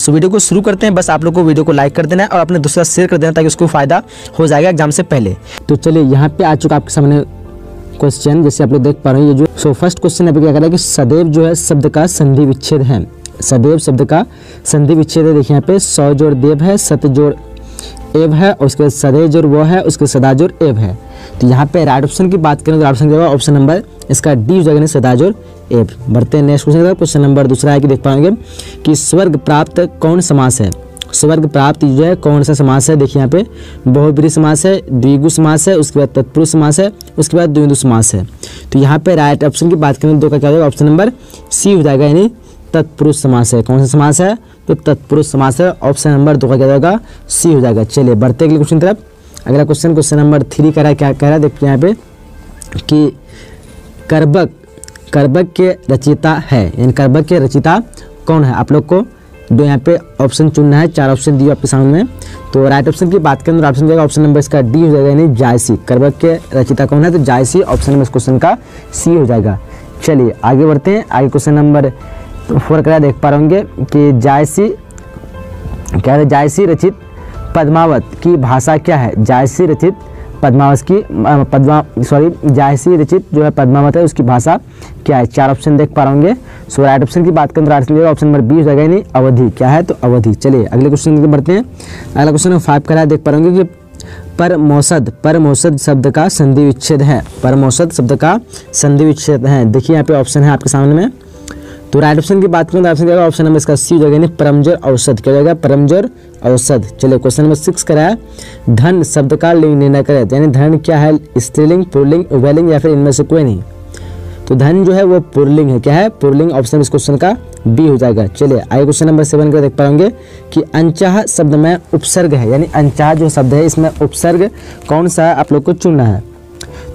तो वीडियो को शुरू करते हैं। बस आप लोग को वीडियो को लाइक कर देना है और अपने दूसरा शेयर कर देना ताकि उसको फायदा हो जाएगा एग्जाम से पहले। तो चलिए यहाँ पे आ चुका आपके सामने क्वेश्चन, जैसे आप लोग देख पा रहे हैं ये जो फर्स्ट क्वेश्चन है क्या कह रहा है कि सदैव जो है शब्द का संधि विच्छेद है। सदैव शब्द का संधि विच्छेद है। देखिए यहाँ पे सौ जोड़ देव है, सत जोड़ एव है और उसके बाद सदैव जोड़ वो है, उसके सदा जोड़ एव है। तो यहाँ पे राइट ऑप्शन की बात करें तो राइट ऑप्शन जो है ऑप्शन नंबर इसका डी हो जाएगा, सदा जोड़ एव। बढ़ते हैं नेक्स्ट क्वेश्चन। क्वेश्चन नंबर दूसरा है कि देख पाएंगे कि स्वर्ग प्राप्त कौन समास है। स्वर्ग प्राप्त जो है कौन सा समास है। देखिए यहाँ पे बहुब्रीहि समास है, द्विगु समास है, उसके बाद तत्पुरुष समास है, उसके बाद द्वंद्व समास है। तो यहाँ पे राइट ऑप्शन की बात करें तो दो का क्या हो जाएगा, ऑप्शन नंबर सी हो जाएगा, यानी तत्पुरुष समास है। कौन सा समास है, तो तत्पुरुष समास है। ऑप्शन नंबर दो का क्या हो जाएगा, सी हो जाएगा। चलिए बढ़ते अगले क्वेश्चन तरफ। अगला क्वेश्चन क्वेश्चन नंबर 3 कह रहा है, क्या कह रहा है देखिए यहाँ पे कि कर्बक के रचयिता है, यानी कर्बक के रचयिता कौन है। आप लोग को दो यहाँ पे ऑप्शन चुनना है, 4 ऑप्शन दिए आपके सामने में। तो राइट ऑप्शन की बात करें तो ऑप्शन जाएगा ऑप्शन नंबर इसका डी हो जाएगा, यानी जायसी। कर्बक के रचयिता कौन है, तो जायसी। ऑप्शन नंबर इस क्वेश्चन का सी हो जाएगा। चलिए आगे बढ़ते हैं। आगे क्वेश्चन नंबर 4 का देख पा रहे होंगे कि जायसी क्या है, जायसी रचित पद्मावत की भाषा क्या है। जायसी रचित पद्मावत की जायसी रचित जो है पद्मावत है उसकी भाषा क्या है। 4 ऑप्शन देख पा रहे होंगे। सो राइट ऑप्शन की बात करें तो राइट ऑप्शन नंबर बी हो जाएगा, यानी अवधि। क्या है, तो अवधि। चलिए अगले क्वेश्चन में बढ़ते हैं। अगला क्वेश्चन नंबर 5 का देख पा रहे होंगे कि परमौसद शब्द का संधि विच्छेद है। परमौसद शब्द का संधि विच्छेद है। देखिए यहाँ पे ऑप्शन है आपके सामने में। तो राइट ऑप्शन की बात करें तो ऑप्शन जाएगा ऑप्शन नंबर इसका सी हो जाएगा, यानी परमजोर औषध। क्या हो जाएगा, परमजोर औषध। चलिए क्वेश्चन नंबर 6 करा है, धन शब्द का लिंग निर्णय करें। यानी धन क्या है, स्त्रीलिंग, पुल्लिंग, उभयलिंग या फिर इनमें से कोई नहीं। तो धन जो है वो पुल्लिंग है। क्या है, पुल्लिंग। ऑप्शन इस क्वेश्चन का बी हो जाएगा। चलिए आगे क्वेश्चन नंबर 7 का देख पाएंगे कि अनचाह शब्द में उपसर्ग है, यानी अनचाह जो शब्द है इसमें उपसर्ग कौन सा है आप लोग को चुनना है।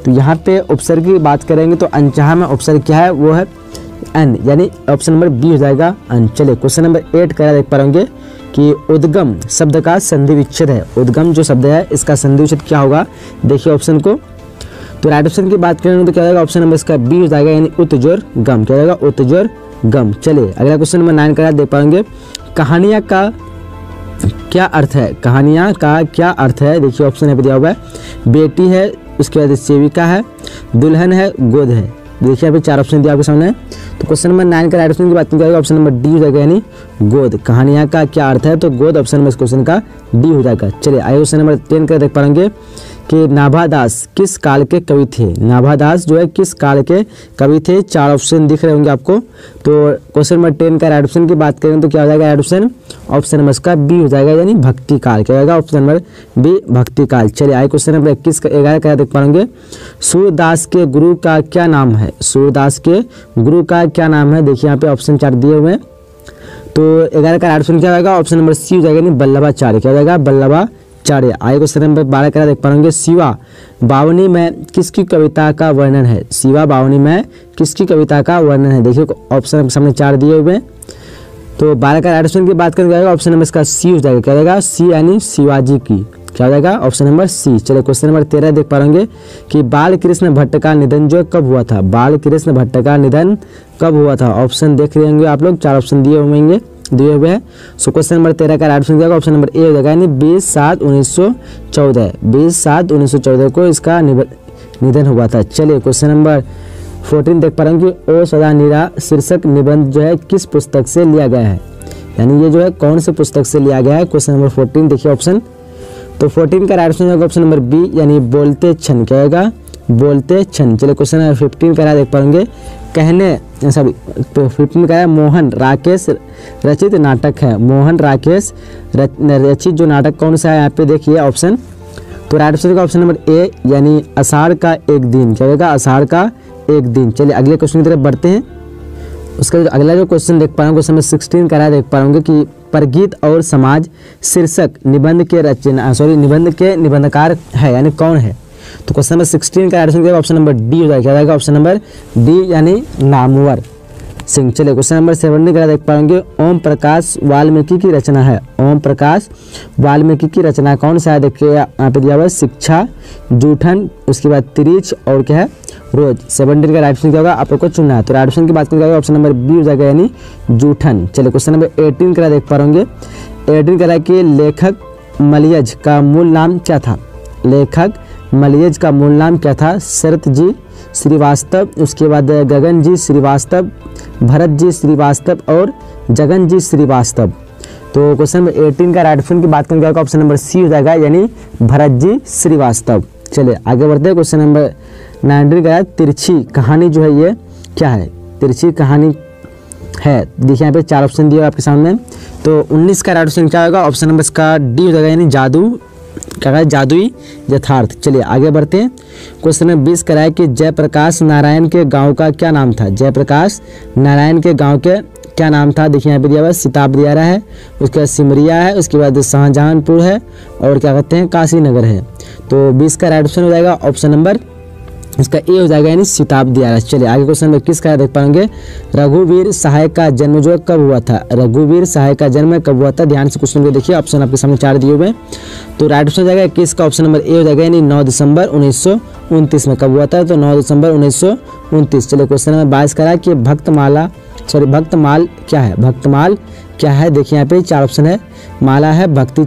तो यहाँ पे उपसर्ग की बात करेंगे तो अनचाह में उपसर्ग क्या है, वो है अन, यानी ऑप्शन नंबर बी हो जाएगा, अन। चलिए क्वेश्चन नंबर 8 का देख पा रहे कि उद्गम शब्द का संधि विच्छेद है। उद्गम जो शब्द है इसका संधि विच्छेद क्या होगा, देखिए ऑप्शन को। तो राइट ऑप्शन की बात करेंगे तो क्या होगा, ऑप्शन नंबर इसका बी हो जाएगा, यानी उत्जोर गम। क्या होगा, उत्जोर गम। चलिए अगला क्वेश्चन नंबर 9 का देख पाएंगे, कहानियाँ का क्या अर्थ है। कहानियाँ का क्या अर्थ है, देखिए ऑप्शन यहाँ पे दिया हुआ है, बेटी है, उसके बाद सेविका है, दुल्हन है, गोद है। देखिए यहाँ पे 4 ऑप्शन दिया आपके सामने। तो क्वेश्चन नंबर 9 का राइट ऑप्शन की बात करेंगे ऑप्शन नंबर डी हो जाएगा, यानी गोद। कहानियाँ का क्या अर्थ है, तो गोद। ऑप्शन नंबर इस क्वेश्चन का डी हो जाएगा। चलिए आगे क्वेश्चन नंबर 10 का देख पाएंगे कि नाभादास किस काल के कवि थे। नाभादास जो है किस काल के कवि थे। 4 ऑप्शन दिख रहे होंगे आपको। तो क्वेश्चन नंबर 10 का राइट ऑप्शन की बात करें तो क्या हो जाएगा राइट ऑप्शन, ऑप्शन नंबर इसका बी हो जाएगा, यानी भक्ति काल। क्या होगा, ऑप्शन नंबर बी, भक्ति काल। चलिए आगे क्वेश्चन नंबर 21 का 11 का देख पाएंगे, सूरदास के गुरु का क्या नाम है। सूरदास के गुरु का क्या नाम है, देखिए यहाँ पे ऑप्शन 4 दिए हुए हैं। तो 11 का राइट ऑप्शन क्या होगा, ऑप्शन नंबर सी हो जाएगा, यानी वल्लभाचार्य। क्या हो जाएगा, वल्लभाचार्य। आगे क्वेश्चन नंबर 12 का देख पाएंगे, शिवा बावनी में किसकी कविता का वर्णन है। शिवा बावनी में किसकी कविता का वर्णन है, देखिए ऑप्शन सामने 4 दिए हुए हैं। तो 12 का राइट ऑप्शन की बात करेंगे ऑप्शन नंबर इसका सी हो जाएगा। क्या जाएगा, सी, यानी शिवाजी की। क्या हो जाएगा, ऑप्शन नंबर सी। चलिए क्वेश्चन नंबर 13 देख पा रहे कि बाल कृष्ण भट्ट का निधन जो कब हुआ था। बाल कृष्ण भट्ट का निधन कब हुआ था, ऑप्शन देख रहे होंगे आप लोग, 4 ऑप्शन दिए हुए हैं। सो क्वेश्चन नंबर 13 का राइट ऑप्शन जाएगा ऑप्शन नंबर ए हो जाएगा, यानी 20/7/1914। 20/7/1914 को इसका निधन हुआ था। चलिए क्वेश्चन नंबर 14 देख पा रहे हैं कि ओ सदा नीरा शीर्षक निबंध जो है किस पुस्तक से लिया गया है, यानी ये जो है कौन से पुस्तक से लिया गया है। क्वेश्चन नंबर 14 देखिए ऑप्शन। तो 14 का राइट ऑप्शन होगा ऑप्शन नंबर बी, यानी बोलते क्षण। क्या होगा, बोलते क्षण। चलिए क्वेश्चन नंबर 15 का देख पाएंगे, कहने सॉरी 15 का है मोहन राकेश रचित नाटक है। मोहन राकेश रचित जो नाटक कौन सा है, यहाँ पे देखिए ऑप्शन। तो राइट ऑप्शन का ऑप्शन नंबर ए, यानी आषाढ़ का एक दिन। क्या होगा, आषाढ़ का एक दिन। चलिए अगले क्वेश्चन की तरफ बढ़ते हैं। उसका अगला जो क्वेश्चन देख पा रहे हैं क्वेश्चन नंबर 16 का देख पा रहे कि परगीत और समाज शीर्षक निबंध के निबंधकार है, यानी कौन है। तो क्वेश्चन नंबर 16 का ऑप्शन नंबर डी हो जाएगा। क्या जाएगा, ऑप्शन नंबर डी, यानी नामवर। सिंह। चलिए क्वेश्चन नंबर 70 का देख पाएंगे, ओम प्रकाश वाल्मीकि की रचना है। ओम प्रकाश वाल्मीकि की रचना कौन सा है? देखिए यहाँ पे दिया हुआ है शिक्षा, जूठन, उसके बाद तिरिच और क्या है रोज। 70 का राइट ऑप्शन क्या होगा आप लोग को चुनना है। तो राइट ऑप्शन की बात करेंगे ऑप्शन नंबर बी हो जाएगा यानी जूठन। चलिए क्वेश्चन नंबर 18 का देख पा रहे 18 कह रहा है कि लेखक मलयज का मूल नाम क्या था? लेखक मलयज का मूल नाम क्या था? शरत जी श्रीवास्तव, उसके बाद गगन जी श्रीवास्तव, भरत जी श्रीवास्तव और जगन जी श्रीवास्तव। तो क्वेश्चन नंबर 18 का राइट ऑप्शन की बात करेंगे ऑप्शन नंबर सी हो जाएगा यानी भरत जी श्रीवास्तव। चलिए आगे बढ़ते हैं। क्वेश्चन नंबर 19 का तिरछी कहानी जो है ये क्या है? तिरछी कहानी है, देखिए यहाँ पे 4 ऑप्शन दिए आपके सामने। तो 19 का राइट ऑप्शन क्या होगा? ऑप्शन नंबर इसका डी हो जाएगा यानी जादू, क्या है जादुई यथार्थ। चलिए आगे बढ़ते हैं। क्वेश्चन नंबर 20 कराया कि जयप्रकाश नारायण के गांव का क्या नाम था? जयप्रकाश नारायण के गांव के क्या नाम था? देखिए यहाँ पे दिया हुआ है सिताब दिया रहा है, उसके बाद सिमरिया है, उसके बाद शाहजहानपुर है और क्या कहते हैं काशी नगर है। तो 20 का राइट ऑप्शन हो जाएगा ऑप्शन नंबर इसका ए हो जाएगा यानी सिताब दिया रहा है। चलिए आगे क्वेश्चन नंबर 21 का देख पाएंगे, रघुवीर सहाय का जन्म जो कब हुआ था? रघुवीर सहाय का जन्म कब हुआ था? ध्यान से क्वेश्चन को देखिए, ऑप्शन आपके सामने 4 दिए हुए। तो राइट ऑप्शन हो जाएगा 21 का ऑप्शन नंबर ए हो जाएगा यानी 9 दिसंबर 1929 में। कब हुआ था? तो 9 दिसंबर 1929। चलिए क्वेश्चन नंबर 22 का है कि भक्तमाल क्या है? भक्तमाल क्या है? देखिए यहाँ पे 4 ऑप्शन है, माला है, भक्ति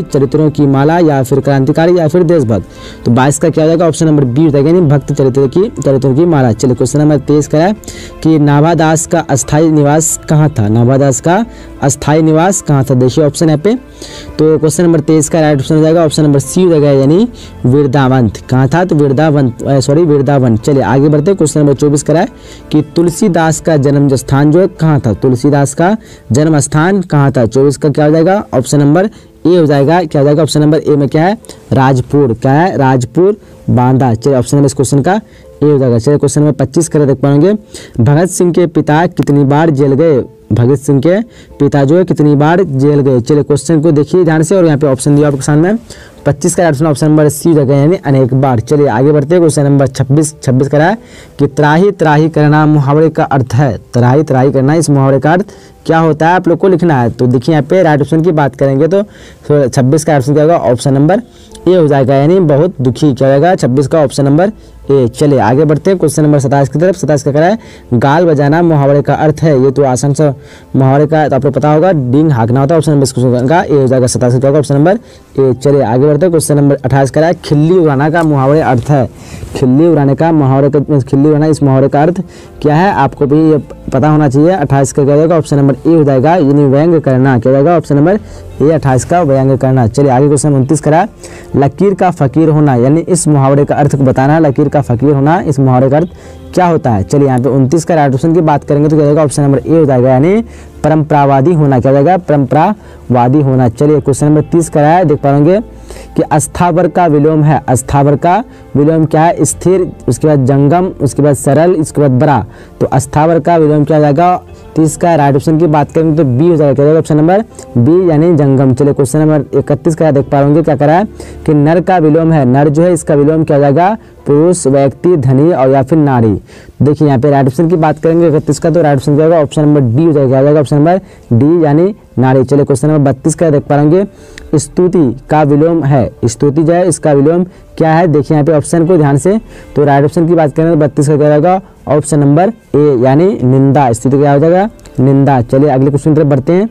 चरित्रों की माला, या फिर क्रांतिकारी, या फिर देशभक्त। तो 22 का क्या हो जाएगा? ऑप्शन नंबर बी हो जाएगा यानी भक्ति चरित्रों की माला। चलिए क्वेश्चन नंबर 23 का है कि नाभादास का अस्थायी निवास कहाँ था? नाभादास का अस्थायी निवास कहाँ था? देखिए ऑप्शन यहाँ पे। तो क्वेश्चन नंबर 23 का राइट ऑप्शन हो जाएगा ऑप्शन नंबर सी हो जाएगा यानी वृंदावन। कहाँ था? तो वृंदावन। चलिए आगे बढ़ते हैं। क्वेश्चन नंबर 24 का है कि तुलसीदास का जन्म स्थान जो है कहाँ था? तुलसीदास का जन्म स्थान कहाँ था? 24 का क्या हो जाएगा? ऑप्शन नंबर ए हो जाएगा। क्या हो जाएगा? ऑप्शन नंबर ए में क्या है? राजपुर। क्या है? राजपुर बांदा। चलिए ऑप्शन नंबर इस क्वेश्चन का ए हो जाएगा। चलिए क्वेश्चन नंबर 25 कर देख पाएंगे, भगत सिंह के पिता कितनी बार जेल गए? भगत सिंह के पिता जो है कितनी बार जेल गए? चलिए क्वेश्चन को देखिए ध्यान से और यहाँ पे ऑप्शन दिया आपके सामने। 25 का ऑप्शन नंबर सी जगह यानी अनेक बार। चलिए आगे बढ़ते हैं। क्वेश्चन नंबर 26 करा है कि त्राही त्राही करना मुहावरे का अर्थ है। त्राही त्राही करना इस मुहावरे का अर्थ क्या होता है आप लोग को लिखना है। तो देखिए यहाँ पे राइट ऑप्शन की बात करेंगे तो 26 का ऑप्शन क्या होगा? ऑप्शन नंबर ए हो जाएगा यानी बहुत दुखी। क्या होगा? 26 का ऑप्शन नंबर ए। चलिए आगे बढ़ते हैं क्वेश्चन नंबर 27 की तरफ। 27 का करा है गाल बजाना मुहावरे का अर्थ है। ये तो आसान सा मुहावरे का तो आपको पता होगा, डींग हाँकना होता है। ऑप्शन नंबर का ए हो जाएगा। 27 का ऑप्शन नंबर ए। चलिए आगे बढ़ते हैं। क्वेश्चन नंबर 28 करा है खिल्ली उड़ाना का मुहावरे अर्थ है। खिल्ली उड़ाने का मुहावरे का खिल्ली उड़ाना इस मुहावरे का अर्थ क्या है आपको भी ये पता होना चाहिए। 28 का क्या हो जाएगा? ऑप्शन नंबर ए हो जाएगा यानी व्यंग करना। क्या हो जाएगा? ऑप्शन नंबर ए 28 का व्यंग करना। चलिए आगे क्वेश्चन 29 करा लकीर का फकीर होना यानी इस मुहावरे का अर्थ को बताना। लकीर का फकीर होना इस मुहावरे का अर्थ क्या होता है? चलिए यहाँ पे 29 का राइट ऑप्शन की बात करेंगे तो क्या होगा? ऑप्शन नंबर ए हो जाएगा यानी परंपरावादी होना। क्या हो जाएगा? परंपरावादी होना। चलिए क्वेश्चन नंबर 30 का है देख पाएंगे कि अस्थावर का विलोम है। अस्थावर का विलोम क्या है? स्थिर, उसके बाद जंगम, उसके बाद सरल, इसके बाद बड़ा। तो अस्थावर का विलोम क्या हो जाएगा? 30 का राइट ऑप्शन की बात करेंगे तो बी हो जाएगा। क्या होगा? ऑप्शन नंबर बी यानी जंगम। चलिए क्वेश्चन नंबर 31 का देख पा रहे क्या कह रहा है कि नर का विलोम है। नर जो है इसका विलोम क्या हो जाएगा? पुरुष, व्यक्ति, धनी और या फिर नारी। देखिए यहाँ पे राइट ऑप्शन की बात करेंगे 31 का तो राइट ऑप्शन क्या होगा? ऑप्शन नंबर डी हो जाएगा। क्या हो जाएगा? ऑप्शन नंबर डी यानी नारी। चलिए क्वेश्चन नंबर 32 का देख पाएंगे स्तुति का विलोम है। स्तुति जो है इसका विलोम क्या है? देखिए यहाँ पे ऑप्शन को ध्यान से। तो राइट ऑप्शन की बात करें तो 32 का क्या रहेगा? ऑप्शन नंबर ए यानी निंदा। स्तुति क्या हो जाएगा? निंदा। चलिए अगले क्वेश्चन की तरफ बढ़ते हैं।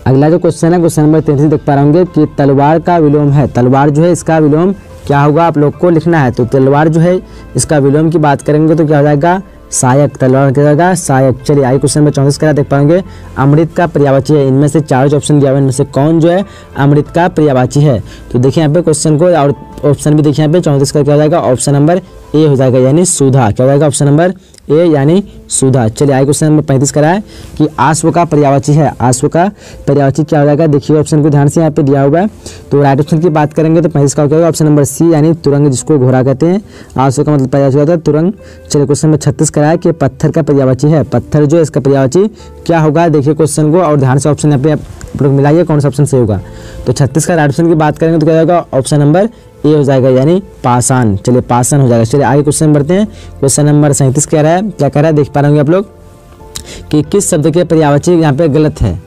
अगला जो क्वेश्चन है क्वेश्चन नंबर 33 देख पा रहे कि तलवार का विलोम है। तलवार जो है इसका विलोम क्या होगा आप लोग को लिखना है। तो तलवार जो है इसका विलोम की बात करेंगे तो क्या हो जाएगा? सहायक। तलवार क्या होगा? सहायक। चलिए आगे क्वेश्चन नंबर 34 का देख पाएंगे अमृत का पर्यायवाची है। इनमें से 4 ऑप्शन दिया हुआ है, इनमें से कौन जो है अमृत का पर्यायवाची है? तो देखिए यहाँ पे क्वेश्चन को और ऑप्शन भी देखिए यहाँ पे 34 का क्या हो जाएगा? ऑप्शन नंबर ए हो जाएगा यानी सुधा। क्या हो जाएगा? ऑप्शन नंबर ए यानी सुधा। चलिए आगे क्वेश्चन नंबर 35 करा है कि आश्व का पर्यायवाची है। आश्व का पर्यायवाची क्या हो जाएगा? देखिए ऑप्शन को ध्यान से यहाँ पे दिया हुआ है। तो राइट ऑप्शन की बात करेंगे तो 35 का क्या होगा? ऑप्शन नंबर सी यानी तुरंग, जिसको घोड़ा कहते हैं। आश्व का मतलब पर्यायवाची होता है तुरंग। चलिए क्वेश्चन नंबर 36 करा है कि पत्थर का पर्यायवाची है। पत्थर जो है इसका पर्यायवाची क्या होगा? देखिए क्वेश्चन को और ध्यान से ऑप्शन यहाँ पे आप लोग मिलाइए कौन सा ऑप्शन सही होगा। तो 36 का राइट ऑप्शन की बात करेंगे तो क्या होगा? ऑप्शन नंबर ए हो जाएगा यानी पाषाण। चलिए पाषाण हो जाएगा। चलिए आगे क्वेश्चन बढ़ते हैं। क्वेश्चन नंबर 37 कह रहा है, क्या कह रहा है देख पा रहे होंगे आप लोग कि किस शब्द के पर्यायवाची यहाँ पे गलत है।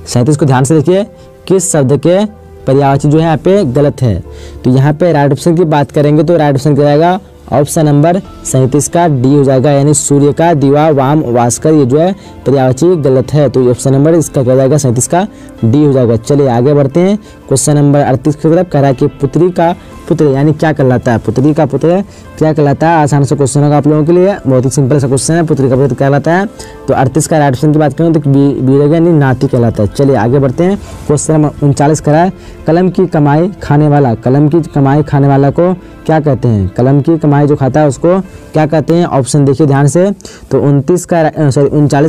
37 को ध्यान से देखिए, किस शब्द के पर्यायवाची जो है यहाँ पे गलत है। तो यहाँ पे राइट ऑप्शन की बात करेंगे तो राइट ऑप्शन क्या जाएगा, ऑप्शन नंबर 37 का डी हो जाएगा, यानी सूर्य का दिवा वाम वास्कर, ये जो है पर्यायवाची गलत है। तो ऑप्शन नंबर इसका क्या जाएगा, 37 का डी हो जाएगा। चलिए आगे बढ़ते हैं। क्वेश्चन नंबर 38 की तरफ कह रहा है कि पुत्री का पुत्र यानी क्या कहलाता है, पुत्री का पुत्र क्या कहलाता है। आसान से क्वेश्चन होगा आप लोगों के लिए, बहुत ही सिंपल सा क्वेश्चन है, पुत्री का पुत्र कहलाता है। तो 38 का राइट ऑप्शन की बात करें तो बी रहेगा यानी नाती कहलाता है। चलिए आगे बढ़ते हैं। क्वेश्चन नंबर 39 कह रहा है, कलम की कमाई खाने वाला, कलम की कमाई खाने वाला को क्या कहते हैं। कलम की कमाई जो खाता है उसको क्या कहते हैं। ऑप्शन देखिए ध्यान से। तो 39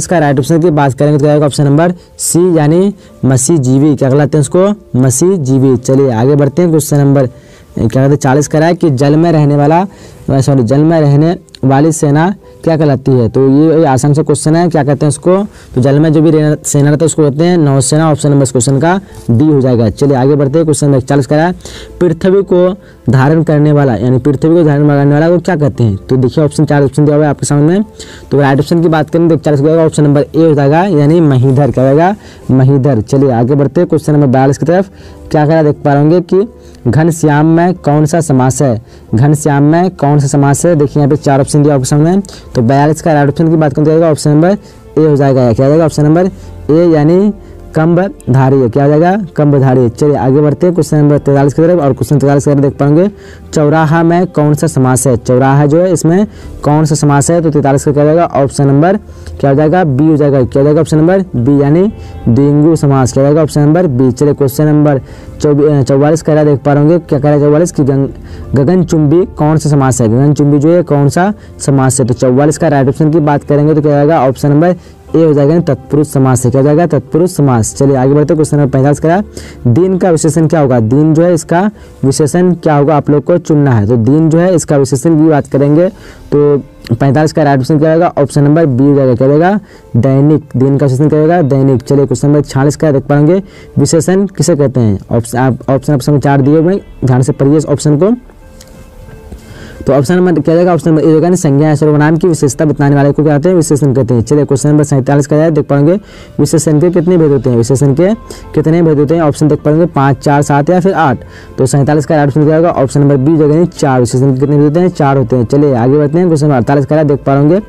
का राइट ऑप्शन की बात करेंगे तो क्या आएगा, ऑप्शन नंबर सी यानी मसीहजीवी, क्या कहलाते हैं उसको, मसीहजीवी। चलिए आगे बढ़ते हैं। क्वेश्चन नंबर क्या कहते हैं 40 कह रहा है कि जल में रहने वाली सेना क्या कहलाती है। तो ये आसान सा क्वेश्चन है, क्या कहते हैं उसको। तो जल में जो भी सेना रहता है उसको कहते हैं नौसेना। ऑप्शन नंबर क्वेश्चन का डी हो जाएगा। चलिए आगे बढ़ते हैं। क्वेश्चन नंबर 41 कह रहा है, पृथ्वी को धारण करने वाला यानी पृथ्वी को धारण करने वाला को क्या कहते हैं। तो देखिए ऑप्शन 4 ऑप्शन दिया हुआ है आपके सामने। तो राइट ऑप्शन की बात करें तो 41 का ऑप्शन नंबर ए हो जाएगा यानी महीधर, क्या होगा, महीधर। चलिए आगे बढ़ते हैं। क्वेश्चन नंबर 42 की तरफ क्या कह रहा है देख पा रहे कि घनश्याम में कौन सा समास है। घनश्याम में कौन सा समास है, देखिए यहाँ पे 4 ऑप्शन दिया आपके सामने। तो 42 का राइट ऑप्शन की बात करें तो ऑप्शन नंबर ए हो जाएगा, क्या हो जाएगा, ऑप्शन नंबर ए यानी कम्बधारी, क्या हो जाएगा, कम्बधारी। चलिए आगे बढ़ते हैं। क्वेश्चन नंबर 43 की तरफ और क्वेश्चन 43 की तरफ देख पाएंगे, चौराहा में कौन सा समास है। चौराहा जो है इसमें कौन सा समास है। तो 43 का क्या हो जाएगा, ऑप्शन नंबर क्या हो जाएगा, बी हो जाएगा, क्या हो जाएगा, ऑप्शन नंबर बी यानी द्विगु समास, क्या हो जाएगा, ऑप्शन नंबर बी। चलिए क्वेश्चन नंबर 44 कह रहा है देख पा रहे क्या कह रहा है 44 की गगनचुंबी कौन सा समास है। गगनचुंबी जो है कौन सा समास है। तो 44 का राइट ऑप्शन की बात करेंगे तो क्या जाएगा, ऑप्शन नंबर ए हो जाएगा तत्पुरुष समास से, क्या हो जाएगा, तत्पुरुष समास। चलिए आगे बढ़ते हैं। क्वेश्चन नंबर 45 करा, दिन का विशेषण क्या होगा। दिन जो है इसका विशेषण क्या होगा आप लोग को चुनना है। तो दिन जो है इसका विशेषण की बात करेंगे तो 45 का राइट ऑप्शन क्या होगा, ऑप्शन नंबर बी हो जाएगा, क्या होगा, दैनिक। दिन का विशेषण क्या होगा, दैनिक। चलिए क्वेश्चन नंबर 46 का देख पाएंगे, विशेषण किसे कहते हैं। ऑप्शन 4 दिए हुए, ध्यान से पढ़िए इस ऑप्शन को। तो ऑप्शन नंबर क्या जाएगा, ऑप्शन नंबर ए होगा, संज्ञा या सर्वनाम की विशेषता बताने वाले को क्या कहते हैं, विशेषण कहते हैं। चलिए क्वेश्चन नंबर 47 का देख पाएंगे, विशेषण के कितने भेद होते हैं। विशेषण के कितने भेद होते हैं, ऑप्शन देख पाएंगे 5, 4, 7 या फिर 8। तो 47 का राइट ऑप्शन क्या होगा, ऑप्शन नंबर बी जगह 4। विशेषण के कितने भेद होते हैं, 4 होते हैं। चलिए आगे बढ़ते हैं। क्वेश्चन नंबर 48 का देख पाएंगे,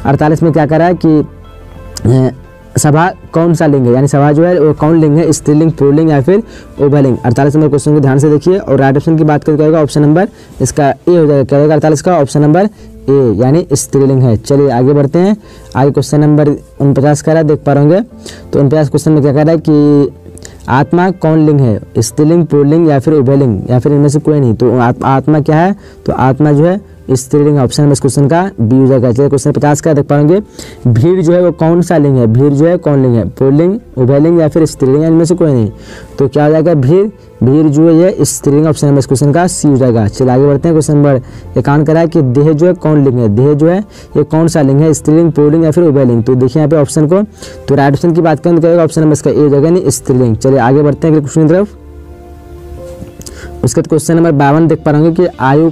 48 में क्या कर रहा है कि सभा कौन सा लिंग है, यानी सभा जो है वो कौन लिंग है, स्त्रीलिंग, पुल्लिंग या फिर उभयलिंग। 48 नंबर क्वेश्चन को ध्यान से देखिए और राइट ऑप्शन की बात करके ऑप्शन नंबर इसका ए हो जाएगा, क्या होगा 48 का ऑप्शन नंबर ए यानी स्त्रीलिंग है। चलिए आगे बढ़ते हैं। आगे क्वेश्चन नंबर 49 का देख पा रहे होंगे। तो 49 क्वेश्चन में क्या कह रहा है कि आत्मा कौन लिंग है, स्त्रीलिंग, पुल्लिंग या फिर उभयलिंग या फिर इनमें से कोई नहीं। तो आत्मा क्या है, तो आत्मा जो है स्त्रीलिंग, ऑप्शन नंबर इस क्वेश्चन का बी हो जाएगा। चलिए क्वेश्चन 50 का देख पाएंगे, भीड़ जो है वो कौन सा लिंग है। भीड़ जो है कौन लिंग है, पुल्लिंग, उभयलिंग या फिर स्त्रीलिंग, इनमें से कोई नहीं। तो क्या हो जाएगा, भीड़, भीड़ जो है ये स्त्रीलिंग, ऑप्शन नंबर इस क्वेश्चन का सी हो जाएगा। चलिए आगे बढ़ते हैं। क्वेश्चन नंबर 51 करा है कि देह जो है कौन लिंग है। देह जो है ये कौन सा लिंग है, स्त्रीलिंग, पुल्लिंग या फिर उभयलिंग। तो देखिए यहाँ पे ऑप्शन को, तो राइट ऑप्शन की बात करें तो ऑप्शन नंबर इसका ए हो जाएगा यानी स्त्रीलिंग। चलिए आगे बढ़ते हैं अगले क्वेश्चन की तरफ। उसके बाद क्वेश्चन नंबर 52 देख पा रहे होंगे कि आयु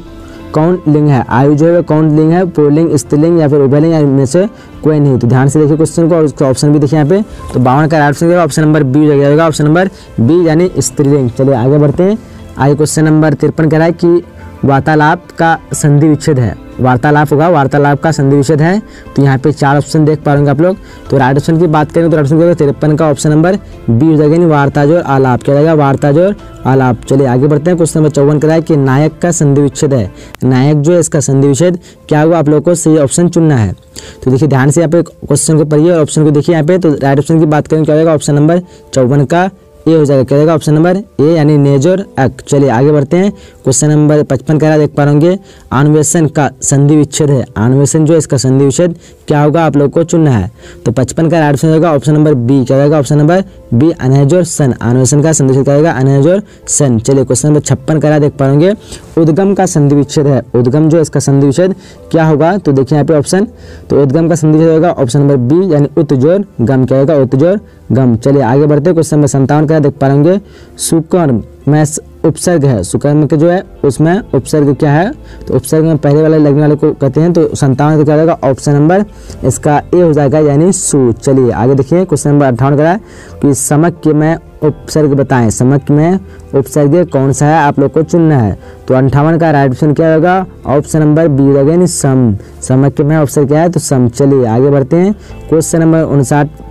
कौन लिंग है। आयु जो है कौन लिंग है, पुल्लिंग, स्त्रीलिंग या फिर उभयलिंग, इनमें से कोई नहीं। तो ध्यान से देखिए क्वेश्चन को और उसका ऑप्शन भी देखिए यहाँ पे। तो 52 का right option option number B हो जाएगा, ऑप्शन नंबर बी यानी स्त्रीलिंग। चलिए आगे बढ़ते हैं। आगे क्वेश्चन नंबर 53 कह रहा है कि वार्तालाप का संधि विच्छेद है। वार्तालाप होगा, वार्तालाप का संधि विच्छेद है। तो यहाँ पे 4 ऑप्शन देख पा रहे आप लोग। तो राइट ऑप्शन की बात करें तो राइट ऑप्शन 53 का ऑप्शन नंबर बी हो जाएगा, वार्ता जोड़ आलाप, क्या जाएगा, वार्ता जोड़ आलाप। चलिए आगे बढ़ते हैं। क्वेश्चन नंबर 54 कह रहा है कि नायक का संधि विच्छेद है। नायक जो है इसका संधि विच्छेद क्या होगा, आप लोगों को सही ऑप्शन चुनना है। तो देखिए ध्यान से यहाँ पे क्वेश्चन को पढ़िए और ऑप्शन को देखिए यहाँ पे। तो राइट ऑप्शन की बात करें क्या होगा, ऑप्शन नंबर 54 का ए हो जाएगा, क्या जाएगा, ऑप्शन नंबर ए यानी नेजर अक। चलिए आगे बढ़ते हैं। क्वेश्चन नंबर 55 कह रहा देख पा रहे अन्वेषण का संधि विच्छेद है। अन्वेषण जो है इसका संधि विच्छेद क्या होगा, आप लोग को चुनना है। तो 55 का राइट ऑप्शन होगा ऑप्शन नंबर बी, क्या जाएगा, ऑप्शन नंबर बी अनहेजर सन। अन्वेषण का संधि विच्छेद क्या होगा, अनहेजर सन। चलिए क्वेश्चन नंबर 56 कह रहा देख पा रहे उद्गम का संधि विच्छेद है। उद्गम जो है इसका संधि विच्छेद क्या होगा, तो देखिए यहाँ पे ऑप्शन। तो उद्गम का संधि विच्छेद होगा ऑप्शन नंबर बी यानी उत्जोर गम, क्या होगा, उत्जोर गम। चलिए आगे बढ़ते हैं। क्वेश्चन नंबर 57 का देख पा रहे सुकर्ण में उपसर्ग है, सुकर्म के जो है उसमें उपसर्ग क्या है, तो उपसर्ग में पहले वाले लगने वाले को कहते हैं। तो 57 तो क्या होगा ऑप्शन नंबर इसका ए हो जाएगा यानी सु। चलिए आगे देखिए क्वेश्चन नंबर 58 करा कि समक्य में उपसर्ग बताएं, समक्य में उपसर्ग कौन सा है आप लोग को चुनना है। तो 58 का राइट ऑप्शन क्या होगा, ऑप्शन नंबर बी हो जाएगा यानी सम। समक्य में उपसर्ग क्या है तो सम। चलिए आगे बढ़ते हैं क्वेश्चन नंबर 59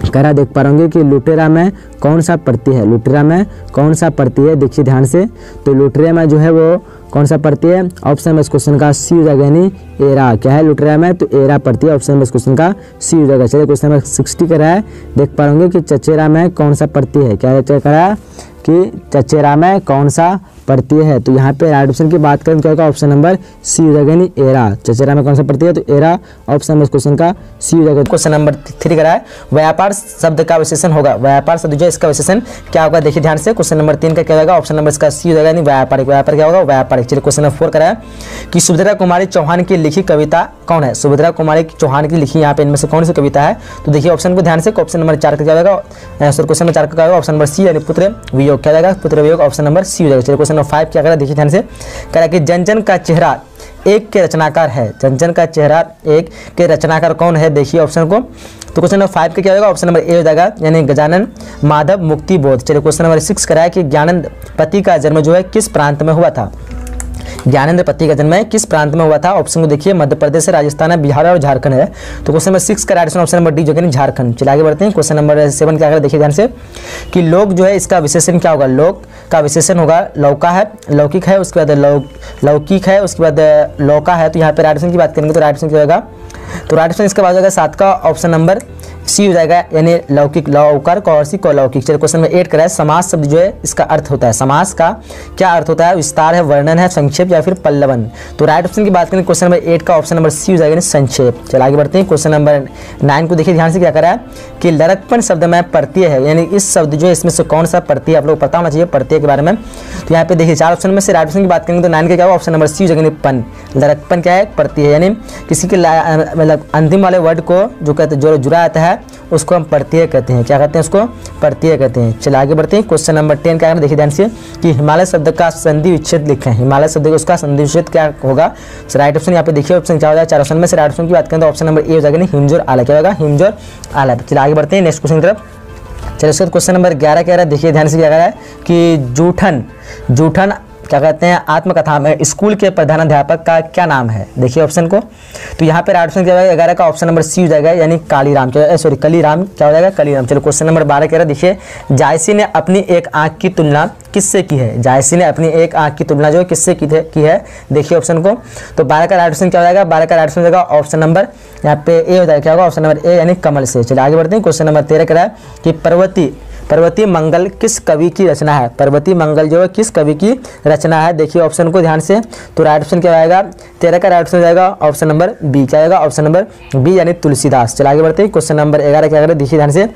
करा देख पा रहे कि लुटेरा में कौन सा प्रत्यय है, लुटेरा में कौन सा प्रत्यय है, देखिए ध्यान से। तो लुटेरा में जो है वो कौन सा प्रत्यय है, ऑप्शन नंबर इस क्वेश्चन का सी हो जाएगा यानी एरा। क्या है लुटेरा में, तो एरा प्रत्यय, ऑप्शन नंबर इस क्वेश्चन का सी हो जाएगा। चलिए क्वेश्चन नंबर 60 करा है देख पा रहे कि चचेरा में कौन सा प्रत्यय है, क्या करा कि चचेरा में कौन सा प्रत्यय है। तो यहाँ पे राइट ऑप्शन की बात करें क्या होगा, ऑप्शन नंबर सी हो जाएगा यानी एरा। चचेरा में कौन सा प्रत्यय है तो एरा, ऑप्शन नंबर इस क्वेश्चन का सी हो जाएगा। क्वेश्चन नंबर 3 करा है व्यापार शब्द का विशेषण होगा, व्यापार शब्द जो इसका विशेषण क्या होगा, देखिए ध्यान से। क्वेश्चन नंबर 3 का क्या होगा, ऑप्शन नंबर इसका सी हो जाएगा यानी व्यापारिक। व्यापार क्या होगा, व्यापारिक। चलिए क्वेश्चन नंबर 4 करा है कि सुभद्रा कुमारी चौहान की लिखी कविता कौन है, सुभद्रा कुमारी चौहान की लिखी यहाँ पे इनमें से कौन सी कविता है। तो देखिए ऑप्शन को ध्यान से, ऑप्शन नंबर 4 का क्या होगा, क्वेश्चन नंबर 4 का क्या होगा, ऑप्शन नंबर सी यानी पुत्र वियोग। क्या जाएगा, पुत्र वियोग, ऑप्शन नंबर सी हो जाएगा। चलिए क्वेश्चन नंबर 5 क्या करा, देखिए ध्यान से। कह रहा कि जनजन का चेहरा एक के रचनाकार है, जनजन का चेहरा एक के रचनाकार कौन है, देखिए ऑप्शन को। तो क्वेश्चन नंबर 5 का क्या होगा, ऑप्शन नंबर ए हो जाएगा यानी गजानन माधव मुक्ति बोध। चलिए क्वेश्चन नंबर 6 कराया कि ज्ञानंद पति का जन्म जो है किस प्रांत में हुआ था, ज्ञानेंद्र पति का जन्म किस प्रांत में हुआ था। ऑप्शन को देखिए मध्य प्रदेश, राजस्थान है, बिहार और झारखंड है। तो क्वेश्चन नंबर 6 का राइट ऑप्शन नंबर डी जो है झारखंड। चलिए आगे बढ़ते हैं क्वेश्चन नंबर 7 क्या कर देखिए ध्यान से कि लोक जो है इसका विशेषण क्या होगा, लोक का विशेषण होगा लौका है, लौकिक है, उसके बाद लौकिक है, उसके बाद लौका है। तो यहाँ पे राइट ऑप्शन की बात करेंगे तो राइट ऑप्शन क्या होगा, तो राइट ऑप्शन इसका बाद होगा 7 का ऑप्शन नंबर सी हो जाएगा यानी लौकिक, लौकर कौरसी को लौकिक। चलिए क्वेश्चन नंबर 8 कराए समास शब्द जो है इसका अर्थ होता है, समास का क्या अर्थ होता है, विस्तार है, वर्णन है, संक्षेप या फिर पल्लवन। तो राइट ऑप्शन की बात करें क्वेश्चन नंबर 8 का ऑप्शन नंबर सी हो जाएगा यानी संक्षेप। चलिए आगे बढ़ते हैं क्वेश्चन नंबर 9 को देखिए ध्यान से क्या करा है कि लड़कपन शब्द में प्रत्यय है, यानी इस शब्द जो है इसमें से कौन सा प्रत्यय आप लोग पता होना चाहिए प्रत्यय के बारे में। तो यहाँ पे देखिए 4 ऑप्शन में से राइट ऑप्शन की बात करेंगे तो 9 का क्या होगा, ऑप्शन नंबर सी हो जाएगा पन। लड़कपन क्या है, प्रत्यय है, यानी किसी के मतलब अंतिम वाले वर्ड को जो कहते जो जुड़ा आता है उसको हम प्रत्यय कहते हैं, क्या कहते हैं उसको प्रत्यय कहते हैं। चलिए आगे बढ़ते हैं क्वेश्चन नंबर 10 क्या है देखिए ध्यान से कि हिमालय शब्द का संधि विच्छेद लिखें, हिमालय शब्द का उसका संधि विच्छेद क्या होगा। राइट ऑप्शन यहाँ पे देखिए ऑप्शन क्या हो जाएगा, 4 ऑप्शन में से राइट ऑप्शन की बात करें तो ऑप्शन नंबर ए हो जाएगा हिमजोर आला। क्या होगा, हिमजोर आला। चलिए आगे बढ़ते हैं नेक्स्ट क्वेश्चन की तरफ। चलिए उसके बाद क्वेश्चन नंबर 11 कह रहा है देखिए ध्यान से क्या कह रहा है कि जूठन, जूठन क्या कहते हैं आत्मकथा में स्कूल के प्रधानाध्यापक का क्या नाम है, देखिए ऑप्शन को। तो यहाँ पे राइट ऑप्शन क्या होगा 11 का ऑप्शन नंबर सी हो जाएगा यानी कालीराम, सॉरी कलीराम, क्या हो जाएगा कलीराम। चलो क्वेश्चन नंबर 12 कह रहा है देखिए जायसी ने अपनी एक आंख की तुलना किससे की है, जायसी ने अपनी एक आंख की तुलना जो है किससे की है, देखिए ऑप्शन को। तो 12 का राइट ऑप्शन क्या हो जाएगा, 12 का राइट ऑप्शन हो जाएगा ऑप्शन नंबर यहाँ पे ए हो जाएगा, क्या होगा ऑप्शन नंबर ए यानी कमल से। चलिए आगे बढ़ते हैं क्वेश्चन नंबर 13 कह रहा है कि पर्वती मंगल किस कवि की रचना है, पर्वती मंगल जो है किस कवि की रचना है, देखिए ऑप्शन को ध्यान से। तो राइट ऑप्शन क्या आएगा 13 का राइट ऑप्शन जाएगा ऑप्शन नंबर बी, क्या आएगा ऑप्शन नंबर बी यानी तुलसीदास। चलिए आगे बढ़ते हैं क्वेश्चन नंबर 11 क्या करें देखिए ध्यान से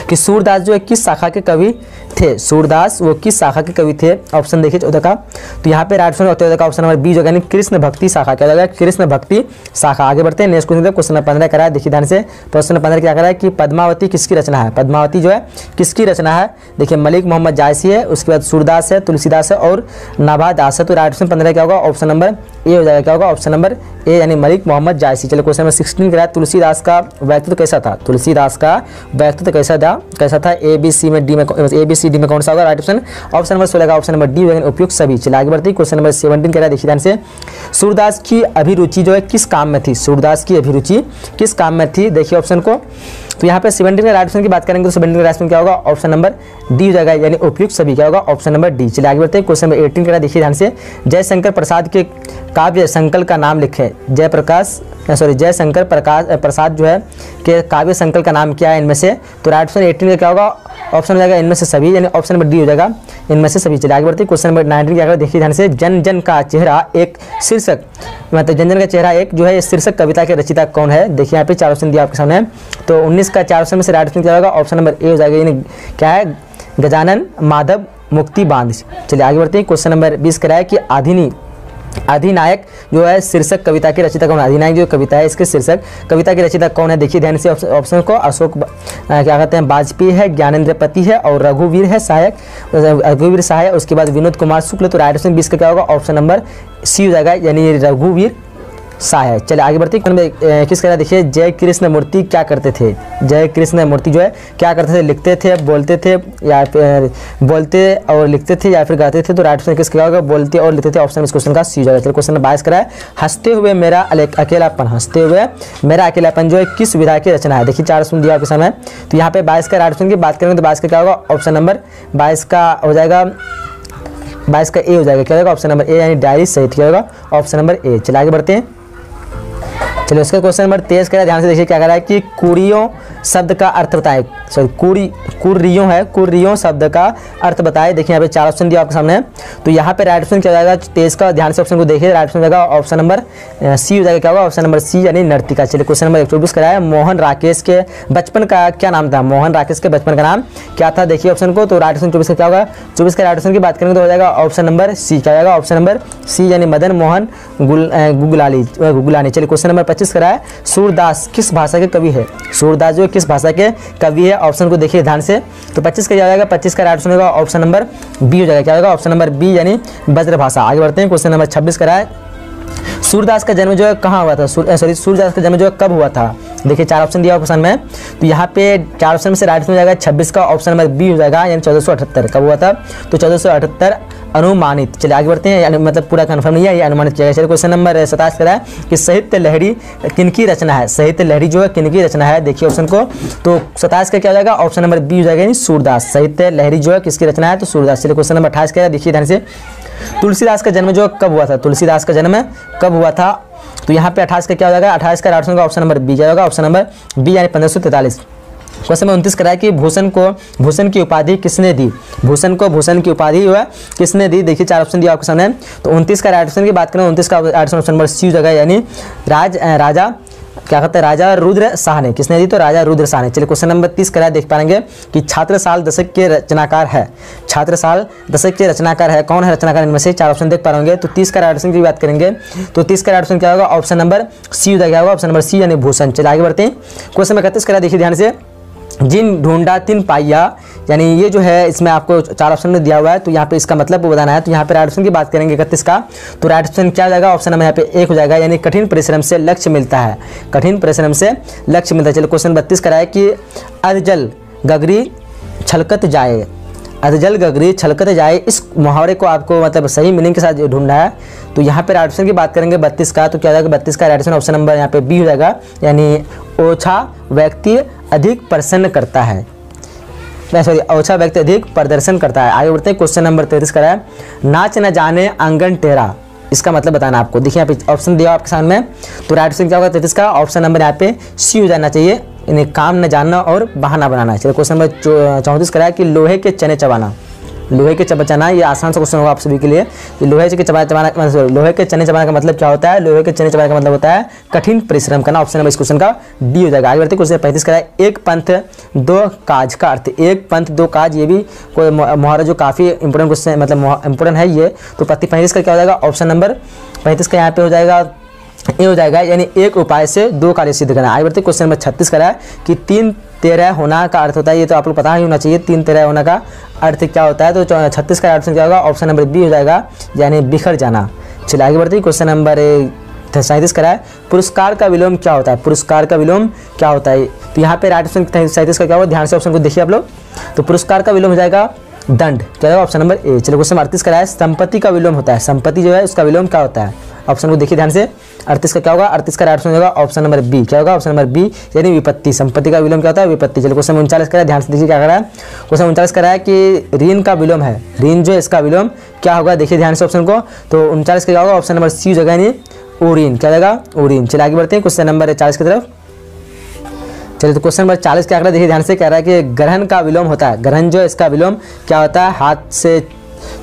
कि सूरदास जो है किस शाखा के कवि थे, सूरदास वो किस शाखा के कवि थे, ऑप्शन देखिए 14 का। तो यहाँ पे राइट ऑप्शन 14 का ऑप्शन नंबर बी जो यानी कृष्ण भक्ति शाखा, क्या होगा कृष्ण भक्ति शाखा। आगे बढ़ते हैं नेक्स्ट क्वेश्चन, क्वेश्चन नंबर 15 करा है देखिए ध्यान से। क्वेश्चन नंबर 15 क्या करा है कि पद्मावती किसकी रचना है, पद्मावती जो है किसकी रचना है, देखिए मलिक मोहम्मद जायसी है, उसके बाद सूरदास है, तुलसीदास है और नाभादास है। तो राइट ऑप्शन 15 क्या होगा ऑप्शन नंबर ए हो जाएगा, क्या होगा ऑप्शन नंबर ए यानी मलिक मोहम्मद जायसी। चलो क्वेश्चन नंबर 16 करा है तुलसीदास का व्यक्तित्व कैसा था, तुलसीदास का व्यक्तित्व कैसा था, ए बी सी में डी में ए बी सी डी में कौन सा होगा राइट ऑप्शन, ऑप्शन नंबर 16 का ऑप्शन नंबर डी यानी उपयुक्त सभी। चलिए आगे बढ़ते हैं क्वेश्चन नंबर 17 कह रहा है देखिए ध्यान से सूरदास की अभिरुचि जो है किस काम में थी, सूरदास की अभिरुचि किस काम में थी, देखिए ऑप्शन को। तो यहाँ पे 17 का राइट ऑप्शन की बात करेंगे तो 17 का राइट ऑप्शन क्या होगा ऑप्शन नंबर डी हो जाएगा यानी उपयुक्त सभी, क्या होगा ऑप्शन नंबर डी। चलिए आगे बढ़ते हैं क्वेश्चन नंबर 18 कह रहा है देखिए ध्यान से जयशंकर प्रसाद के काव्य संकल का नाम लिखें, जयशंकर प्रसाद जो है के काव्य संकल का नाम क्या है इनमें से। तो राइट ऑप्शन 18 का क्या होगा ऑप्शन हो जाएगा इनमें से सभी यानी ऑप्शन नंबर डी हो जाएगा इनमें से सभी। चलिए आगे बढ़ते हैं क्वेश्चन नंबर 19 क्या देखिए ध्यान से जन जन का चेहरा एक शीर्षक, मतलब जन जन का चेहरा एक जो है शीर्षक कविता के रचयिता कौन है, देखिए यहाँ पे 4 ऑप्शन दिया आपके सामने। तो 19 का 4 ऑप्शन में से राइट ऑप्शन क्या होगा ऑप्शन नंबर ए हो जाएगा यानी क्या है गजानन माधव मुक्ति बांध। चलिए आगे बढ़ते हैं क्वेश्चन नंबर 20 कराया कि अधिनायक जो है शीर्षक कविता की रचयिता कौन है? अधिनायक जो कविता है इसके शीर्षक कविता की रचयिता कौन है? देखिए ध्यान से ऑप्शन को, अशोक क्या कहते हैं वाजपेयी है, ज्ञानेंद्र पति है और रघुवीर है सहायक, रघुवीर सहाय, उसके बाद विनोद कुमार शुक्ल। तो राइट ऑप्शन 20 का क्या होगा? ऑप्शन नंबर सी हो जाएगा, यानी रघुवीर सहाय। चलिए आगे बढ़ते हैं। किस कह देखिए, जय कृष्ण मूर्ति क्या करते थे? जय कृष्ण मूर्ति जो है क्या करते थे? लिखते थे, बोलते थे, या फिर बोलते और लिखते थे या फिर गाते थे? तो राइट ऑप्शन किस क्या होगा? बोलते और लिखते थे। ऑप्शन इस क्वेश्चन का सी हो जाएगा। चलिए क्वेश्चन नंबर 22 करा है, हंसते हुए मेरा अकेलापन, हंसते हुए मेरा अकेलापन जो है किस विधा की रचना है? देखिए 4 ऑप्शन दिया आपके सामने। तो यहाँ पे 22 का राइट ऑप्शन की बात करेंगे तो 22 का क्या होगा? ऑप्शन नंबर 22 का हो जाएगा, 22 का ए हो जाएगा। क्या होगा? ऑप्शन नंबर ए, यानी डायरी सहित क्या होगा? Option number A. चलिए आगे बढ़ते हैं। चलिए उसका क्वेश्चन नंबर 23 करें, ध्यान से देखिए क्या कह रहा है कि कुरियों शब्द का अर्थ बताएं। सॉरी कुरियों है, कुरियों शब्द का अर्थ बताएं। देखिए यहाँ पे 4 ऑप्शन दिया आपके सामने। तो यहाँ पे राइट ऑप्शन क्या हो जाएगा? 23 का ध्यान से ऑप्शन को देखिए, राइट ऑप्शन हो जाएगा ऑप्शन नंबर सी हो जाएगा। क्या होगा? ऑप्शन नंबर सी, यानी नर्तिका। चलिए क्वेश्चन नंबर 24 कराया, मोहन राकेश के बचपन का क्या नाम था? मोहन राकेश के बचपन का नाम क्या था? देखिए ऑप्शन को। तो राइट ऑप्शन 24 का क्या होगा? 24 का राइट ऑप्शन की बात करेंगे तो हो जाएगा ऑप्शन नंबर सी। क्या होगा? ऑप्शन नंबर सी, यानी मदन मोहन गुगलानी। चलिए क्वेश्चन नंबर 25 कराया, सूरदास किस भाषा के कवि है? सूरदास जो किस भाषा के कवि है? ऑप्शन को देखिए ध्यान से। तो 25 का जाएगा, 25 का राइट सुनेगा ऑप्शन नंबर बी हो जाएगा। क्या होगा? ऑप्शन नंबर बी, यानी ब्रज भाषा। आगे बढ़ते हैं। क्वेश्चन नंबर 26 का है, सूरदास का जन्म जो है कहाँ हुआ था? सूरदास का जन्म जो है कब हुआ था? देखिए 4 ऑप्शन दिया ऑप्शन में। तो यहाँ पे 4 ऑप्शन में से राइट हो जाएगा 26 का ऑप्शन नंबर बी हो जाएगा, यानी 1478 कब हुआ था? तो 1478 अनुमानित। चलिए आगे बढ़ते हैं, यानी मतलब पूरा कंफर्म नहीं है, ये अनुमानित किया गया। चलिए क्वेश्चन नंबर 27 करा है कि साहित्य लहरी किनकी रचना है? साहित्य लहरी जो है किनकी रचना है? देखिए ऑप्शन को। तो 27 का क्या हो जाएगा? ऑप्शन नंबर बी हो जाएगा, यानी सूरदास। साहित्य लहरी जो है किसकी रचना है? तो सूरदास। चलिए क्वेश्चन नंबर 28 का है, देखिए ध्यान से, तुलसीदास का जन्म जो कब हुआ था? तुलसीदास का जन्म कब हुआ था? तो यहाँ पे 28 का क्या हो जाएगा? 28 का राइट ऑप्शन नंबर बी जाएगा, ऑप्शन नंबर बी, यानी 1543। क्वेश्चन नंबर 29 कराया कि भूषण की उपाधि किसने दी? भूषण की उपाधि जो है किसने दी? देखिए 4 ऑप्शन दिया आपके सामने। तो 29 का राइट ऑप्शन की बात करें, 29 का राइट ऑप्शन नंबर सी हो जाएगा, यानी राजा क्या कहते हैं? राजा रुद्र शाह ने। किसने दी? तो राजा रुद्र शाह ने। चलिए क्वेश्चन नंबर 30 कराया, देख पाएंगे कि छात्रसाल दशक के रचनाकार है। छात्रसाल दशक के रचनाकार है, कौन है रचनाकार? इनमें से 4 ऑप्शन देख पा रहे। तो 30 का राइट ऑप्शन की बात करेंगे तो 30 का राइट ऑप्शन क्या होगा? ऑप्शन नंबर सी हो जाएगा, ऑप्शन नंबर सी, यानी भूषण। चलिए आगे बढ़ते हैं। क्वेश्चन नंबर 31 कराया, देखिए ध्यान से, जिन ढूंढा तिन पाया, यानी ये जो है इसमें आपको 4 ऑप्शन में दिया हुआ है। तो यहाँ पे इसका मतलब बताना है। तो यहाँ पे राइट ऑप्शन की बात करेंगे 31 का। तो राइट ऑप्शन क्या हो जाएगा? ऑप्शन नंबर यहाँ पे 1 हो जाएगा, यानी कठिन परिश्रम से लक्ष्य मिलता है। कठिन परिश्रम से लक्ष्य मिलता है। चलिए क्वेश्चन 32 कराए कि अधजल गगरी छलकत जाए, अधजल गगरी छलकत जाए, इस मुहावरे को आपको मतलब सही मीनिंग के साथ ढूंढना है। तो यहाँ पे राइट ऑप्शन की बात करेंगे 32 का। तो क्या हो जाएगा? 32 का राइट ऑप्शन नंबर यहाँ पे बी हो जाएगा, यानी ओछा व्यक्ति अधिक प्रसन्न करता है, सॉरी ओछा व्यक्ति अधिक प्रदर्शन करता है। आगे बढ़ते हैं। क्वेश्चन नंबर 33 का है, नाच न जाने आंगन टेरा, इसका मतलब बताना आपको। देखिए यहाँ पे ऑप्शन दिया आपके सामने। तो राइट ऑप्शन क्या होगा 33 का? ऑप्शन नंबर यहाँ पे सी हो जाना चाहिए, इन्हें काम न जानना और बहाना बनाना। चलिए क्वेश्चन नंबर 34 कराया कि लोहे के चने चबाना। लोहे के चबाना, ये आसान सा क्वेश्चन होगा आप सभी के लिए। लोहे के चबाना लोहे के चने चबाना का मतलब क्या होता है? लोहे के चने चबाने का मतलब होता है कठिन परिश्रम करना। ऑप्शन नंबर इस क्वेश्चन का डी हो जाएगा। आगे बढ़ते क्वेश्चन 35 का है, एक पंथ दो काज का अर्थ। एक पंथ दो काज, ये भी कोई मुहावरा जो काफ़ी इंपोर्टेंट क्वेश्चन मतलब इंपोर्टेंट है ये। तो 35 का क्या हो जाएगा? ऑप्शन नंबर 35 का यहाँ पे हो जाएगा ए हो जाएगा, यानी एक उपाय से 2 कार्य सिद्ध करना। आगे बढ़ते क्वेश्चन नंबर 36 का है कि 3 तेरह होना का अर्थ होता है, ये तो आप लोग पता ही होना चाहिए 3 तेरह होना का अर्थ क्या होता है। तो 36 का ऑप्शन क्या होगा? ऑप्शन नंबर बी हो जाएगा, यानी बिखर जाना। चलिए आगे बढ़ते हैं। क्वेश्चन नंबर 37 का है, पुरस्कार का विलोम क्या होता है? पुरस्कार का विलोम क्या होता है? तो यहाँ पे राइट ऑप्शन 37 का क्या होगा? ध्यान से ऑप्शन को देखिए आप लोग। तो पुरस्कार का विलोम हो जाएगा दंड, क्या होगा? Option number A. चलिए क्वेश्चन 38 का है, संपत्ति का विलोम होता है। संपत्ति जो है उसका विलोम क्या होता है? ऑप्शन को देखिए ध्यान से। 38 का क्या होगा? 38 का राइट ऑप्शन होगा ऑप्शन नंबर बी। क्या होगा? ऑप्शन नंबर बी, यानी विपत्ति। संपत्ति का विलोम क्या होता है? विपत्ति। चलिए क्वेश्चन 39 का है, ध्यान से देखिए क्या कर रहा है। क्वेश्चन 39 का है कि ऋण का विलोम है। ऋण जो है इसका विलोम क्या होगा? देखिए ध्यान से ऑप्शन को। तो 39 का क्या होगा? ऑप्शन नंबर सी जगह, यानी ओरिन। क्या जाएगा? ओरिन। चलिए आगे बढ़ते हैं क्वेश्चन नंबर 40 की तरफ। चलिए तो क्वेश्चन नंबर 40 क्या कर रहा है? देखिए ध्यान से कह रहा है कि ग्रहण का विलोम होता है। ग्रहण जो है इसका विलोम क्या होता है? हाथ से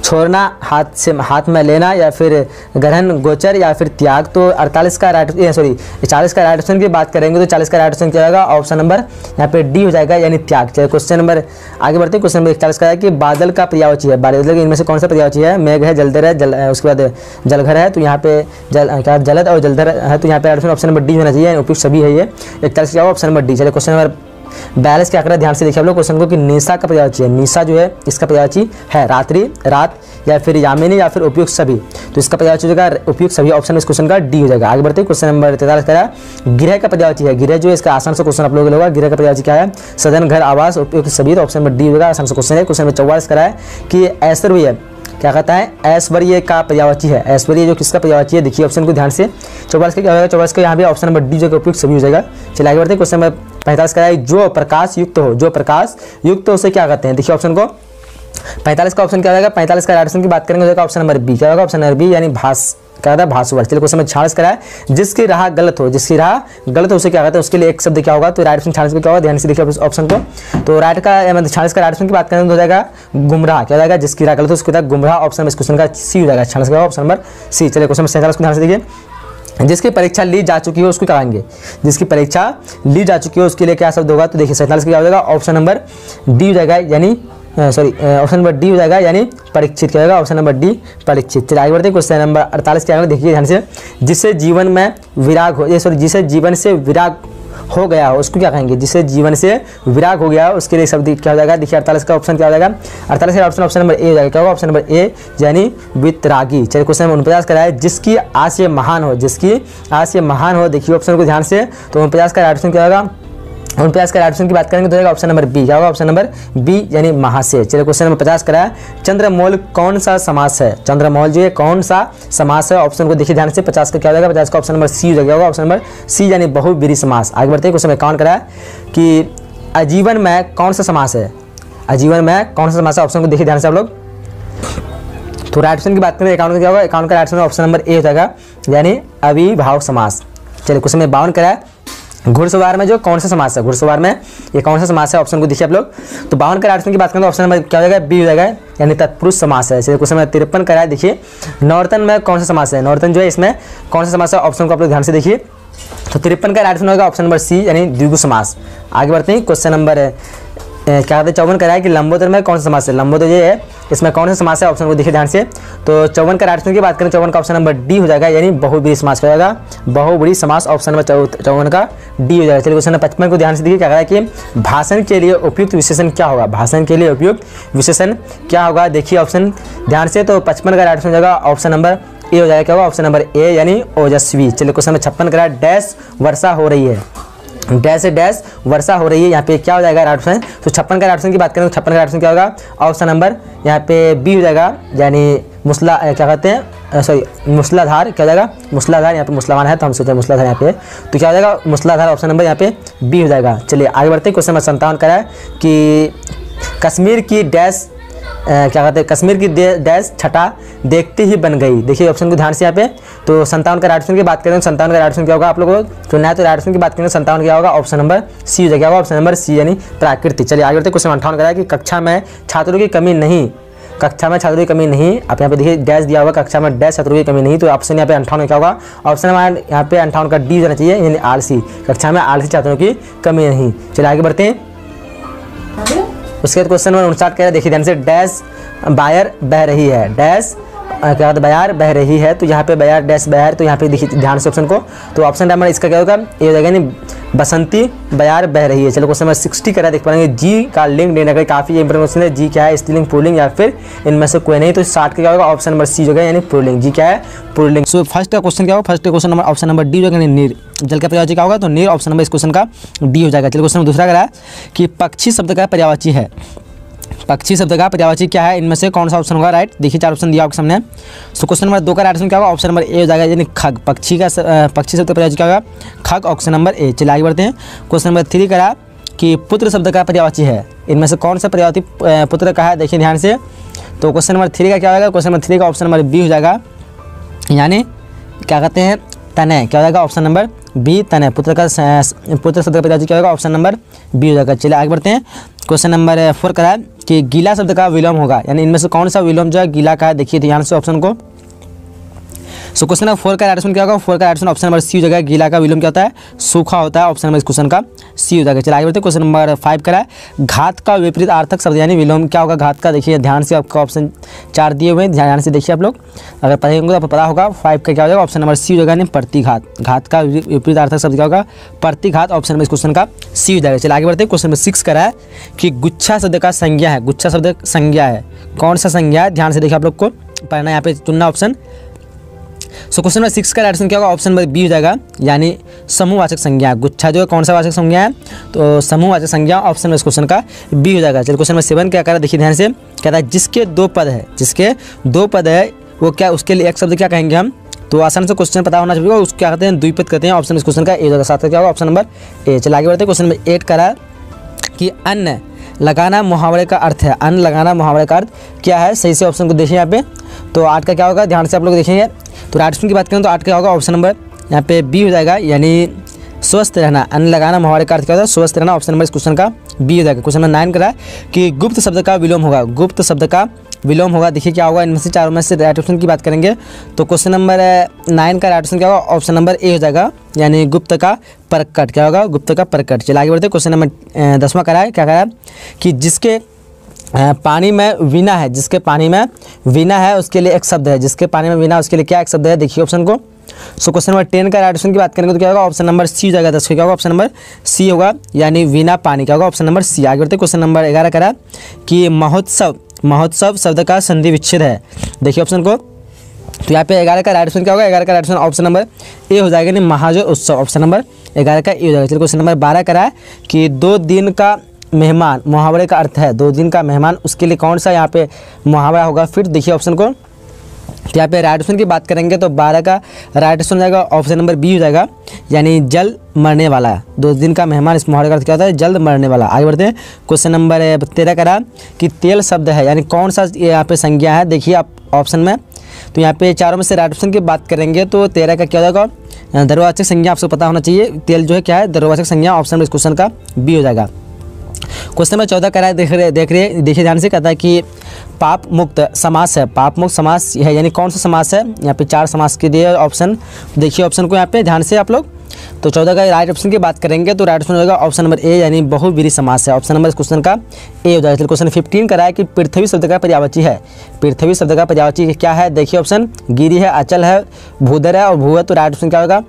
छोड़ना, हाथ में लेना, या फिर ग्रहण, गोचर, या फिर त्याग। तो 40 का राइट ऑप्शन की बात करेंगे तो 40 का राइट ऑप्शन क्या होगा, ऑप्शन नंबर यहाँ पे डी हो जाएगा, यानी त्याग। चलिए क्वेश्चन नंबर आगे बढ़ते हैं। क्वेश्चन नंबर 41 का है कि बादल का पर्यायवाची है, बादल इनमें से कौन सा पर्यायवाची है, मेघ है, जलधर है, उसके बाद जलघर है, तो यहाँ पे जलद और जलधर है, तो यहाँ पे ऑप्शन नंबर डी होना चाहिए, उपयुक्त सभी है ये। 41 क्या होगा, ऑप्शन नंबर डी। चलिए क्वेश्चन नंबर 42 क्या करें, ध्यान से देखिए आप लोग क्वेश्चन को कि निशा का पर्यायवाची है, निशा जो है इसका पर्यायवाची है रात्रि, रात, या फिर यामिनी, या फिर उपयुक्त सभी। तो इसका पर्यायवाची हो जाएगा उपयुक्त सभी, ऑप्शन इस क्वेश्चन का डी हो जाएगा। आगे बढ़ते हैं। क्वेश्चन नंबर 43 का है गृह का पर्यायवाची है, गृह जो है इसका आसान सा क्वेश्चन आप लोगों को होगा, गृह का पर्यायवाची क्या है, सदन, घर, आवास, उपयुक्त सभी, तो ऑप्शन नंबर डी होगा, आसान सा क्वेश्चन है। क्वेश्चन नंबर 44 का है कि ऐश्वर्य क्या कहता है, ऐश्वर्य का पर्यायवाची है, ऐश्वर्य जो किसका पर्यायवाची है, देखिए ऑप्शन को ध्यान से। 44 का क्या होगा, 44 का यहाँ पे ऑप्शन नंबर डी जो है उपयुक्त सभी हो जाएगा। चलिए आगे बढ़ते हैं। क्वेश्चन नंबर 45 का है जो प्रकाश युक्त हो, जो प्रकाश युक्त हो उसे क्या कहते हैं, देखिए ऑप्शन को। 45 का ऑप्शन क्या होगा, 45 का राइट ऑप्शन की बात करेंगे तो ऑप्शन नंबर बी क्या होगा, ऑप्शन नंबर बी, यानी क्या होता है, भास्वर। चलिए क्वेश्चन नंबर 46 का है जिसकी राह गलत हो, जिसकी राह गलत हो उसे क्या कहते हैं, उसके लिए एक शब्द क्या होगा, तो राइट ऑप्शन 46 में क्या होगा, ध्यान से देखिए ऑप्शन को। तो राइट का मतलब 46 का राइट ऑप्शन की बात करेंगे तो हो जाएगा गुमराह, क्या हो जाएगा, जिसकी राह गलत हो उसके बाद गुमराह, ऑप्शन इस क्वेश्चन का सी हो जाएगा। 46 का ऑप्शन नंबर सी। चलिए क्वेश्चन नंबर 47 को ध्यान से देखिए, जिसकी परीक्षा ली जा चुकी हो उसको कहेंगे, जिसकी परीक्षा ली जा चुकी हो उसके लिए क्या शब्द होगा, तो देखिए 47 का क्या हो जाएगा, ऑप्शन नंबर डी हो जाएगा, यानी ऑप्शन नंबर डी हो जाएगा, यानी परीक्षित क्या होगा, ऑप्शन नंबर डी परीक्षित। चलिए आगे बढ़ते हैं। क्वेश्चन नंबर 48 क्या होगा, देखिए ध्यान से, जिससे जीवन में विराग हो, जिसे जीवन से विराग हो गया हो उसको क्या कहेंगे, जिसे जीवन से विराग हो गया हो उसके लिए शब्द क्या हो जाएगा, देखिए 48 का ऑप्शन क्या हो जाएगा, 48 का ऑप्शन नंबर ए हो जाएगा, क्या होगा, ऑप्शन नंबर ए, यानी वितरागी। चलिए क्वेश्चन नंबर 49 का है जिसकी आशय महान हो, जिसकी आशय महान हो, देखिए ऑप्शन को ध्यान से। तो 49 का ऑप्शन क्या होगा, 49 का ऑप्शन की बात करेंगे तो ऑप्शन नंबर बी, क्या होगा, ऑप्शन नंबर बी, यानी महाशय। चलिए क्वेश्चन नंबर 50 का है चंद्रमौल कौन सा समास है, चंद्रमौल जो है कौन सा समास है, ऑप्शन को देखिए ध्यान से। 50 का क्या हो जाएगा, 50 का ऑप्शन नंबर सी हो जाएगा, ऑप्शन नंबर सी, यानी बहुब्रीहि समास। आगे बढ़ते हैं। क्वेश्चन नंबर 51 का है कि आजीवन में कौन सा समास है, आजीवन में कौन सा समास है, ऑप्शन को देखिए ध्यान से आप लोग। तो राइट ऑप्शन की बात करें 51 का क्या होगा, 51 का राइट ऑप्शन नंबर ए हो जाएगा, यानी अविभाव समास। चलिए क्वेश्चन नंबर 52 का है घुड़सवार में जो कौन सा समास है, घुड़सवार में ये कौन सा समास है, ऑप्शन को देखिए आप लोग। तो 52 का ऑप्शन की बात करें तो ऑप्शन नंबर क्या हो जाएगा, बी हो जाएगा, यानी तत्पुरुष समास है। चलिए क्वेश्चन नंबर 53 का है, देखिए नौर्तन में कौन सा समास है, नौर्तन जो है इसमें कौन सा समास है, ऑप्शन को आप लोग ध्यान से देखिए। तो 53 का राइट ऑप्शन होगा ऑप्शन नंबर सी, यानी द्विगु समास। आगे बढ़ते हैं। क्वेश्चन नंबर क्या कहते हैं 54 का है कि लंबोदर में कौन सा समास है, लंबोदर ये है इसमें कौन सा समास है, ऑप्शन को देखिए ध्यान से। तो 54 का राइट ऑप्शन की बात करें 54 का ऑप्शन नंबर डी हो जाएगा, यानी बहुब्रीहि समास हो जाएगा, बहुब्रीहि समास, ऑप्शन नंबर 54 का डी हो जाएगा। चलिए क्वेश्चन नंबर 55 को ध्यान से देखिए, क्या कह रहा है कि भाषण के लिए उपयुक्त विशेषण क्या होगा, भाषण के लिए उपयुक्त विशेषण क्या होगा, देखिए ऑप्शन ध्यान से। तो 55 का राइट ऑप्शन हो जाएगा ऑप्शन नंबर ए हो जाएगा, क्या होगा, ऑप्शन नंबर ए, यानी ओजस्वी। चलिए क्वेश्चन नंबर 56 का डैश वर्षा हो रही है, डैश से डैश वर्षा हो रही है, यहाँ पे क्या हो जाएगा राइट ऑप्शन। तो 56 का राइट ऑप्शन की बात करें तो 56 का राइट ऑप्शन क्या होगा, ऑप्शन नंबर यहाँ पे बी हो जाएगा, यानी मुसला क्या कहते हैं, सॉरी मूसलाधार, क्या हो जाएगा मूसलाधार, यहाँ पे मूसलावान है तो हम सोचे मूसलाधार यहाँ पे, तो क्या हो जाएगा मूसलाधार, ऑप्शन नंबर यहाँ पे बी हो जाएगा। चलिए आगे बढ़ते हैं। क्वेश्चन नंबर 57 का है कि कश्मीर की डैश क्या कहते हैं, कश्मीर की डैश छटा देखते ही बन गई, देखिए ऑप्शन को ध्यान से यहाँ पे। तो 57 का राइट ऑप्शन की बात करें तो 57 का राइट ऑप्शन क्या होगा, आप लोगों को चुनना है। तो राइट ऑप्शन की बात करें 57 क्या होगा, ऑप्शन नंबर सी हो जाएगा, ऑप्शन नंबर सी, यानी प्राकृति। चलिए आगे बढ़ते हैं। क्वेश्चन 58 का है कि कक्षा में छात्रों की कमी नहीं, कक्षा में छात्रों की कमी नहीं, आप यहाँ पे देखिए डैश दिया होगा, कक्षा में डैश छात्रों की कमी नहीं, तो ऑप्शन यहाँ पे 58 क्या होगा, ऑप्शन नंबर यहाँ पे 58 का डी जाना चाहिए, यानी आलसी, कक्षा में आलसी छात्रों की कमी नहीं। चलिए आगे बढ़ते हैं। उसके बाद क्वेश्चन नंबर 59 कह रहा है, देखिए ध्यान से, डैश बायर बह रही है, डैश क्या होता है, बयार बह रही है, तो यहाँ पे बयार डैश बयार, तो यहाँ पे देखिए ध्यान से ऑप्शन को। तो ऑप्शन नंबर इसका क्या होगा, ये हो जाएगा, यानी बसंती बयार बह रही है। चलो क्वेश्चन नंबर 60 करा देख पाएंगे, जी का लिंग देने का काफी इंपोर्टेंट है, जी क्या है, स्त्रीलिंग पुल्लिंग या फिर इनमें से कोई नहीं। तो 60 का क्या होगा, ऑप्शन नंबर सी होगा, यानी पुल्लिंग, जी क्या है पुल्लिंग। सो फर्स्ट का क्वेश्चन क्या होगा, first question number option number D होगा, नीर, जल का पर्यायवाची क्या होगा, तो नीर, ऑप्शन नंबर इस क्वेश्चन का डी हो जाएगा। चलिए क्वेश्चन नंबर दूसरा करा है कि पक्षी शब्द का पर्यायवाची है, पक्षी शब्द का पर्यायवाची क्या है, इनमें से कौन सा ऑप्शन होगा, राइट, देखिए 4 ऑप्शन दिया आपके सामने। सो क्वेश्चन नंबर 2 का राइट ऑप्शन क्या होगा, ऑप्शन नंबर ए हो जाएगा, यानी खग, पक्षी का पक्षी शब्द का पर्यायवाची क्या होगा, खग, ऑप्शन नंबर ए। चलिए आगे बढ़ते हैं। क्वेश्चन नंबर 3 करा कि पुत्र शब्द का पर्यायवाची है, इनमें से कौन सा पर्यायवाची पुत्र का है, देखिए ध्यान से। तो क्वेश्चन नंबर 3 का क्या होगा, क्वेश्चन नंबर 3 का ऑप्शन नंबर बी हो जाएगा, यानी क्या कहते हैं तनय क्या हो जाएगा ऑप्शन नंबर बी तनय। पुत्र शब्द का पर्यायवाची क्या होगा ऑप्शन नंबर बी हो जाएगा। चलिए आगे बढ़ते हैं। क्वेश्चन नंबर 4 करा है कि गीला शब्द का विलोम होगा, यानी इनमें से कौन सा विलोम जो है गीला का है, देखिए ध्यान से ऑप्शन को। सो क्वेश्चन नंबर 4 का राइट आंसर क्या होगा, 4 का right answer option number C हो जाएगा। गीला का विलोम क्या होता है, सूखा होता है, ऑप्शन नंबर इस क्वेश्चन का सी हो जाएगा। चलिए आगे बढ़ते हैं। क्वेश्चन नंबर 5 करा है घात का विपरीत आर्थक शब्द यानी विलोम क्या होगा घात का, देखिए ध्यान से आपका ऑप्शन 4 दिए हुए हैं, ध्यान से देखिए आप लोग, अगर पढ़े होंगे तो आपको पता होगा। 5 का क्या हो जाएगा ऑप्शन नंबर सी हो जाएगा, यानी प्रतिघात। घात का विपरीत आर्थक शब्द क्या होगा, प्रतिघात, ऑप्शन नंबर इस क्वेश्चन का सी हो जाएगा। चलिए आगे बढ़ते हैं। क्वेश्चन नंबर 6 करा है कि गुच्छा शब्द का संज्ञा है, गुच्छा शब्द संज्ञा है, कौन सा संज्ञा है, ध्यान से देखिए आप लोग को पढ़ना, यहाँ पे चुनना ऑप्शन। सो क्वेश्चन नंबर 6 का राइट आंसर क्या होगा ऑप्शन नंबर बी हो जाएगा, यानी समूहवाचक संज्ञा। गुच्छा जो है कौन सा वाचक संज्ञा है, तो समूहवाचक संज्ञा, ऑप्शन नंबर इस क्वेश्चन का बी हो जाएगा। चलिए क्वेश्चन नंबर 7 क्या कह रहा है, देखिए ध्यान से, कहता है जिसके 2 पद है, जिसके 2 पद है वो क्या, उसके लिए एक शब्द क्या कहेंगे हम, तो आसान से क्वेश्चन पता होना चाहिए, उसको क्या कहते हैं, द्विपद कहते हैं, ऑप्शन इस क्वेश्चन का ए हो जाएगा। 7 का क्या होगा ऑप्शन नंबर ए। चलिए आगे बढ़ते हैं। क्वेश्चन नंबर 8 कह रहा है कि अन्न लगाना मुहावरे का अर्थ है, अन्न लगाना मुहावरे का अर्थ क्या है, सही से ऑप्शन को देखिए यहाँ पे। तो 8 का क्या होगा, ध्यान से आप लोग देखेंगे। तो राइट ऑप्शन की बात करें तो 8 का होगा ऑप्शन नंबर यहाँ पे बी हो जाएगा, यानी स्वस्थ रहना। अन्न लगाना मुहावरे का अर्थ क्या होता है, स्वस्थ रहना, ऑप्शन नंबर इस क्वेश्चन का बी हो जाएगा। क्वेश्चन नंबर 9 करा कि गुप्त शब्द का विलोम होगा, गुप्त शब्द का विलोम होगा, देखिए क्या होगा, इनमें से चारों में से राइट ऑप्शन की बात करेंगे तो क्वेश्चन नंबर 9 का राइट ऑप्शन क्या होगा, ऑप्शन नंबर ए हो जाएगा, यानी गुप्त का प्रकट, क्या होगा, गुप्त का प्रकट। चलिए आगे बढ़ते हैं। क्वेश्चन नंबर 10वां करा है, क्या करा है कि जिसके पानी में वीणा है, जिसके पानी में वीणा है उसके लिए एक शब्द है, जिसके पानी में वीणा उसके लिए क्या एक शब्द है, देखिए ऑप्शन को। सो क्वेश्चन नंबर 10 का राइट ऑप्शन की बात करेंगे तो क्या होगा, ऑप्शन नंबर सी हो जाएगा। 10 का क्या होगा, ऑप्शन नंबर सी होगा, यानी वीणा पानी, क्या होगा, ऑप्शन नंबर सी। आगे बढ़ते हैं। क्वेश्चन नंबर 11 करा कि महोत्सव, महोत्सव शब्द का संधि विच्छेद है, देखिए ऑप्शन को। तो यहाँ पे 11 का राइट ऑप्शन क्या होगा, 11 का राइट ऑप्शन ऑप्शन नंबर ए हो जाएगा, यानी महाजोर उत्सव, ऑप्शन नंबर 11 का ए हो जाएगा। चलिए क्वेश्चन नंबर 12 करा है कि 2 दिन का मेहमान मुहावरे का अर्थ है, 2 दिन का मेहमान, उसके लिए कौन सा यहाँ पे मुहावरा होगा, फिर देखिए ऑप्शन को। तो यहाँ पे राइट ऑप्शन की बात करेंगे तो 12 का राइट ऑप्शन हो जाएगा ऑप्शन नंबर बी हो जाएगा, यानी जल्द मरने वाला। 2 दिन का मेहमान, इस मुहावरे का अर्थ क्या होता है, जल्द मरने वाला। आगे बढ़ते हैं। क्वेश्चन नंबर 13 करा कि तेल शब्द है, यानी कौन सा यहाँ पे संज्ञा है, देखिए आप ऑप्शन में। तो यहाँ पे चारों में से राइट ऑप्शन की बात करेंगे तो 13 का क्या हो जाएगा, दरवाचक संज्ञा, आपको पता होना चाहिए, तेल जो है क्या है, दरवाचक संज्ञा, ऑप्शन में इस क्वेश्चन का बी हो जाएगा। क्वेश्चन नंबर 14 करा है, देखिए ध्यान से, कहता है कि पाप मुक्त समास है, पाप मुक्त समास है, यानी कौन सा समास है, यहाँ पे 4 समास के दिए ऑप्शन, देखिए ऑप्शन को यहाँ पे ध्यान से आप लोग। तो 14 का राइट ऑप्शन की बात करेंगे तो राइट ऑप्शन होगा ऑप्शन नंबर ए, यानी बहुवीरी समास है, ऑप्शन नंबर इस क्वेश्चन का ए हो जाएगा। क्वेश्चन 15 करा है कि पृथ्वी शब्द का पर्यायवाची है, पृथ्वी शब्द का पर्यायवाची क्या है, देखिए ऑप्शन गिरी है, अचल है, भूधर है और भू है। तो राइट ऑप्शन क्या होगा,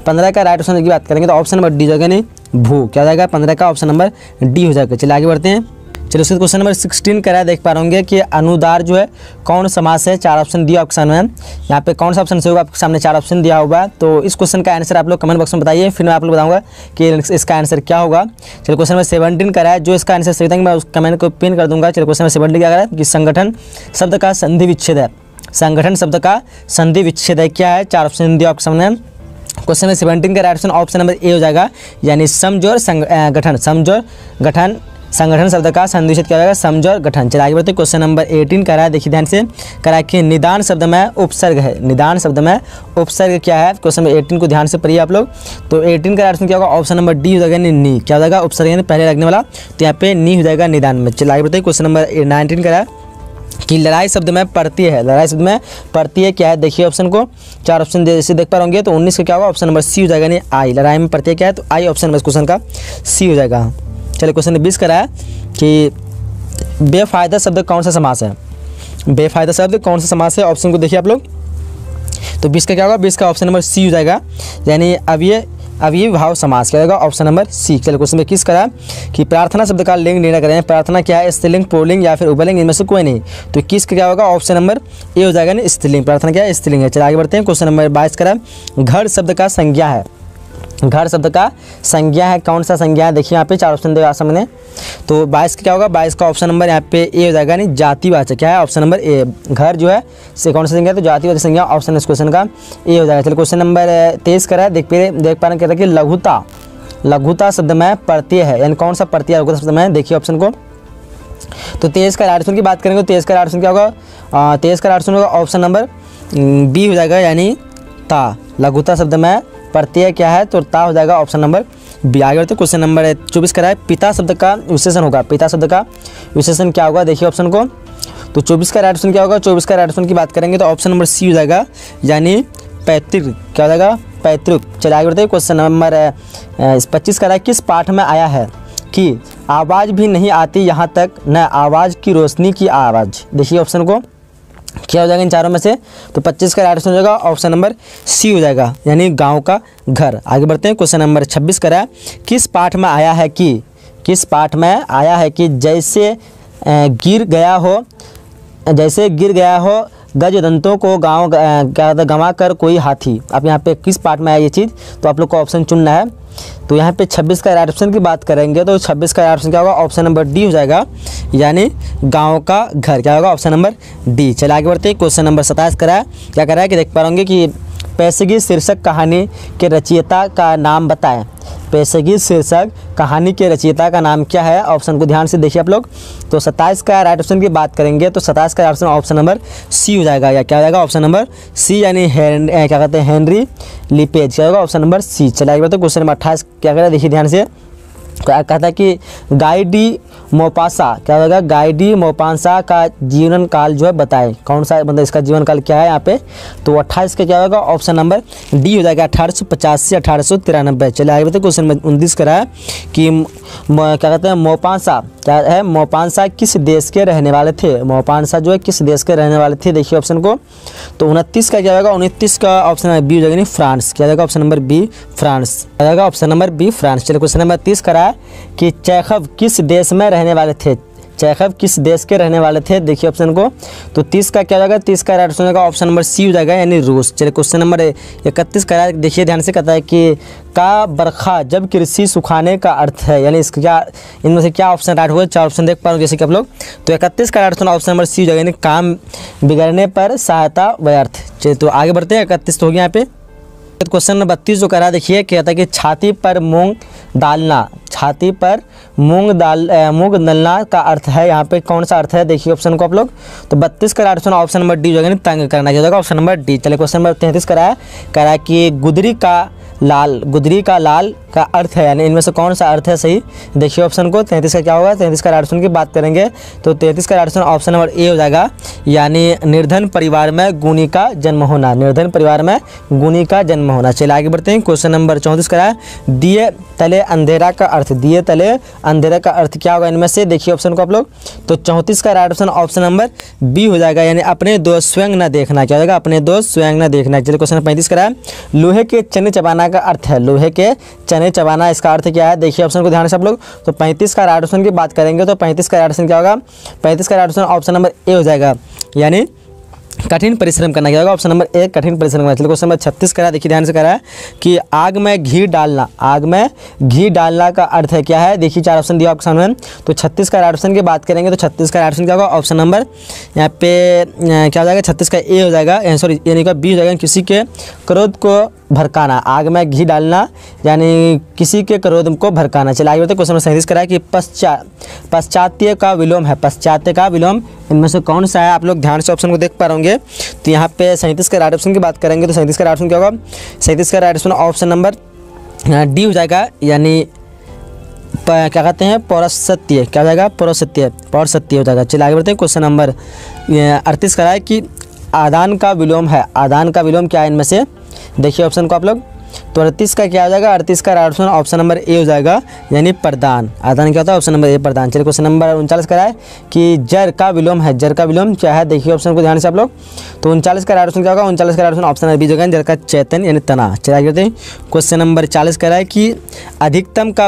15 का राइट ऑप्शन की बात करेंगे तो ऑप्शन नंबर डी हो जाएगा, नहीं भू, क्या हो जाएगा, 15 का ऑप्शन नंबर डी हो जाएगा। चलिए आगे बढ़ते हैं। चलो उसके क्वेश्चन नंबर 16 करा है, देख पा रहे कि अनुदार जो है कौन समास है, 4 ऑप्शन दिया ऑप्शन में, यहाँ पे कौन सा ऑप्शन से होगा, आपके सामने 4 ऑप्शन दिया हुआ है। तो इस क्वेश्चन का आंसर आप लोग कमेंट बॉक्स में बताइए, फिर मैं आप लोग बताऊंगा कि इसका आंसर क्या होगा। चलिए क्वेश्चन नंबर 17 करा है, जो इसका आंसर सही था मैं उस कमेंट को पिन कर दूंगा। चलिए क्वेश्चन नंबर 17 क्या करा है कि संगठन शब्द का संधि विच्छेद है, संगठन शब्द का संधि विच्छेद है, क्या है, 4 ऑप्शन दिया ऑप्शन में। क्वेश्चन नंबर 17 का राइट ऑप्शन ऑप्शन नंबर ए हो जाएगा, यानी समझौर गठन, समझौर गठन, संगठन शब्द का संधि विच्छेद क्या होगा, समझौर गठन। चलिए आगे बढ़ते हैं। क्वेश्चन नंबर 18 करा है, देखिए ध्यान से, करा कि निदान शब्द में उपसर्ग है, निदान शब्द में उपसर्ग क्या है, क्वेश्चन नंबर 18 को ध्यान से पढ़िए आप लोग। तो 18 का राइट ऑप्शन क्या होगा, ऑप्शन नंबर डी हो जाएगा, नी, क्या हो जाएगा, उपसर्ग यानी पहले लगने वाला, तो यहाँ पे नी हो जाएगा निदान में। चलिए आगे बढ़ते हैं। क्वेश्चन नंबर 19 करा कि लड़ाई शब्द में पड़ती है, लड़ाई शब्द में पड़ती है क्या है, देखिए ऑप्शन को, 4 ऑप्शन जैसे देख पा रहे तो 19 का क्या होगा, ऑप्शन नंबर सी हो जाएगा, नहीं आई, लड़ाई में पड़ती है क्या है, तो आई ऑप्शन नंबर क्वेश्चन का सी हो जाएगा। चलिए क्वेश्चन 20 करा है कि बेफायदा शब्द कौन सा समास है, बेफायदा शब्द कौन सा समास है, ऑप्शन को देखिए आप लोग। तो 20 का क्या होगा, 20 का ऑप्शन नंबर सी हो जाएगा, यानी अव्ययीभाव समास, क्या होगा, ऑप्शन नंबर सी। चलिए क्वेश्चन में किस करा कि प्रार्थना शब्द का लिंग निर्णय करें, प्रार्थना क्या है, स्त्रीलिंग, पुल्लिंग या फिर उभयलिंग, इनमें से कोई नहीं। तो किस का क्या होगा, ऑप्शन नंबर ए हो जाएगा, नहीं स्त्रीलिंग, प्रार्थना क्या है, स्त्रीलिंग है। चलिए आगे बढ़ते हैं। क्वेश्चन नंबर 22 करा, घर शब्द का संज्ञा है, घर शब्द का संज्ञा है, कौन सा संज्ञा है, देखिए यहाँ पे 4 ऑप्शन दिया सामने। तो 22 का क्या होगा, 22 का ऑप्शन नंबर यहाँ पे ए हो जाएगा, नहीं जातिवाचक, क्या है, ऑप्शन नंबर ए, घर जो है से कौन सा संज्ञा है, तो जातिवाचक संज्ञा, ऑप्शन इस क्वेश्चन का ए हो जाएगा। चलिए क्वेश्चन नंबर 23 करा है, देख पा रहे हैं कि लघुता, लघुता शब्द में प्रत्यय है, यानी कौन सा प्रत्यय है लघुता शब्द में, देखिए ऑप्शन को। तो 23 का राइट ऑप्शन की बात करेंगे तो 23 का राइट ऑप्शन क्या होगा, 23 का राइट ऑप्शन होगा ऑप्शन नंबर बी हो जाएगा, यानी ता, लघुता शब्द में प्रत्यय क्या है, तो ता हो जाएगा ऑप्शन नंबर बी। आगे बढ़ते क्वेश्चन नंबर 24 का है पिता शब्द का विशेषण होगा। पिता शब्द का विशेषण क्या होगा, देखिए ऑप्शन को। तो 24 का राइट ऑप्शन क्या होगा, 24 का राइट ऑप्शन की बात करेंगे तो ऑप्शन नंबर सी हो जाएगा, यानी पैतृक। क्या हो जाएगा, पैतृक। चलिए आगे बढ़ते क्वेश्चन नंबर 25 का है किस पाठ में आया है कि आवाज़ भी नहीं आती यहाँ तक न आवाज़ की रोशनी की आवाज़। देखिए ऑप्शन को क्या हो जाएगा इन चारों में से, तो 25 का राइट ऑप्शन हो जाएगा ऑप्शन नंबर सी हो जाएगा, यानी गांव का घर। आगे बढ़ते हैं क्वेश्चन नंबर 26 का किस पाठ में आया है कि, किस पाठ में आया है कि जैसे गिर गया हो गजदंतों को गाँव क्या गंवा कर कोई हाथी। अब यहाँ पे किस पाठ में आया ये चीज़, तो आप लोग को ऑप्शन चुनना है। तो यहाँ पे 26 का राइट ऑप्शन की बात करेंगे तो 26 का राइट ऑप्शन क्या होगा, ऑप्शन नंबर डी हो जाएगा, यानी गांव का घर। क्या होगा, ऑप्शन नंबर डी। चलिए आगे बढ़ते हैं क्वेश्चन नंबर 27 क्या कर रहा है कि देख पा रहे कि पैसेगी शीर्षक कहानी के रचयिता का नाम बताएं। पैसेगी शीर्षक कहानी के रचयिता का नाम क्या है, ऑप्शन को ध्यान से देखिए आप लोग। तो 27 का राइट ऑप्शन की बात करेंगे तो 27 का ऑप्शन ऑप्शन नंबर सी हो जाएगा, या क्या हो जाएगा ऑप्शन नंबर सी, यानी क्या कहते हैं हेनरी लिपेज। क्या होगा ऑप्शन नंबर सी। चलिए आगे बढ़ते हैं क्वेश्चन नंबर 28 क्या करें, देखिए ध्यान से। कहता है कि गाई डी मोपासा, क्या होगा, गाई डी मोपासा का जीवन काल जो है बताए। कौन सा मतलब इसका जीवन काल क्या है यहाँ पे, तो 28 का क्या होगा, ऑप्शन नंबर डी हो जाएगा, 1885 से 1893। चलिए आगे बढ़ते क्वेश्चन नंबर 29 करा है कि क्या कहते हैं मोपासा क्या है, मोपासा किस देश के रहने वाले थे। मोपासा जो है किस देश के रहने वाले थे, देखिए ऑप्शन को। तो 29 का क्या होगा, 29 का ऑप्शन नंबर बी हो जाएगा, फ्रांस। क्या जाएगा ऑप्शन नंबर बी, फ्रांस। क्या जाएगा ऑप्शन नंबर बी, फ्रांस। चलिए क्वेश्चन नंबर 30 करा है कि चेखव किस देश में रहने वाले थे। चेखव किस देश के रहने वाले थे, देखिए ऑप्शन को। तो 30 का क्या हो जाएगा, 30 का right answer option number C हो जाएगा, यानी रूस। चलिए क्वेश्चन नंबर 31 का देखिए ध्यान से, कहता है कि का बरखा जब कृषि सुखाने का अर्थ है, यानी इसका क्या, इनमें से क्या ऑप्शन राइट होगा, 4 ऑप्शन देख पा रहे हो जैसे कि आप लोग। तो 31 का राइट ऑप्शन नंबर सी हो जाएगा, यानी काम बिगड़ने पर सहायता व्यर्थ। चलिए तो आगे बढ़ते हैं, 31 तो हो गया यहाँ पे। क्वेश्चन नंबर 32 जो करा देखिए, कहता है कि छाती पर मूंग डालना, छाती पर मूंग डालना का अर्थ है, यहाँ पे कौन सा अर्थ है, देखिए ऑप्शन को आप लोग। तो 32 का राइट ऑप्शन नंबर डी हो जाएगा, तंग करना क्या होगा, ऑप्शन नंबर डी। चलिए क्वेश्चन नंबर 33 करा है कि गुदरी का लाल का अर्थ है, यानी इनमें से कौन सा अर्थ है सही, देखिए ऑप्शन को। 33 का क्या होगा, 33 का राइट ऑप्शन की बात करेंगे तो 33 का राइट ऑप्शन नंबर ए हो जाएगा, यानी निर्धन परिवार में गुणी का जन्म होना, निर्धन परिवार में गुणी का जन्म होना। चलिए आगे बढ़ते हैं, क्वेश्चन नंबर 34 का है दिए तले अंधेरा का अर्थ, दिए तले अंधेरा का अर्थ क्या होगा इनमें से, देखिए ऑप्शन को आप लोग। तो 34 का राइट ऑप्शन नंबर बी हो जाएगा, यानी अपने दोष स्वयं न देखना, क्या हो जाएगा, अपने दोष स्वयं न देखना। चलिए क्वेश्चन 35 का है लोहे के चने चबाना का अर्थ है, लोहे के चने चबाना इसका अर्थ क्या है, देखिए ऑप्शन को ध्यान से आप लोग। तो 35 का राइट ऑप्शन की बात करेंगे तो 35 का राइट ऑप्शन क्या होगा, 35 का राइट ऑप्शन नंबर ए हो जाएगा, यानी कठिन परिश्रम करना, क्या होगा ऑप्शन नंबर ए, कठिन परिश्रम करना। चलिए क्वेश्चन नंबर 36 करा, देखिए ध्यान से करा है कि आग में घी डालना, आग में घी डालना का अर्थ है क्या है, देखिए 4 ऑप्शन दिया आपके सामने। तो 36 का राइट ऑप्शन की बात करेंगे तो 36 का राइट ऑप्शन क्या होगा, ऑप्शन नंबर यहाँ पे क्या हो जाएगा, 36 का ए हो जाएगा, सॉरी यानी का बी हो जाएगा, किसी के क्रोध को भड़काना, आग में घी डालना यानी किसी के क्रोध को भड़काना। चलिए आगे बढ़ते क्वेश्चन नंबर 37 करा है कि पाश्चात्य का विलोम है, पाश्चात्य का विलोम इनमें से कौन सा है, आप लोग ध्यान से ऑप्शन को देख पा रहे होंगे। तो यहाँ पे 37 का राइट ऑप्शन की बात करेंगे तो 37 का राइट ऑप्शन क्या होगा, 37 का right option option number D हो जाएगा, यानी क्या कहते हैं पौरसत्य, क्या हो जाएगा, पौरसत्य हो जाएगा। चलिए आगे बढ़ते हैं, क्वेश्चन नंबर 38 का है कि आदान का विलोम है, आदान का विलोम क्या है इनमें से, देखिए ऑप्शन को आप लोग। तो 38 का क्या हो जाएगा, 38 का राइट ऑप्शन नंबर ए हो जाएगा, यानी प्रदान। आदान क्या होता है, ऑप्शन नंबर ए प्रदान। चलिए क्वेश्चन नंबर 39 का है कि जर का विलोम है, जर का विलोम क्या है, देखिए ऑप्शन को ध्यान से आप लोग। तो 39 का राइट ऑप्शन क्या होगा, 39 का राइट ऑप्शन नंबर बी हो जाएगा, जर का चैतन्य यानी तना। चलिए आगे बढ़ते हैं, क्वेश्चन नंबर 40 का है कि अधिकतम का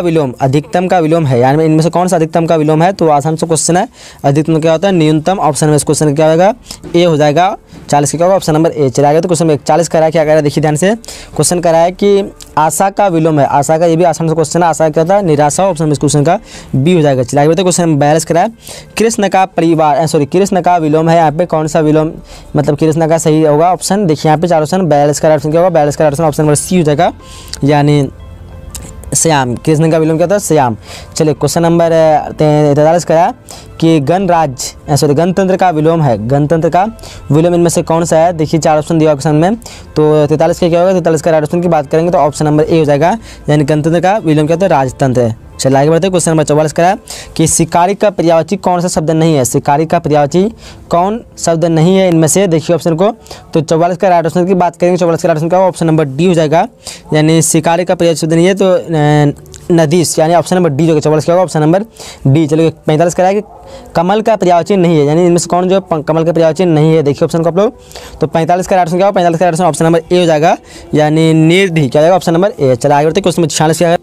विलोम है, यानी इनमें से कौन सा अधिकतम का विलोम है, तो आसान से क्वेश्चन है, अधिकतम क्या होता है, न्यूनतम। ऑप्शन में इस क्वेश्चन क्या होगा, ए हो जाएगा, 40 क्या होगा, ऑप्शन नंबर ए। चलिए आगे तो क्वेश्चन 41 का क्या कह रहा है, देखिए ध्यान से। क्वेश्चन कह रहा है कि आशा का विलोम है, आशा का, ये भी आसान से क्वेश्चन है, आशा क्या होता है, निराशा। ऑप्शन में इस क्वेश्चन का बी हो जाएगा। चलिए आगे बढ़ते क्वेश्चन 42 का है कृष्ण का परिवार, सॉरी कृष्ण का विलोम है, यहाँ पे कौन सा विलोम, मतलब कृष्ण का सही होगा ऑप्शन, देखिए यहाँ पे 4 ऑप्शन। 42 का ऑप्शन क्या होगा, 42 का ऑप्शन नंबर सी हो जाएगा, यानी श्याम। कृष्ण का विलोम क्या होता है, श्याम। चलिए क्वेश्चन नंबर 43 का कि गणतंत्र का विलोम है, गणतंत्र का विलोम इनमें से कौन सा है? देखिए 4 ऑप्शन दिया ऑप्शन में, तो 43 का क्या होगा? 43 का राइट ऑप्शन की बात करेंगे तो ऑप्शन नंबर ए हो जाएगा, यानी गणतंत्र का विलोम क्या होता है? राजतंत्र है। चलिए आगे बढ़ते हैं। क्वेश्चन नंबर 44 का है कि शिकारी का पर्यायवाची कौन सा शब्द नहीं है? शिकारी का पर्यायवाची कौन शब्द नहीं है इनमें से? देखिए ऑप्शन को, तो 44 का राइट ऑप्शन की बात करेंगे, 44 का राइट ऑप्शन क्या होगा? ऑप्शन नंबर डी हो जाएगा, यानी शिकारी का पर्यायवाची शब्द नहीं है तो नदीस, यानी ऑप्शन नंबर डी जो है 44 क्या होगा? Option number D. चलिए 45 का है कि कमल का पर्यायवाची नहीं है, यानी इनमें से कौन जो है कमल का पर्यायवाची नहीं है? देखिए ऑप्शन को आप लोग, तो 45 का राइट ऑप्शन क्या होगा? 45 का राइट ऑप्शन ऑप्शन नंबर ए हो जाएगा, यानी निर्धि क्या होगा? Option number A. चलिए आगे बढ़ते हैं। क्वेश्चन नंबर 46 का,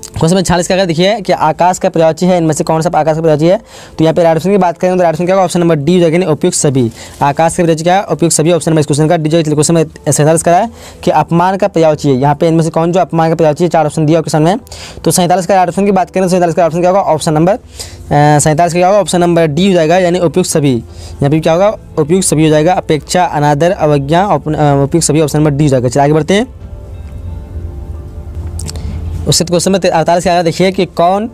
क्वेश्चन नंबर 46 का अगर देखिए कि आकाश का पर्यायवाची है, इनमें से कौन सा आकाश का पर्यायवाची है? तो यहाँ पे राइट ऑप्शन की बात करेंगे तो राइट ऑप्शन क्या होगा? ऑप्शन नंबर डी हो जाएगा, उपयुक्त सभी। आकाश का पर्यायवाची क्या है? उपयुक्त सभी। ऑप्शन नंबर इस क्वेश्चन का डी। क्वेश्चन नंबर 47 का है कि अपमान का पर्यायवाची है, यहाँ पे इनमें से कौन जो अपमान का पर्यायवाची है? 4 ऑप्शन दिया क्वेश्चन में, तो 47 का राइट ऑप्शन की बात करें तो 47 का ऑप्शन क्या होगा? ऑप्शन नंबर 47 का क्या होगा? ऑप्शन नंबर डी हो जाएगा, यानी उपयुक्त सभी। यहाँ पे क्या होगा? उपयुक्त सभी हो जाएगा, अपेक्षा, अनादर, अवज्ञा, उपयुक्त सभी ऑप्शन नंबर डी हो जाएगा। चलिए आगे बढ़ते हैं। उससे क्वेश्चन में 48 का देखिए कि कौन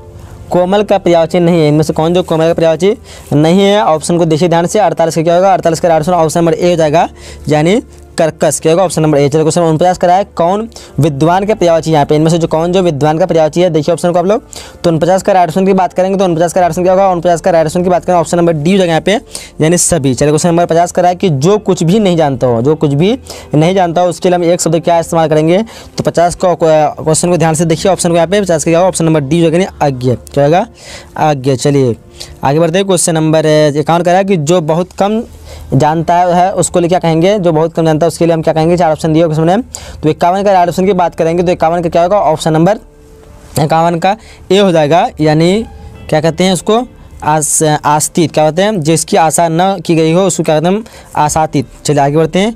कोमल का पर्यायवाची नहीं है, इनमें से कौन जो कोमल का पर्यायवाची नहीं है? ऑप्शन को देखिए ध्यान से। 48 का क्या होगा? 48 का राइट ऑप्शन नंबर ए हो जाएगा, यानी कर्कश क्या होगा? Option number A. चलिए क्वेश्चन 49 का है कौन विद्वान का पर्यायवाची? यहाँ पे इनमें से जो कौन जो विद्वान का पर्यायवाची है? देखिए ऑप्शन को आप लोग, तो 49 का राइट ऑप्शन की बात करेंगे तो 49 का राइट ऑप्शन क्या होगा? 49 का राइट ऑप्शन की बात करेंगे ऑप्शन नंबर डी हो जाएगा यहाँ पे, यानी सभी। चलिए क्वेश्चन नंबर 50 का है कि जो कुछ भी नहीं जानता हो, जो कुछ भी नहीं जानता हो उसके लिए हम एक शब्द क्या इस्तेमाल करेंगे? तो 50 को क्वेश्चन को ध्यान से देखिए, ऑप्शन को यहाँ पे 50 का क्या होगा? ऑप्शन नंबर डी हो जाएगा, अज्ञ क्या होगा? अज्ञ। चलिए आगे बढ़ते हैं। क्वेश्चन नंबर 51 का है कि जो बहुत कम जानता है उसको लिए क्या कहेंगे? जो बहुत कम जानता है उसके लिए हम क्या कहेंगे? 4 ऑप्शन दिए क्वेश्चन में, तो 51 का राइट ऑप्शन की बात करेंगे तो 51 का क्या होगा? ऑप्शन नंबर 51 का ए हो जाएगा, यानी क्या कहते हैं उसको? आस्तित क्या होते हैं? जिसकी आशा न की गई हो उसको क्या कहते हैं? आशातीत। चलिए आगे बढ़ते हैं।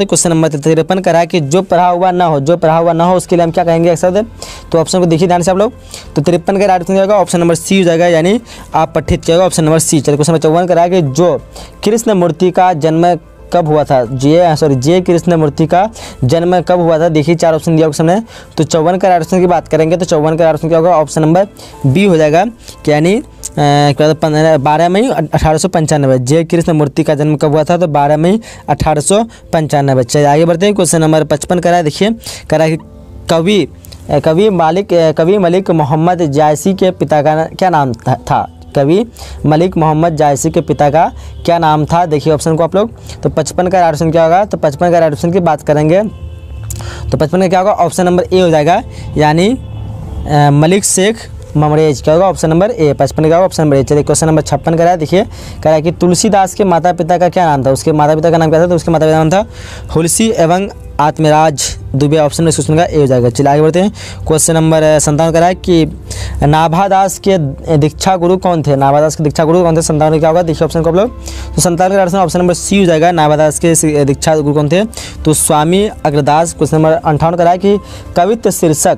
क्वेश्चन नंबर 53 का है कि जो पढ़ा हुआ ना हो, जो पढ़ा हुआ ना हो उसके लिए हम क्या कहेंगे? एक शब्द, तो ऑप्शन को देखिए ध्यान से आप लोग, तो 53 का राइट जाएगा ऑप्शन नंबर सी हो जाएगा, यानी अपठित क्या होगा? Option number C. चलिए क्वेश्चन नंबर 54 का है कि जो कृष्ण मूर्ति का जन्म कब हुआ था? जे कृष्ण मूर्ति का जन्म कब हुआ था? देखिए 4 ऑप्शन दिया ऑप्शन में, तो 54 का राइट ऑप्शन की बात करेंगे तो 54 का राइट ऑप्शन क्या होगा? ऑप्शन नंबर बी हो जाएगा, यानी 12 मई 1895। जे कृष्ण मूर्ति का जन्म कब हुआ था? तो 12 मई 1895। चलिए आगे बढ़ते हैं। क्वेश्चन नंबर 55 का है, देखिए कह रहा है कि कवि मलिक मोहम्मद जायसी के पिता का क्या नाम था? कवि मलिक मोहम्मद जायसी के पिता का क्या नाम था? देखिए ऑप्शन को आप लोग, तो 55 का राइट ऑप्शन क्या होगा? तो 55 का राइट ऑप्शन की बात करेंगे तो 55 का क्या होगा? ऑप्शन नंबर ए हो जाएगा, यानी मलिक शेख ममरेज क्या होगा? ऑप्शन नंबर ए। 55 का ऑप्शन नंबर ए। चलिए क्वेश्चन नंबर 56 का है, देखिए कह रहा है कि तुलसीदास के माता पिता का क्या नाम था? उसके माता पिता का नाम क्या था? तो उसके माता पिता का नाम था हुलसी एवं आत्मराज दुबे। ऑप्शन में क्वेश्चन का ए हो जाएगा। चलिए आगे बढ़ते हैं। क्वेश्चन नंबर 57 का है कि नाभादास के दीक्षा गुरु कौन थे? नाभादास के दीक्षा गुरु कौन थे? 57 क्या होगा? देखिए ऑप्शन को आप लोग, तो 57 का ऑप्शन नंबर सी हो जाएगा, नाभादास के दीक्षा गुरु कौन थे? तो स्वामी अग्रदास। क्वेश्चन नंबर 58 का है कि कवित्व शीर्षक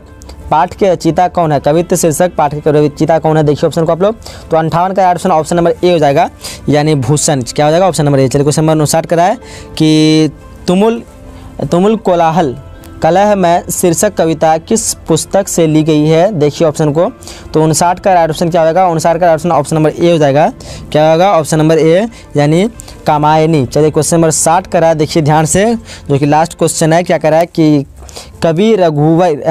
पाठ के रचयिता कौन है? कवित्व शीर्षक पाठ के रचयिता कौन है? देखिए ऑप्शन को आप लोग, तो 58 का ऑप्शन ऑप्शन नंबर ए हो जाएगा, यानी भूषण क्या हो जाएगा? Option number A. चलिए क्वेश्चन नंबर 59 का है कि तुमुल कोलाहल कलह में शीर्षक कविता किस पुस्तक से ली गई है? देखिए ऑप्शन को, तो 59 का राइट ऑप्शन क्या होगा? 59 का ऑप्शन ऑप्शन नंबर ए हो जाएगा, क्या होगा? ऑप्शन नंबर ए, यानी कामायनी। चलिए क्वेश्चन नंबर 60 का है, देखिए ध्यान से, जो कि लास्ट क्वेश्चन है। क्या कह रहा है कि कवि रघुवीर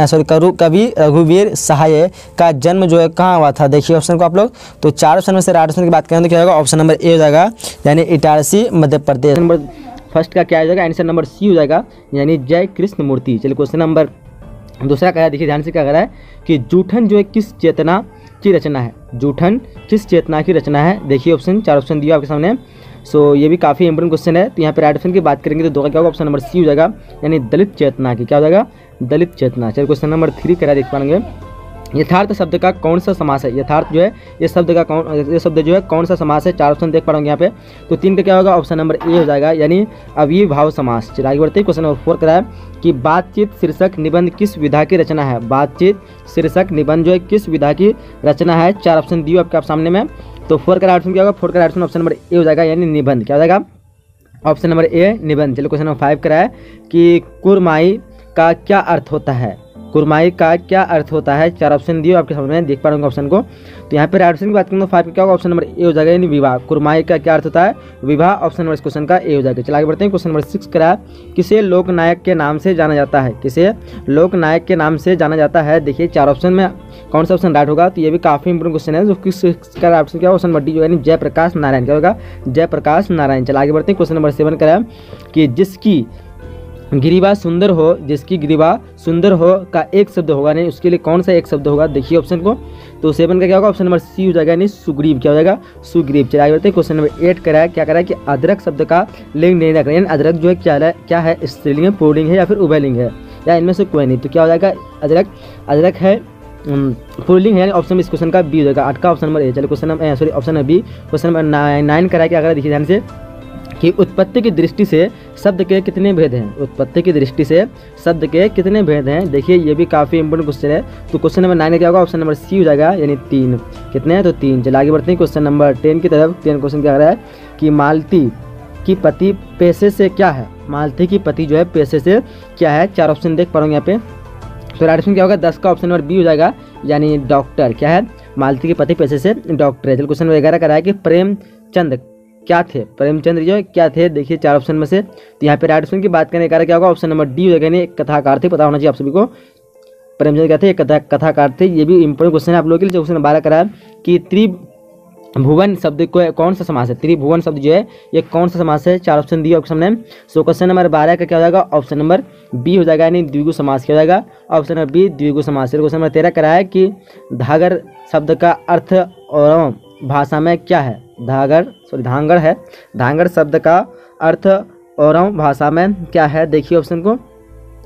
सहाय का जन्म जो है कहाँ हुआ था? देखिए ऑप्शन को आप लोग, तो 4 ऑप्शन में से राइट ऑप्शन की बात करें तो क्या होगा? ऑप्शन नंबर ए हो जाएगा, यानी इटारसी मध्य प्रदेश। नंबर फर्स्ट का क्या हो जाएगा? आंसर नंबर सी हो जाएगा, यानी जय कृष्ण मूर्ति। चलिए क्वेश्चन नंबर दूसरा का है, देखिए ध्यान से क्या कर रहा है कि जूठन जो है किस चेतना की रचना है? जूठन किस चेतना की रचना है? देखिए ऑप्शन 4 ऑप्शन दिया आपके सामने, सो ये भी काफ़ी इंपोर्टेंट क्वेश्चन है। तो यहाँ पे राइट ऑप्शन की बात करेंगे तो 2 का क्या होगा? ऑप्शन नंबर सी हो जाएगा, यानी दलित चेतना की। क्या हो जाएगा? दलित चेतना। चलिए क्वेश्चन नंबर 3 करा देख पाएंगे, यथार्थ शब्द का कौन सा समास है? यथार्थ जो है ये शब्द जो है कौन सा समास है? 4 ऑप्शन देख पा रहे होंगे यहाँ पे, तो 3 का क्या होगा? ऑप्शन नंबर ए हो जाएगा, यानी अविभाव समास। चलिए आगे बढ़ते हैं। क्वेश्चन नंबर 4 करा है कि बातचीत शीर्षक निबंध किस विधा की रचना है? बातचीत शीर्षक निबंध जो है किस विधा की रचना है? 4 ऑप्शन दिए आपके सामने में, तो 4 का ऑप्शन क्या होगा? 4 का ऑप्शन नंबर ए हो जाएगा, यानी निबंध। क्या हो जाएगा? ऑप्शन नंबर ए निबंध। चलिए क्वेश्चन नंबर 5 करा है कि कुरमाई का क्या अर्थ होता है? कुरमाई का क्या अर्थ होता है? 4 ऑप्शन दिए आपके सामने देख पा रहे होंगे ऑप्शन को। तो यहाँ पे राइट ऑप्शन की बात करें तो 5 क्या होगा? ऑप्शन नंबर ए हो जाएगा, यानी विवाह। कुरमाई का क्या अर्थ होता है? विवाह। ऑप्शन नंबर इस क्वेश्चन का ए हो जाएगा। चलिए आगे बढ़ते हैं। क्वेश्चन नंबर 6 करा, किसे लोकनायक के नाम से जाना जाता है? किसे लोकनायक के नाम से जाना जाता है? देखिए 4 ऑप्शन में कौन सा ऑप्शन राइट होगा? तो ये भी काफी इंपोर्टेंट क्वेश्चन है। जो किसका ऑप्शन क्या? ऑप्शन नंबर डी जो है जयप्रकाश नारायण। क्या होगा? जयप्रकाश नारायण। चलिए आगे बढ़ते हैं। क्वेश्चन नंबर 7 करा कि जिसकी गिरिवा सुंदर हो, जिसकी गिरिवा सुंदर हो का एक शब्द होगा, नहीं उसके लिए कौन सा एक शब्द होगा? देखिए ऑप्शन को। तो 7 का क्या होगा? ऑप्शन नंबर सी हो जाएगा, यानी सुग्रीव। क्या हो जाएगा? सुग्रीव। चलिए आगे बढ़ते हैं। क्वेश्चन नंबर 8 करा है, क्या करा है कि अदरक शब्द का लिंग निर्णय करें। अदरक जो है क्या है? स्त्रीलिंग है, पुल्लिंग है या फिर उभयलिंग है, या इनमें से कोई नहीं। तो क्या हो जाएगा? अदरक है पुल्लिंग है, यानी ऑप्शन इस क्वेश्चन का बी हो जाएगा। 8 का ऑप्शन नंबर ए। चलिए question number option number B. Question number 9 करा है, क्या करा? देखिए ध्यान से कि उत्पत्ति की दृष्टि से शब्द के कितने भेद हैं? उत्पत्ति की दृष्टि से शब्द के कितने भेद हैं? देखिए ये भी काफ़ी इंपोर्टेंट क्वेश्चन है। तो क्वेश्चन नंबर 9 क्या होगा? ऑप्शन नंबर सी हो जाएगा, यानी 3। कितने हैं? तो 3। चलिए आगे बढ़ते हैं। क्वेश्चन नंबर 10 की तरफ। 10 क्वेश्चन क्या रहा है कि मालती की पति पेशे से क्या है? मालती की पति जो है पेशे से क्या है? 4 ऑप्शन देख पा रहे यहाँ पे। तो राइट ऑप्शन क्या होगा? 10 का ऑप्शन नंबर बी हो जाएगा, यानी डॉक्टर। क्या है? मालती के पति पेशे से डॉक्टर है। चलिए क्वेश्चन नंबर 11 करा है कि प्रेमचंद क्या थे? प्रेमचंद्र जो है क्या थे? देखिए 4 ऑप्शन में से। तो यहाँ पे राइट ऑप्शन की बात करने का क्या होगा? ऑप्शन नंबर डी हो जाएगा, यानी एक कथाकार थे। पता होना चाहिए आप सभी को। प्रेमचंद क्या थे? एक कथाकार थे। ये भी इंपोर्टेंट क्वेश्चन है आप लोगों के लिए। क्वेश्चन नंबर 12 करा है कि त्रिभुवन शब्द को कौन सा समास है? त्रिभुवन शब्द जो है ये कौन सा समास है? 4 ऑप्शन दिए ऑप्शन में। सो क्वेश्चन नंबर 12 का क्या हो जाएगा? ऑप्शन नंबर बी हो जाएगा, यानी द्विगु समास। क्या हो जाएगा? ऑप्शन नंबर बी द्विगु समास। क्वेश्चन नंबर 13 करा है कि धागर शब्द का अर्थ और भाषा में क्या है? धांगड़ है। धांगड़ शब्द का अर्थ और भाषा में क्या है? देखिए ऑप्शन को।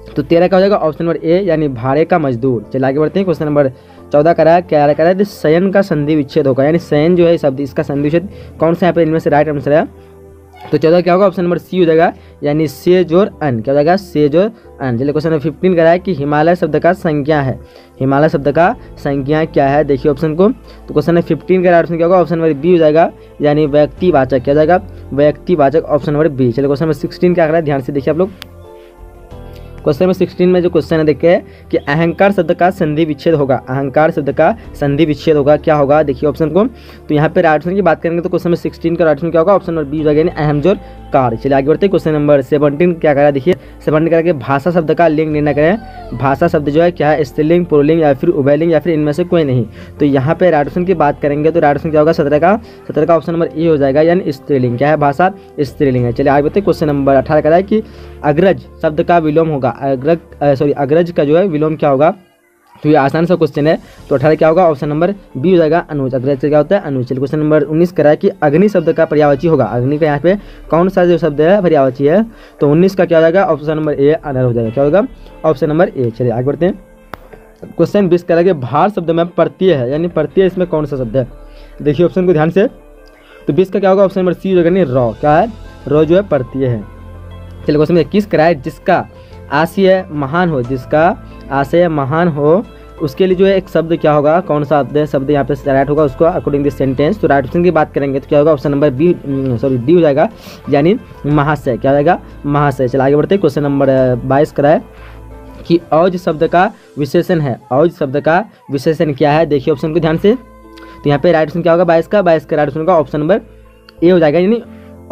तो 13 का हो जाएगा ऑप्शन नंबर ए, यानी भाड़े का मजदूर। चलिए आगे बढ़ते हैं। क्वेश्चन नंबर 14 करा है, क्या करा है? शयन का संधि विच्छेद होगा, यानी शयन जो है शब्द इसका संधि विच्छेद कौन सा यहाँ पे इनमें से राइट आंसर है? तो 14 क्या होगा? ऑप्शन नंबर सी हो जाएगा, यानी से जोर अन। क्या हो जाएगा? से जोर अन। चलिए क्वेश्चन नंबर 15 करा है कि हिमालय शब्द का संज्ञा है। हिमालय शब्द का संज्ञा क्या है? देखिए ऑप्शन को। तो क्वेश्चन नंबर 15 का ऑप्शन क्या होगा? ऑप्शन नंबर बी हो जाएगा, यानी व्यक्तिवाचक। क्या हो जाएगा? व्यक्तिवाचक। Option number B. चलिए क्वेश्चन नंबर 16 क्या करा है? ध्यान से देखिए आप लोग। क्वेश्चन नंबर 16 में जो क्वेश्चन है देखिए कि अहंकार शब्द का संधि विच्छेद होगा। अहंकार शब्द का संधि विच्छेद होगा, क्या होगा? देखिए ऑप्शन को। तो यहाँ पे राइट ऑप्शन की बात करेंगे तो क्वेश्चन नंबर 16 का राइट ऑप्शन क्या होगा? ऑप्शन नंबर बी हो जाएगा, यानी अहम जोर कार। चलिए आगे बढ़ते हैं। क्वेश्चन नंबर 17 क्या करा? देखिए 17 करा कि भाषा शब्द का लिंग निर्णय करें। भाषा शब्द जो है क्या है? स्त्रीलिंग, पुल्लिंग या फिर उभयलिंग या फिर इनमें से कोई नहीं। तो यहाँ पे राइट ऑप्शन की बात करेंगे तो राइट ऑप्शन क्या होगा? 17 का ऑप्शन नंबर ए हो जाएगा, यानी स्त्रीलिंग। क्या है? भाषा स्त्रीलिंग है। चलिए आगे बढ़ते हैं। क्वेश्चन नंबर 18 करा है कि अग्रज शब्द का विलोम होगा। अग्रज का जो है विलोम क्या होगा? तो ये आसान सा क्वेश्चन है। तो 18 क्या होगा? ऑप्शन नंबर बी हो जाएगा, अनुज। अग्रज से क्या होता है? अनुज। चलिए क्वेश्चन नंबर 19 करा है कि अग्नि शब्द का पर्यायवाची होगा। अग्नि का यहाँ पे कौन सा जो शब्द है पर्यायवाची है? तो 19 का क्या हो जाएगा? ऑप्शन नंबर ए अनर हो जाएगा। क्या होगा? Option number A. चलिए आगे बढ़ते हैं। क्वेश्चन 20 करा कि भार शब्द में प्रत्यय है, यानी प्रत्यय इसमें कौन सा शब्द है? देखिए ऑप्शन को ध्यान से। तो 20 का क्या होगा? ऑप्शन नंबर सी हो जाएगा, रॉ। क्या है? रॉ जो है प्रत्यय है। चलिए क्वेश्चन 21 करा है जिसका आशय महान हो। जिसका आशय महान हो उसके लिए जो है एक शब्द क्या होगा? कौन सा शब्द यहाँ पे राइट होगा उसको अकॉर्डिंग दिस सेंटेंस। तो राइट ऑप्शन की बात करेंगे तो क्या होगा? ऑप्शन नंबर बी डी हो जाएगा, यानी महाशय। क्या हो जाएगा? महाशय। चलिए आगे बढ़ते हैं। क्वेश्चन नंबर 22 करा है कि औज शब्द का विशेषण है। औज शब्द का विशेषण क्या है? देखिए ऑप्शन को ध्यान से। तो यहाँ पे राइट ऑप्शन क्या होगा? 22 का राइट ऑप्शन का ऑप्शन नंबर ए हो जाएगा, यानी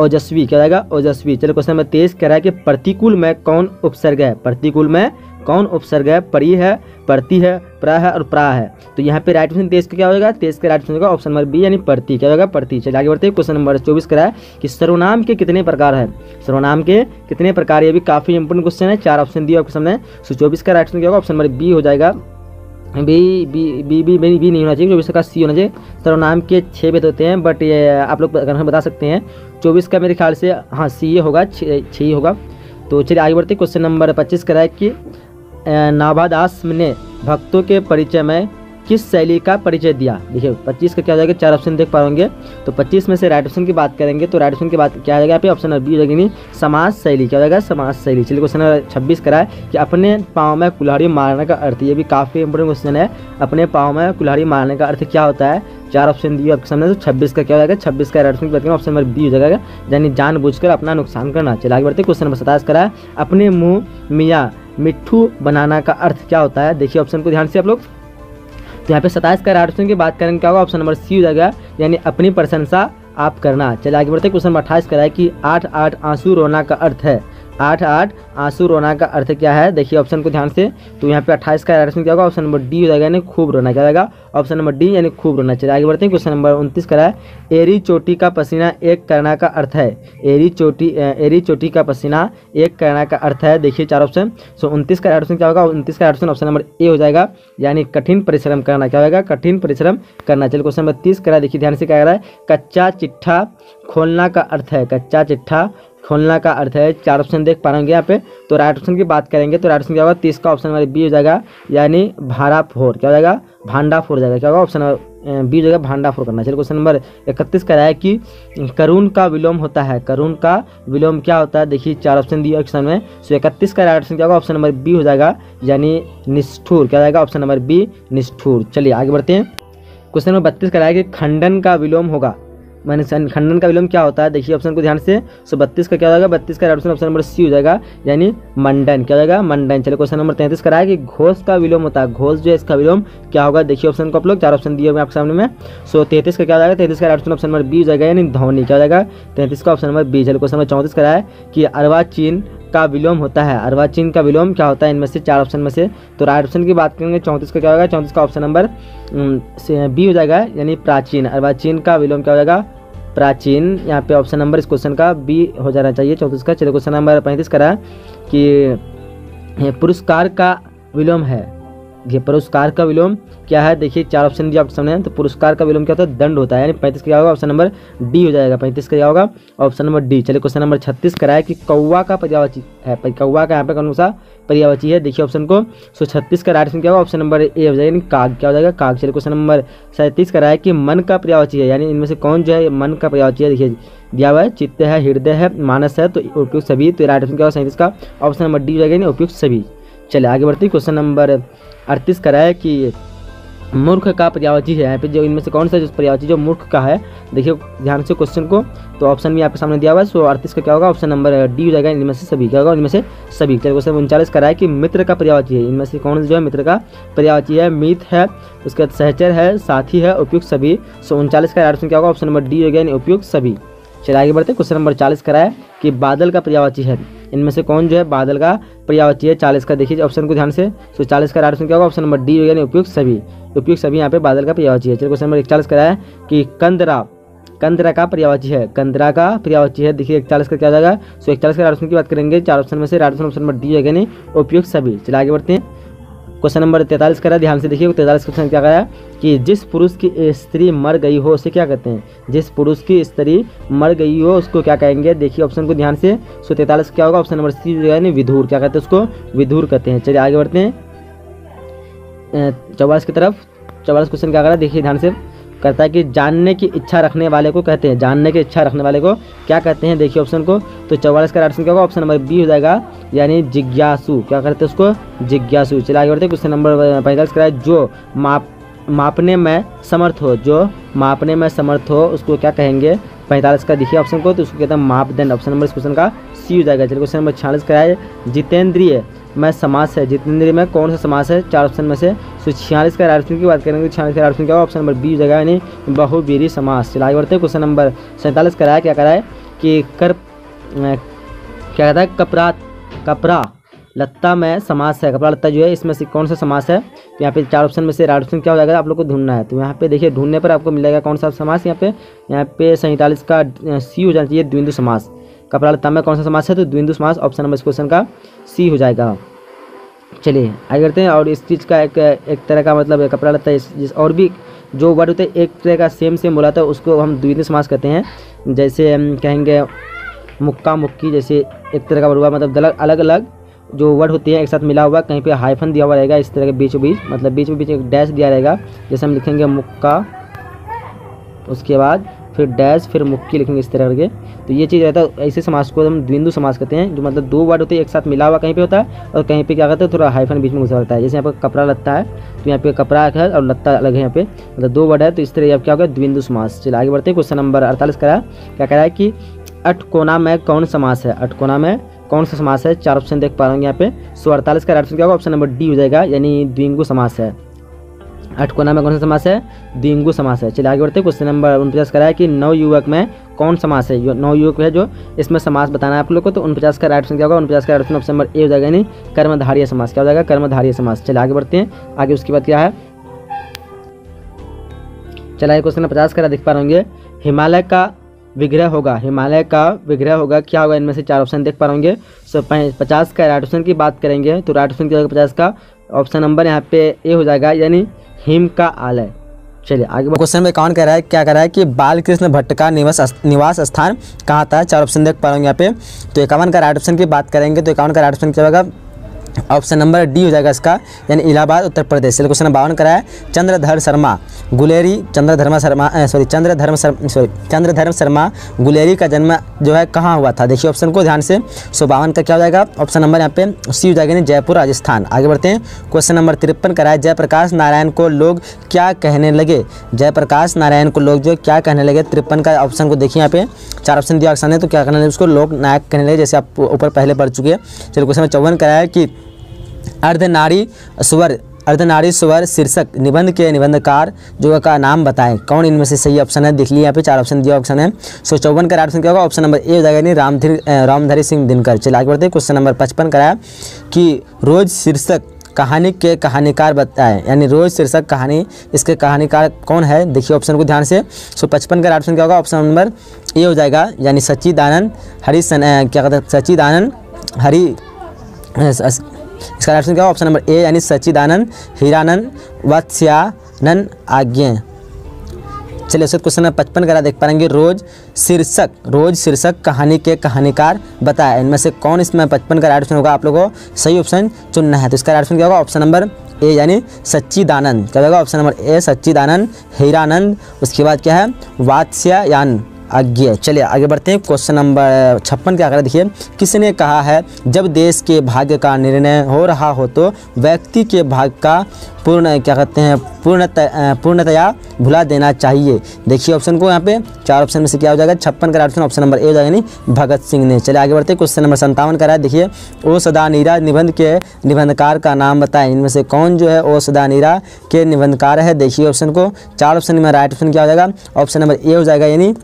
ओजस्वी। क्या हो जाएगा? ओजस्वी। चलो क्वेश्चन नंबर 23 कह रहा है कि प्रतिकूल में कौन उपसर्ग है? प्रतिकूल में कौन उपसर्ग है? परी है, प्रति है, प्रा है और प्रा है। तो यहाँ पे राइट ऑप्शन 23 का क्या हो जाएगा? 23 का राइट ऑप्शन होगा ऑप्शन नंबर बी, यानी प्रति। क्या होगा? प्रति। चलिए आगे बढ़ते हैं। क्वेश्चन नंबर 24 करा है कि सर्वनाम के कितने प्रकार है? सर्वनाम के कितने प्रकार? ये भी काफी इंपोर्टेंट क्वेश्चन है। 4 ऑप्शन दिए आपके सामने। सो 24 का राइट ऑप्शन क्या होगा? ऑप्शन नंबर बी हो जाएगा। बी नहीं होना चाहिए, 24 का सी होना चाहिए। सर्वनाम के 6 भेद होते हैं, बट ये आप लोग बता सकते हैं। 24 का मेरे ख्याल से हाँ सी ये होगा, 6 ही होगा। तो चलिए आगे बढ़ते। क्वेश्चन नंबर 25 करा है कि नाभादास ने भक्तों के परिचय में किस शैली का परिचय दिया? देखिए 25 का क्या हो जाएगा? 4 ऑप्शन देख पाएंगे। तो 25 में से राइट ऑप्शन की बात करेंगे तो राइट ऑप्शन की बात क्या आ जाएगा? यहाँ पे ऑप्शन नंबर बी हो जाएगी, समाज शैली। क्या हो जाएगा? समाज शैली। चलिए क्वेश्चन नंबर 26 करा है कि अपने पाँव में कुल्हाड़ी मारने का अर्थ। ये भी काफ़ी इंपोर्टेंट क्वेश्चन है। अपने पाँव में कुल्हाड़ी मारने का अर्थ क्या होता है? 4 ऑप्शन दिए आपके सामने। तो 26 का क्या हो जाएगा? 26 का राइट ऑप्शन की बात करेंगे ऑप्शन नंबर बी हो जाएगा, यानी जानबूझकर अपना नुकसान करना। चलिए आगे बढ़ते। क्वेश्चन नंबर 27 करा है अपने मुँह मियाँ मिट्ठू बनाना का अर्थ क्या होता है? देखिए ऑप्शन को ध्यान से आप लोग। तो यहाँ पे 27 का राइट ऑप्शन की बात करेंगे क्या होगा? ऑप्शन नंबर सी हो जाएगा, यानी अपनी प्रशंसा आप करना। चलिए आगे बढ़ते हैं। क्वेश्चन नंबर 28 का है कि 8 आंसू रोना का अर्थ है। 8 आंसू रोना का अर्थ क्या है? देखिए ऑप्शन को ध्यान से। तो यहाँ पे 28 का राइट ऑप्शन क्या होगा? ऑप्शन नंबर डी हो जाएगा, यानी खूब रोना। क्या जाएगा? ऑप्शन नंबर डी, यानी खूब रोना। चलिए आगे बढ़ते हैं। क्वेश्चन नंबर 29 का है एरी चोटी का पसीना एक करना का अर्थ है। एरी चोटी का पसीना एक करना का अर्थ है। देखिए 4 ऑप्शन। सो 29 का राइट ऑप्शन क्या होगा? 29 का राइट ऑप्शन ऑप्शन नंबर ए हो जाएगा, यानी कठिन परिश्रम करना। क्या होगा? कठिन परिश्रम करना। चलिए क्वेश्चन नंबर 30 का देखिए ध्यान से क्या कह रहा है? कच्चा चिट्ठा खोलना का अर्थ है। कच्चा चिट्ठा खोलना का अर्थ है। 4 ऑप्शन देख पा रहे होंगे यहाँ पे। तो राइट ऑप्शन की बात करेंगे तो राइट ऑप्शन क्या होगा? 30 का ऑप्शन नंबर बी हो जाएगा, यानी भांडाफोड़। क्या हो जाएगा? भांडाफोड़ हो जाएगा। क्या होगा? ऑप्शन नंबर बी हो जाएगा, भांडाफोड़ करना। चलिए क्वेश्चन नंबर 31 का है कि करुण का विलोम होता है। करुण का विलोम क्या होता है? देखिए 4 ऑप्शन दिए ऑप्शन में। सो 31 का राइट ऑप्शन क्या होगा? ऑप्शन नंबर बी हो जाएगा, यानी निष्ठुर। क्या हो जाएगा? ऑप्शन नंबर बी, निष्ठुर। चलिए आगे बढ़ते हैं। क्वेश्चन नंबर 32 का है कि खंडन का विलोम होगा। मैंने खंडन का विलोम क्या होता है? देखिए ऑप्शन को ध्यान से। सो 32 का क्या हो जाएगा? 32 का ऑप्शन ऑप्शन नंबर सी हो जाएगा, यानी मंडन। क्या हो जाएगा? मंडन। चलिए क्वेश्चन नंबर 33 का है कि घोष का विलोम होता है। घोष जो है इसका विलोम क्या होगा? देखिए ऑप्शन को आप लोग। 4 ऑप्शन दिए हुए आपके सामने में। सो 33 का क्या हो जाएगा? 33 का ऑप्शन नंबर बी हो जाएगा, यानी ध्वनि। क्या हो जाएगा? 33 का ऑप्शन नंबर बी। चलिए क्वेश्चन नंबर 34 का है कि अर्वाचीन का विलोम होता है। अर्वाचीन का विलोम क्या होता है? इनमें से 4 ऑप्शन में से। तो राइट ऑप्शन की बात करेंगे 34 का क्या होगा? 34 का ऑप्शन नंबर बी हो जाएगा, यानी प्राचीन। अर्वाचीन का विलोम क्या हो जाएगा? प्राचीन। यहाँ पे ऑप्शन नंबर इस क्वेश्चन का बी हो जाना चाहिए 34 का। चलिए क्वेश्चन नंबर 35 का है कि पुरस्कार का विलोम है। ये पुरस्कार का विलोम क्या है? देखिए 4 ऑप्शन दिया आपके सामने। तो पुरस्कार का विलोम क्या होता है? दंड होता है, यानी 35 का क्या होगा? ऑप्शन नंबर डी हो जाएगा। 35 का क्या होगा? Option number D. चलिए क्वेश्चन नंबर 36 का है कि कौवा का पर्यायवाची है। कौवा का यहाँ पे कौन सा पर्यायवाची है? देखिए ऑप्शन को। सो 36 का राइट ऑप्शन क्या होगा? ऑप्शन नंबर ए हो जाएगा, यानी काग। क्या हो जाएगा? काग। चलिए क्वेश्चन नंबर 37 का है कि मन का पर्यायवाची है, यानी इनमें से कौन जो है मन का पर्यायवाची है? देखिए दिया हुआ है चित्त है, हृदय है, मानस है, तो उपयुक्त सभी। तो राइट ऑप्शन क्या होगा? 37 का ऑप्शन नंबर डी हो जाएगा, यानी उपयुक्त सभी। चलिए आगे बढ़ते हैं। क्वेश्चन नंबर 38 का है कि मूर्ख का पर्यायवाची है। यहाँ पे जो इनमें से कौन सा जो पर्यायवाची जो मूर्ख का है? देखिए ध्यान से क्वेश्चन को। तो ऑप्शन भी आपके सामने दिया हुआ है। सो 38 का क्या होगा? ऑप्शन नंबर डी हो जाएगा, इनमें से सभी। क्या होगा? इनमें से सभी। चलिए क्वेश्चन 39 का है कि मित्र का पर्यायवाची है। इनमें से कौन जो है मित्र का पर्यायवाची है? मीत है, उसके बाद सहचर है, साथी है, उपयुक्त सभी। सो 39 का ऑप्शन क्या होगा? ऑप्शन नंबर डी हो गया, यानी उपयुक्त सभी। चलिए आगे बढ़ते हैं। क्वेश्चन नंबर 40 का है कि बादल का पर्यायवाची है। इनमें से कौन जो है बादल का पर्यायवाची है? 40 का देखिए ऑप्शन को ध्यान से। सो 40 का ऑप्शन क्या होगा? ऑप्शन नंबर डी हो गया, उपयुक्त सभी। उपयुक्त सभी यहाँ पे बादल का पर्यायवाची है। चलिए क्वेश्चन नंबर 41 का है कि कंदरा का पर्यायवाची है। कंदरा का पर्यायवाची है। देखिए 41 का क्या हो जाएगा? सो 41 का ऑप्शन की बात करेंगे 4 ऑप्शन में से। राइट ऑप्शन नंबर डी हो गया, नहीं उपयुक्त सभी। चलिए आगे बढ़ते हैं। क्वेश्चन नंबर 43 का ध्यान से देखिए। 43 क्वेश्चन क्या है कि जिस पुरुष की स्त्री मर गई हो उसे क्या कहते हैं? जिस पुरुष की स्त्री मर गई हो उसको क्या कहेंगे? देखिए ऑप्शन को ध्यान से। सो 43 क्या होगा? ऑप्शन नंबर सी जो है विधुर। क्या कहते हैं उसको? विधुर कहते हैं। चलिए आगे बढ़ते हैं 44 की तरफ। 44 क्वेश्चन क्या कर रहा है? देखिए ध्यान से। करता है कि जानने की इच्छा रखने वाले को कहते हैं। जानने की इच्छा रखने वाले को क्या कहते हैं? देखिए ऑप्शन को। तो 44 का ऑप्शन क्या होगा? ऑप्शन नंबर बी हो जाएगा, यानी जिज्ञासु। क्या करते हैं उसको? जिज्ञासु। चलिए आगे बढ़ते हैं। क्वेश्चन नंबर 45 का है जो मापने में समर्थ हो। जो मापने में समर्थ हो उसको क्या कहेंगे? 45 का देखिए ऑप्शन को। तो उसको कहते हैं मापदंड। ऑप्शन नंबर इस क्वेश्चन का सी हो जाएगा। चलिए क्वेश्चन नंबर 46 का है जितेंद्रिय में समास है। जितेंद्रिय में कौन सा समास है? 4 ऑप्शन में से। सो 46 का ऑप्शन की बात करेंगे। 46 का ऑप्शन क्या होगा? ऑप्शन नंबर बी हो जाएगा, यानी बहुवीरी समास। चलिए आगे बढ़ते हैं। क्वेश्चन नंबर 47 का क्या करा है कि क्या कहता है? कपड़ा लत्ता में समास है। कपड़ा लत्ता जो है इसमें से कौन सा समास है? तो यहाँ पे 4 ऑप्शन में से राइट ऑप्शन क्या हो जाएगा? आप लोग को ढूंढना है। तो यहाँ पे देखिए ढूंढने पर आपको मिलेगा कौन सा समास। यहाँ पे 47 का सी हो जाना चाहिए, द्विंदु समास। कपड़ा लत्ता में कौन सा समास है? तो द्विंदु समास। ऑप्शन नंबर इस क्वेश्चन का सी हो जाएगा। चलिए आगे करते हैं। और इस चीज़ का एक तरह का मतलब कपड़ा लत्ता और भी जो वर्ड होते हैं एक तरह का सेम बोला था उसको हम द्विंदु समास कहते हैं। जैसे हम कहेंगे मुक्का मुक्की, जैसे एक तरह का वर्ड हुआ, मतलब अलग अलग जो वर्ड होते हैं एक साथ मिला हुआ, कहीं पे हाइफन दिया हुआ रहेगा इस तरह के बीचों बीच, मतलब बीचों बीच एक डैश दिया रहेगा। जैसे हम लिखेंगे मुक्का, उसके बाद फिर डैश, फिर मुक्की लिखेंगे इस तरह करके। तो ये चीज़ रहता है। ऐसे समास को हम द्विंदु समास कहते हैं, जो मतलब 2 वर्ड होते हैं एक साथ मिला हुआ कहीं पे होता है और कहीं पे क्या कहते हैं थोड़ा हाइफन बीच में घुसा रहता है। जैसे यहाँ पर कपड़ा लत्ता है तो यहाँ पे कपड़ा है और लत्ता अलग है, यहाँ पे मतलब 2 वर्ड है, तो इस तरह क्या होगा? द्विंदु समास। चलिए आगे बढ़ते हैं। क्वेश्चन नंबर 48 का क्या कह रहा है कि अठकोना में कौन समास है? अठकोना में कौन सा समास है? 4 ऑप्शन देख पा रहे होंगे यहाँ पे। सो 48 का राइट ऑप्शन क्या होगा? ऑप्शन नंबर डी हो जाएगा, यानी द्विंगु समास है। 8 को नाम में कौन सा समास है? द्विंगु समास है। चलिए आगे बढ़ते हैं। क्वेश्चन नंबर 49 का है कि नवयुवक में कौन समास है? नवयुवक है जो इसमें समास बताना है आप लोग को। तो 49 का राइट ऑप्शन क्या होगा? 49 का राइट ऑप्शन नंबर ए हो जाएगा, यानी कर्मधारय समास। क्या हो जाएगा? कर्मधारय समास। चलिए आगे बढ़ते हैं। आगे उसके बाद क्या है? चलिए क्वेश्चन नंबर 50 का देख पा रहे होंगे। हिमालय का विग्रह होगा, हिमालय का विग्रह होगा, क्या होगा? इनमें से 4 ऑप्शन देख पा रहे होंगे। सो 50 का राइट ऑप्शन की बात करेंगे तो राइट ऑप्शन क्या होगा? 50 का ऑप्शन नंबर यहाँ पे ए हो जाएगा, यानी हिम का आलय। चलिए आगे क्वेश्चन में कौन कह रहा है, क्या कह रहा है कि बालकृष्ण भट्ट का निवास स्थान कहाँ था? 4 ऑप्शन देख पा रहे होंगे यहाँ पे। तो 51 का राइट ऑप्शन की बात करेंगे तो 51 का राइट ऑप्शन क्या होगा? ऑप्शन नंबर डी हो जाएगा इसका, यानी इलाहाबाद उत्तर प्रदेश। चलिए क्वेश्चन नंबर 52 करा है। चंद्रधर शर्मा गुलेरी का जन्म जो है कहाँ हुआ था? देखिए ऑप्शन को ध्यान से। सो 52 का क्या हो जाएगा? ऑप्शन नंबर यहाँ पे सी हो जाएगा, यानी जयपुर राजस्थान। आगे बढ़ते हैं। क्वेश्चन नंबर 53 करा है। जयप्रकाश नारायण को लोग क्या कहने लगे? जयप्रकाश नारायण को लोग जो क्या कहने लगे? 53 का ऑप्शन को देखिए, यहाँ पे 4 ऑप्शन दिया ऑप्शन है, तो क्या कहने लगे उसको? लोक नायक कहने लगे, जैसे आप ऊपर पहले पढ़ चुके हैं। चलिए क्वेश्चन नंबर 54 करा है कि अर्धनारी स्वर शीर्षक निबंध के निबंधकार जो का नाम बताएं। कौन इनमें से सही ऑप्शन है? देख लिया, यहाँ पे 4 ऑप्शन दिया ऑप्शन है। सो 54 का राइट ऑप्शन क्या होगा? ऑप्शन नंबर ए हो जाएगा, यानी रामधारी सिंह दिनकर। चलिए आगे बढ़ते हैं। क्वेश्चन नंबर 55 कराया कि रोज शीर्षक कहानी के कहानीकार बताएं, यानी रोज शीर्षक कहानी इसके कहानीकार कौन है? देखिए ऑप्शन को ध्यान से। सो 55 का राइट ऑप्शन क्या होगा? ऑप्शन नंबर ए हो जाएगा, यानी सच्चिदानंद इसका राइट ऑप्शन क्या होगा? ऑप्शन नंबर ए, यानी सच्चिदानंद हीरानंद वत्स्यानंद आज्ञे। चलिए उसके क्वेश्चन नंबर 55 का देख पाएंगे। रोज शीर्षक कहानी के कहानीकार बताए, इनमें से कौन इसमें 55 का राइट ऑप्शन होगा? आप लोगों को सही ऑप्शन चुनना है। तो इसका राइट ऑप्शन क्या होगा? ऑप्शन नंबर ए, यानी सच्चिदानंद। क्या होगा? ऑप्शन नंबर ए सच्चिदानंद हीरानंद। उसके बाद क्या है? वात्स्यायन आज्ञे। चलिए आगे बढ़ते हैं। क्वेश्चन नंबर 56 क्या कर देखिए। किसने कहा है जब देश के भाग्य का निर्णय हो रहा हो तो व्यक्ति के भाग्य का पूर्णतया भुला देना चाहिए? देखिए ऑप्शन को, यहाँ पे 4 ऑप्शन में से क्या हो जाएगा? 56 का ऑप्शन ऑप्शन नंबर ए हो जाएगा, यानी भगत सिंह ने। चलिए आगे बढ़ते हैं। क्वेश्चन नंबर 57 का है देखिए। ओ सदा नीरा निबंध के निबंधकार का नाम बताएं, इनमें से कौन जो है ओ सदा नीरा के निबंधकार है? देखिए ऑप्शन को, 4 ऑप्शन में राइट ऑप्शन क्या हो जाएगा? ऑप्शन नंबर ए हो जाएगा, यानी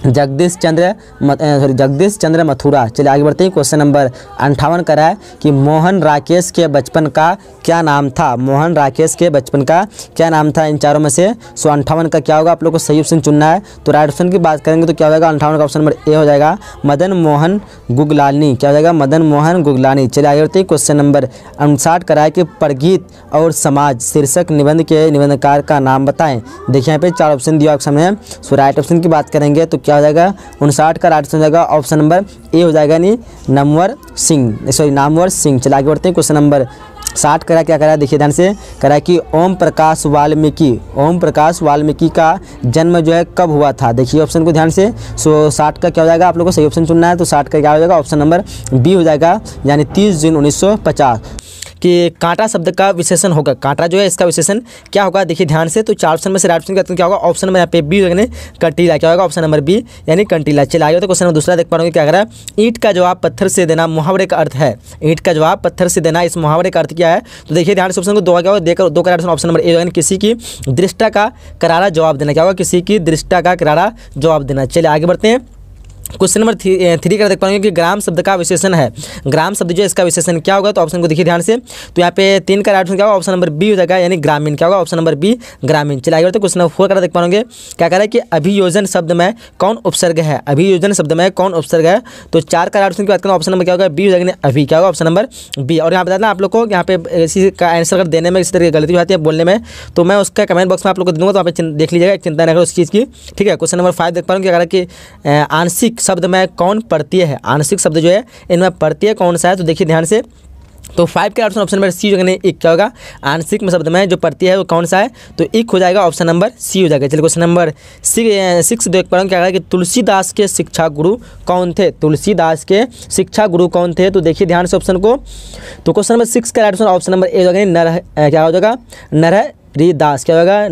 जगदीश चंद्र मथुरा। चलिए आगे बढ़ते हैं। क्वेश्चन नंबर 58 का है कि मोहन राकेश के बचपन का क्या नाम था? मोहन राकेश के बचपन का क्या नाम था इन चारों में से? सो 58 का क्या होगा? आप लोग को सही ऑप्शन चुनना है। तो राइट ऑप्शन की बात करेंगे तो क्या हो जाएगा? 58 का ऑप्शन नंबर ए हो जाएगा, मदन मोहन गुगलानी। क्या हो जाएगा? मदन मोहन गुगलानी। चलिए आगे बढ़ते हैं। क्वेश्चन नंबर 59 का है कि परगीत और समाज शीर्षक निबंध के निबंधकार का नाम बताएं। देखिए यहाँ पे 4 ऑप्शन दिया ऑप्शन है। सो राइट ऑप्शन की बात करेंगे तो क्या हो जाएगा? 59 का राइट ऑप्शन हो जाएगा, ऑप्शन नंबर ए हो जाएगा, यानी नामवर सिंह। चलिए आगे बढ़ते हैं। क्वेश्चन नंबर 60 करा क्या करा? देखिए ध्यान से करा कि ओम प्रकाश वाल्मीकि का जन्म जो है कब हुआ था? देखिए ऑप्शन को ध्यान से। सो 60 का क्या हो जाएगा? आप लोगों को सही ऑप्शन चुनना है। तो 60 का क्या हो जाएगा? ऑप्शन नंबर बी हो जाएगा, यानी 30 जून 1950 कि कांटा शब्द का विशेषण होगा। कांटा जो है इसका विशेषण क्या होगा? देखिए ध्यान से। तो 4 ऑप्शन में से राइट ऑप्शन क्या होगा? ऑप्शन नंबर यहाँ पे बी यानी कंटीला। क्या होगा? ऑप्शन नंबर बी, यानी कंटीला। चलिए आगे तो क्वेश्चन नंबर दूसरा देख पा रहे हो क्या कर रहा है। ईंट का जवाब पत्थर से देना मुहावरे का अर्थ है। ईंट का जवाब पत्थर से देना, इस मुहावरे का अर्थ क्या है? तो देखिए ध्यान से। ऑप्शन को 2 क्या होगा? देकर 2 का राइट ऑप्शन नंबर ए, यानी किसी की दृष्टा का करारा जवाब देना। क्या होगा? किसी की दृष्टा का करारा जवाब देना। चलिए आगे बढ़ते हैं। क्वेश्चन नंबर 3 का देख पाएंगे कि ग्राम शब्द का विशेषण है। ग्राम शब्द जो है इसका विशेषण क्या होगा? तो ऑप्शन को देखिए ध्यान से। तो यहाँ पे 3 का राइट ऑप्शन क्या होगा? ऑप्शन नंबर बी हो जाएगा, यानी ग्रामीण। क्या होगा? ऑप्शन नंबर बी ग्रामीण। चलिए आगे बढ़ते हैं। क्वेश्चन नंबर 4 का देख पाएंगे क्या कह रहा है कि अभियोजन शब्द में कौन उपसर्ग है? अभियोजन शब्द में कौन उपसर्ग है? तो 4 का राइट ऑप्शन की बात करें ऑप्शन नंबर क्या होगा? बी हो जाएगा, अभी। क्या होगा? Option number B. और यहाँ बता देना आप लोग को, यहाँ पे इसी का आंसर अगर देने में इसी तरह की गलती हो जाती है बोलने में, तो मैं उसका कमेंट बॉक्स में आप लोग को दूंगा, तो आप देख लीजिएगा, चिंता न करो उस चीज़ की। ठीक है। क्वेश्चन नंबर 5 देख पा रहे क्या कह रहा है कि आंशिक शब्द में कौन प्रत्यय है? आंशिक शब्द जो है इनमें प्रत्यय कौन सा है? तो देखिए ध्यान से। तो 5 के ऑप्शन नंबर सी हो जाएगा, एक क्या होगा? आंशिक में शब्द में जो प्रत्यय है वो कौन सा है? तो एक हो जाएगा, ऑप्शन नंबर सी हो जाएगा। चलिए क्वेश्चन नंबर 6 देख पा रहे हैं क्या है कि तुलसीदास के शिक्षा गुरु कौन थे? तुलसीदास के शिक्षा गुरु कौन थे? तो देखिए ध्यान से ऑप्शन को। तो क्वेश्चन नंबर 6 का ऑप्शन नंबर ए हो जाएगा, क्या हो जाएगा? नरहरिदास। क्या होगा?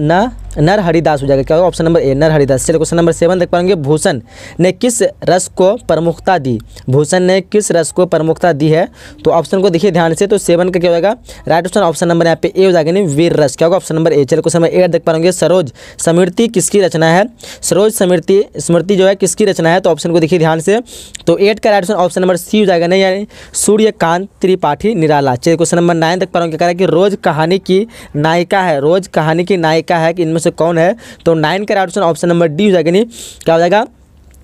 नर हरिदास हो जाएगा, क्या होगा ऑप्शन नंबर ए नर हरिदास। चलिए क्वेश्चन नंबर 7 देख पाएंगे, भूषण ने किस रस को प्रमुखता दी, भूषण ने किस रस को प्रमुखता दी है, तो ऑप्शन को देखिए ध्यान से, तो 7 का क्या होगा राइट ऑप्शन, ऑप्शन नंबर यहाँ पे ए हो जाएगा नहीं वीर रस, क्या होगा ऑप्शन नंबर ए। चलिए क्वेश्चन नंबर 8 देख पाएंगे, सरोज स्मृति किसकी रचना है, सरोज स्मृति जो है किसकी रचना है, तो ऑप्शन को देखिए ध्यान से, तो 8 का right option option number C हो जाएगा नहीं, यानी सूर्यकांत त्रिपाठी निराला। चलिए क्वेश्चन नंबर 9 देख पा रहा हूँ, क्या कह रहा है कि रोज कहानी की नायिका है, रोज कहानी की नायिका है कि इनमें से कौन है, तो 9 का right option option number D हो जाएगा नहीं, क्या हो जाएगा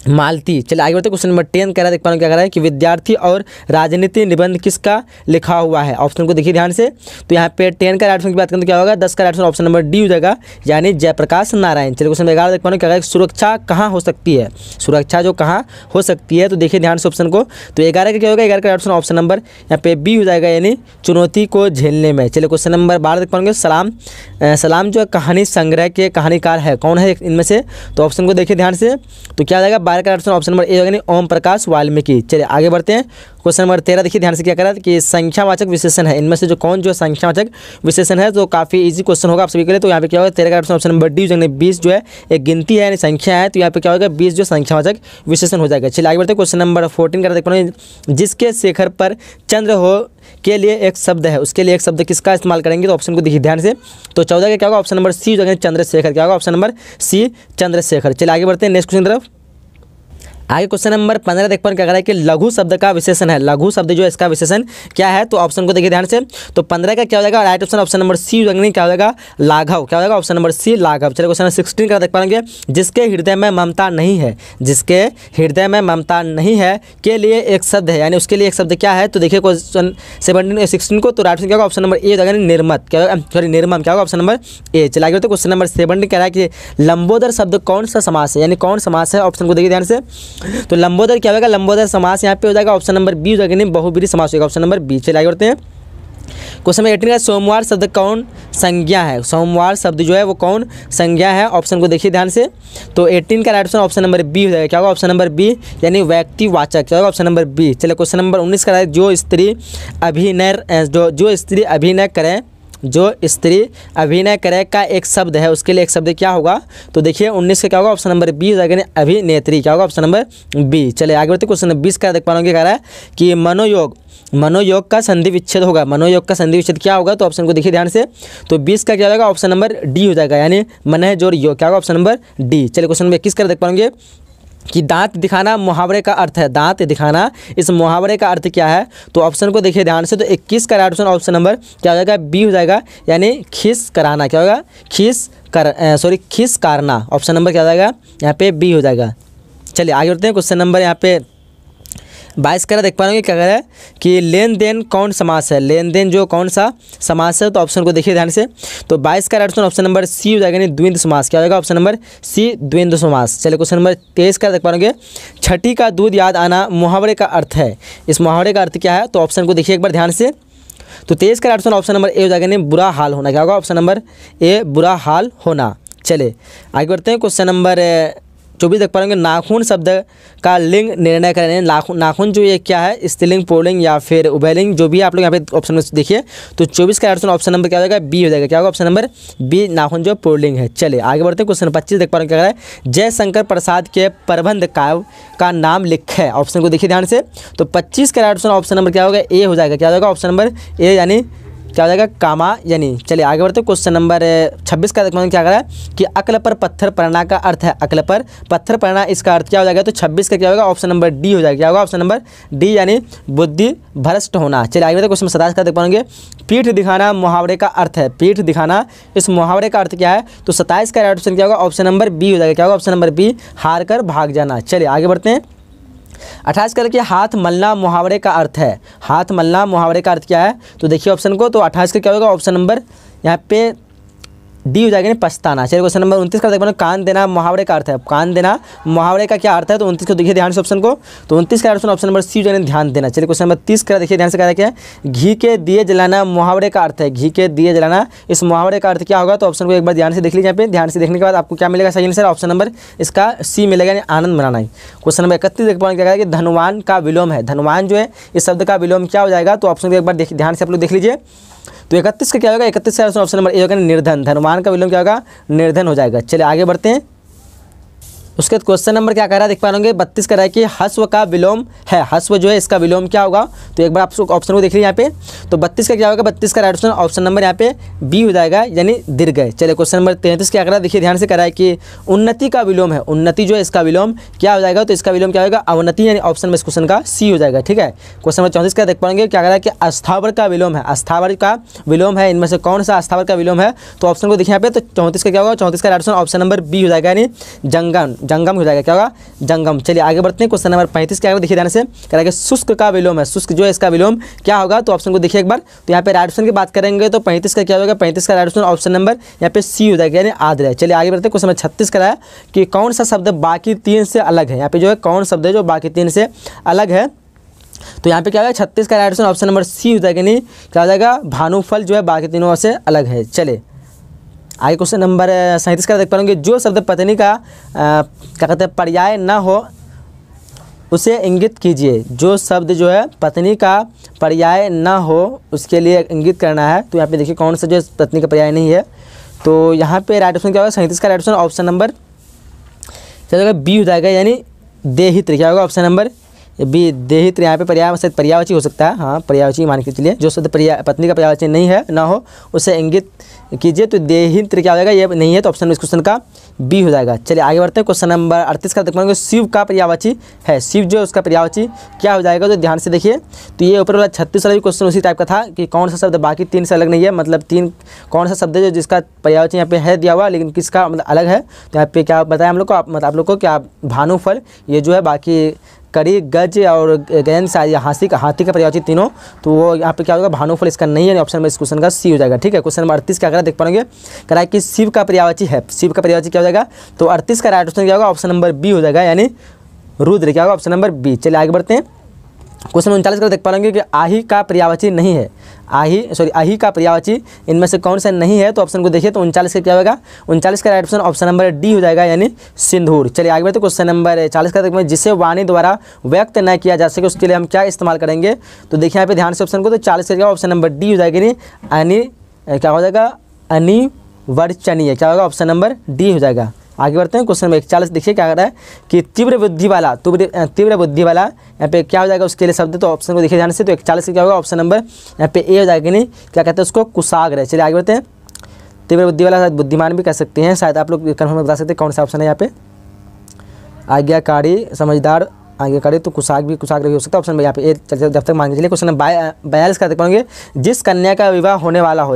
मालती। चलिए आगे बढ़ते क्वेश्चन नंबर 10 कह रहा है, देख पा रहे हैं क्या कह रहा है कि विद्यार्थी और राजनीति निबंध किसका लिखा हुआ है, ऑप्शन को देखिए ध्यान से, तो यहाँ पे 10 का राइट ऑप्शन की बात करें तो क्या होगा 10 का right option option number D हो जाएगा, यानी जयप्रकाश नारायण। चलिए क्वेश्चन नंबर 11 देख पा रहे हैं क्या कह रहा है, सुरक्षा कहाँ हो सकती है, सुरक्षा जो कहाँ हो सकती है, तो देखिए ध्यान से ऑप्शन को, तो 11 का क्या होगा 11 का राइट ऑप्शन ऑप्शन नंबर यहाँ पे बी हो जाएगा, यानी चुनौती को झेलने में। चलिए क्वेश्चन नंबर 12 देख पाएंगे, सलाम जो कहानी संग्रह के कहानीकार है कौन है इनमें से, तो ऑप्शन को देखिए ध्यान से, तो क्या हो जाएगा 12 का ऑप्शन ऑप्शन नंबर ए होगा ओम प्रकाश वाल्मीकि। चलिए आगे बढ़ते हैं क्वेश्चन नंबर 13 देखिए ध्यान से, क्या कह रहा है कि संख्यावाचक विशेषण है, इनमें से जो कौन जो संख्यावाचक विशेषण है, तो काफी इजी क्वेश्चन होगा आप सभी के लिए। तो यहाँ पे क्या होगा 13 का ऑप्शन ऑप्शन नंबर डी हो जाएगा, 20 जो है एक गिनती है यानी संख्या है, तो यहाँ पे क्या होगा 20 जो संख्यावाचक विशेषण हो जाएगा। चलिए आगे बढ़ते हैं क्वेश्चन नंबर 14 का देख पा रहे हैं, जिसके शेखर पर चंद्र हो के लिए एक शब्द है, उसके लिए एक शब्द किसका इस्तेमाल करेंगे, तो ऑप्शन को देखिए ध्यान से, तो 14 का क्या होगा ऑप्शन नंबर सी हो जाएगा चंद्रशेखर, क्या होगा ऑप्शन नंबर सी चंद्रशेखर। चलिए आगे बढ़ते हैं नेक्स्ट क्वेश्चन तरफ। आगे क्वेश्चन नंबर 15 देख पर क्या कह रहा है कि लघु शब्द का विशेषण है, लघु शब्द जो है इसका विशेषण क्या है, तो ऑप्शन को देखिए ध्यान से, तो 15 का क्या हो जाएगा right option option number C हो जाएगा, क्या हो जाएगा लाघव, क्या हो जाएगा ऑप्शन नंबर सी लाघव। चलिए क्वेश्चन नंबर 16 का देख पाएंगे, जिसके हृदय में ममता नहीं है, जिसके हृदय में ममता नहीं है के लिए एक शब्द है, यानी उसके लिए एक शब्द क्या है, तो देखिए क्वेश्चन 16 को, तो राइट ऑप्शन क्या होगा ऑप्शन नंबर ए हो जाएगा निर्मत, क्या होगा सॉरी निर्मम, क्या होगा ऑप्शन नंबर ए। चलिए आगे बढ़ते क्वेश्चन नंबर 17 कह रहा है कि लंबोदर शब्द कौन सा समास है, यानी कौन समास है, ऑप्शन को देखिए ध्यान से, तो लंबोदर क्या होगा लंबोदर समास यहाँ पे हो जाएगा ऑप्शन नंबर बी हो जाएगा, नहीं बहुब्रीहि समास होगा ऑप्शन नंबर बी। चलिए आगे बढ़ते हैं क्वेश्चन नंबर 18 का सोमवार शब्द कौन संज्ञा है, सोमवार शब्द जो है वो कौन संज्ञा है, ऑप्शन को देखिए ध्यान से, तो 18 का right option option number B हो जाएगा, क्या होगा ऑप्शन नंबर बी, यानी व्यक्तिवाचक, क्या होगा ऑप्शन नंबर बी। चलिए क्वेश्चन नंबर 19 का जो स्त्री अभिनय करें, जो स्त्री अभिनय करे का एक शब्द है, उसके लिए एक शब्द क्या होगा, तो देखिए 19 का क्या होगा ऑप्शन नंबर बी हो जाएगा, अभिनेत्री, क्या होगा ऑप्शन नंबर बी। चलिए आगे बढ़ते क्वेश्चन नंबर 20 का देख पा रहे हैं, कह रहा है कि मनोयोग का संधि विच्छेद होगा, मनोयोग का संधि विच्छेद क्या होगा, तो ऑप्शन को देखिए ध्यान से, तो 20 का क्या होगा ऑप्शन नंबर डी हो जाएगा, यानी मन है जोड़ योग, क्या होगा ऑप्शन नंबर डी। चलिए क्वेश्चन नंबर 21 का देख पाएंगे कि दांत दिखाना मुहावरे का अर्थ है, दांत दिखाना इस मुहावरे का अर्थ क्या है, तो ऑप्शन को देखिए ध्यान से, तो 21 का राइट ऑप्शन ऑप्शन नंबर क्या हो जाएगा बी हो जाएगा, यानी खीस कराना, क्या होगा खीस कारना, ऑप्शन नंबर क्या हो जाएगा यहाँ पे बी हो जाएगा। चलिए आगे बढ़ते हैं क्वेश्चन नंबर यहाँ पे 22 का देख पा रहे हैं, क्या कह रहा है कि लेन देन कौन समास है, लेन देन जो कौन सा समास है, तो ऑप्शन को देखिए ध्यान से, तो 22 का राइट ऑप्शन नंबर सी हो जाएगा, यानी द्विंद समास, क्या होगा ऑप्शन नंबर सी द्विंद समास। चलिए क्वेश्चन नंबर 23 का देख पा रहे हैं, छठी का दूध याद आना मुहावरे का अर्थ है, इस मुहावरे का अर्थ क्या है, तो ऑप्शन को देखिए एक बार ध्यान से, तो 23 का राइट ऑप्शन नंबर ए हो जाएगा, यानी बुरा हाल होना, क्या होगा ऑप्शन नंबर ए बुरा हाल होना। चलिए आगे बढ़ते हैं क्वेश्चन नंबर 24 देख पाएंगे, नाखून शब्द का लिंग निर्णय करें, नाखून जो ये क्या है स्त्रीलिंग पुल्लिंग या फिर उभयलिंग, जो भी आप लोग यहाँ पे ऑप्शन में देखिए, तो 24 का ऑप्शन नंबर क्या हो जाएगा बी हो जाएगा, क्या होगा ऑप्शन नंबर बी नाखून जो पुल्लिंग है। चलिए आगे बढ़ते हैं क्वेश्चन 25 देख पा रहे हैं, क्या कह रहा है जयशंकर प्रसाद के प्रबंध काव्य का नाम लिखे, ऑप्शन को देखिए ध्यान से, तो 25 का ऑप्शन नंबर क्या होगा ए हो जाएगा, क्या हो जाएगा ऑप्शन नंबर ए, यानी क्या हो जाएगा कामायनी। चलिए आगे बढ़ते क्वेश्चन नंबर 26 का देखते हैं क्या कर रहा है कि अक्ल पर पत्थर पड़ना का अर्थ है, अक्ल पर पत्थर पड़ना इसका अर्थ क्या हो जाएगा, तो 26 का क्या होगा ऑप्शन नंबर डी हो जाएगा, क्या होगा ऑप्शन नंबर डी, यानी बुद्धि भ्रष्ट होना। चलिए आगे बढ़ते क्वेश्चन 27 का देख पाएंगे, पीठ दिखाना मुहावरे का अर्थ है, पीठ दिखाना इस मुहावरे का अर्थ क्या है, तो 27 का राइट ऑप्शन क्या होगा ऑप्शन नंबर बी हो जाएगा, क्या होगा ऑप्शन नंबर बी हार कर भाग जाना। चलिए आगे बढ़ते हैं 28 करके हाथ मलना मुहावरे का अर्थ है, हाथ मलना मुहावरे का अर्थ क्या है, तो देखिए ऑप्शन को, तो 28 का क्या होगा ऑप्शन नंबर यहाँ पे डी हो जाएगा, नहीं पछताना। चलिए क्वेश्चन नंबर 29 का देखो, कान देना मुहावरे का अर्थ है, कान देना मुहावरे का क्या अर्थ है, तो 29 को देखिए ध्यान से ऑप्शन को, तो 29 का ऑप्शन नंबर सी हो जाएगा ध्यान देना। चलिए क्वेश्चन नंबर 30 का देखिए ध्यान से, क्या है घी के दिए जलाना मुहावरे का अर्थ है, घी के दिए जलाना इस मुहावरे का अर्थ क्या होगा, तो ऑप्शन को एक बार ध्यान से देख लीजिए, यहाँ पे ध्यान से देखने के बाद आपको क्या मिलेगा सही आंसर, ऑप्शन नंबर इसका सी मिलेगा, यानी आनंद मनाना ही। क्वेश्चन नंबर 31 देख पाएंगे क्या है कि धनवान का विलोम है, धनवान जो है इस शब्द का विलोम क्या हो जाएगा, तो ऑप्शन को एक बार ध्यान से आप लोग देख लीजिए, तो 31 का क्या होगा, 31 का ऑप्शन नंबर ए होगा निर्धन। धनवान का विलोम क्या होगा, निर्धन हो जाएगा। चलिए आगे बढ़ते हैं। उसके बाद क्वेश्चन नंबर क्या कह रहा है देख पा रहे 32 कह रहा है कि हस्व का विलोम है। हस्व जो है इसका विलोम क्या होगा, तो एक बार आप ऑप्शन को देख लीजिए यहाँ पे। तो 32 का क्या होगा, 32 का राइट ऑप्शन ऑप्शन नंबर यहाँ पे बी हो जाएगा, यानी दीर्घ। चलिए क्वेश्चन नंबर 33 क्या कर रहा है, देखिए ध्यान से कह रहा है कि उन्नति का विलोम है। उन्नति जो है इसका विलोम क्या हो जाएगा, तो इसका विलोम क्या होगा, अवनति, यानी ऑप्शन में इस क्वेश्चन का सी हो जाएगा। ठीक है। क्वेश्चन नंबर 34 का देख पाएंगे क्या कह रहा है कि अस्थावर का विलोम है। अस्थावर का विलोम है, इनमें से कौन सा अस्थावर का विलोम है, तो ऑप्शन को देखिए यहाँ पे। तो 34 का क्या होगा, 34 का right option option number B हो जाएगा, यानी जंगम। जंगम हो जाएगा, क्या होगा, जंगम। चलिए आगे बढ़ते हैं। क्वेश्चन नंबर 35 क्या होगा, देखिए ध्यान से कह रहा है कि शुष्क का विलोम है। शुष्क जो है इसका विलोम क्या होगा, तो ऑप्शन को देखिए एक बार। तो यहाँ पे राइट ऑप्शन की बात करेंगे तो 35 का क्या होगा, 35 का राइट ऑप्शन ऑप्शन नंबर यहाँ पे सी हो जाएगा, यानी आद्र है। चलिए आगे बढ़ते हैं। क्वेश्चन नंबर 36 का है कि कौन सा शब्द बाकी 3 से अलग है। यहाँ पे जो है कौन शब्द है जो बाकी 3 से अलग है, तो यहाँ पे क्या होगा, 36 का right option option number C हो जाएगा, यानी क्या हो जाएगा, भानुफल जो है बाकी तीनों से अलग है। चले आगे क्वेश्चन नंबर 37 का देख पाएंगे, जो शब्द पत्नी का क्या कहते हैं पर्याय न हो उसे इंगित कीजिए। जो शब्द जो है पत्नी का पर्याय न हो उसके लिए इंगित करना है। तो यहाँ पे देखिए कौन सा जो पत्नी का पर्याय नहीं है, तो यहाँ पे राइट ऑप्शन क्या होगा, 37 का राइट ऑप्शन ऑप्शन नंबर चलेगा बी हो जाएगा, यानी देहित्र। क्या होगा, ऑप्शन नंबर बी देहित्र। यहाँ पे पर्याय शायद पर्यायवाची हो सकता है, हाँ पर्यायवाची मान के चलिए। जो शब्द पत्नी का पर्यायवाची नहीं है ना हो उसे इंगित कीजिए, तो देहित्र क्या हो जाएगा, ये नहीं है, तो ऑप्शन इस क्वेश्चन का बी हो जाएगा। चलिए आगे बढ़ते हैं। क्वेश्चन नंबर 38 का देख पाएंगे, शिव का पर्यायवाची है। शिव जो है उसका पर्यायवाची क्या हो जाएगा, तो ध्यान से देखिए। तो ये ऊपर वाला 36 वाला भी क्वेश्चन उसी टाइप का था कि कौन सा शब्द बाकी 3 से अलग नहीं है, मतलब 3 कौन सा शब्द है जो जिसका पर्यायवाची यहाँ पे है दिया हुआ लेकिन किसका मतलब अलग है। तो यहाँ पे क्या बताया हम लोग को, आप लोग को क्या भानुफल ये जो है बाकी कड़ी, गज और गैन शायद हाथी का पर्यायवाची तीनों, तो वो यहाँ पे क्या होगा, भानुफल इसका नहीं है, ऑप्शन में इस क्वेश्चन का सी हो जाएगा। ठीक है। क्वेश्चन नंबर 38 क्या करा देख पाएंगे, कह रहा है कि शिव का पर्यायवाची है। शिव का पर्यायवाची क्या हो जाएगा, तो 38 का राइट ऑप्शन क्या होगा, ऑप्शन नंबर बी हो जाएगा, यानी रुद्र। क्या होगा, ऑप्शन नंबर बी। चलिए आगे बढ़ते हैं। क्वेश्चन 39 का देख पाएंगे कि आही का पर्यायवाची नहीं है। आही का पर्यायवाची इनमें से कौन सा नहीं है, तो ऑप्शन को देखिए। तो 39 का क्या होगा, 39 का right option option number D हो जाएगा, यानी सिंदूर। चलिए आगे बढ़ते हैं। क्वेश्चन नंबर 40 का देखते हैं, जिसे वाणी द्वारा व्यक्त न किया जा सके उसके लिए हम क्या इस्तेमाल करेंगे। तो देखिए यहाँ पे ध्यान से ऑप्शन को, तो 40 का क्या ऑप्शन नंबर डी हो जाएगा, यानी क्या हो जाएगा, अनिवर्चनीय। क्या होगा, ऑप्शन नंबर डी हो जाएगा। आगे बढ़ते हैं। क्वेश्चन नंबर 41 देखिए क्या कर रहा है कि तीव्र बुद्धि वाला यहाँ पे क्या हो जाएगा उसके लिए शब्द, तो ऑप्शन को देखिए ध्यान से। तो 41 क्या होगा, ऑप्शन नंबर यहाँ पे ए हो जाएगा, नहीं क्या कहते हैं उसको, कुशाग्र। चलिए आगे बढ़ते हैं। तीव्र बुद्धि वाला शायद बुद्धिमान भी कह सकते हैं, शायद आप लोग कन्फर्म बता सकते हैं कौन सा ऑप्शन है यहाँ पे। आज्ञाकारी, समझदार, आज्ञाकारी, तो कुशाग्र भी हो सकता है ऑप्शन में यहाँ पे ए। जब तक मान के चलिए। क्वेश्चन नंबर 42 का देख पाएंगे, जिस कन्या का विवाह होने वाला हो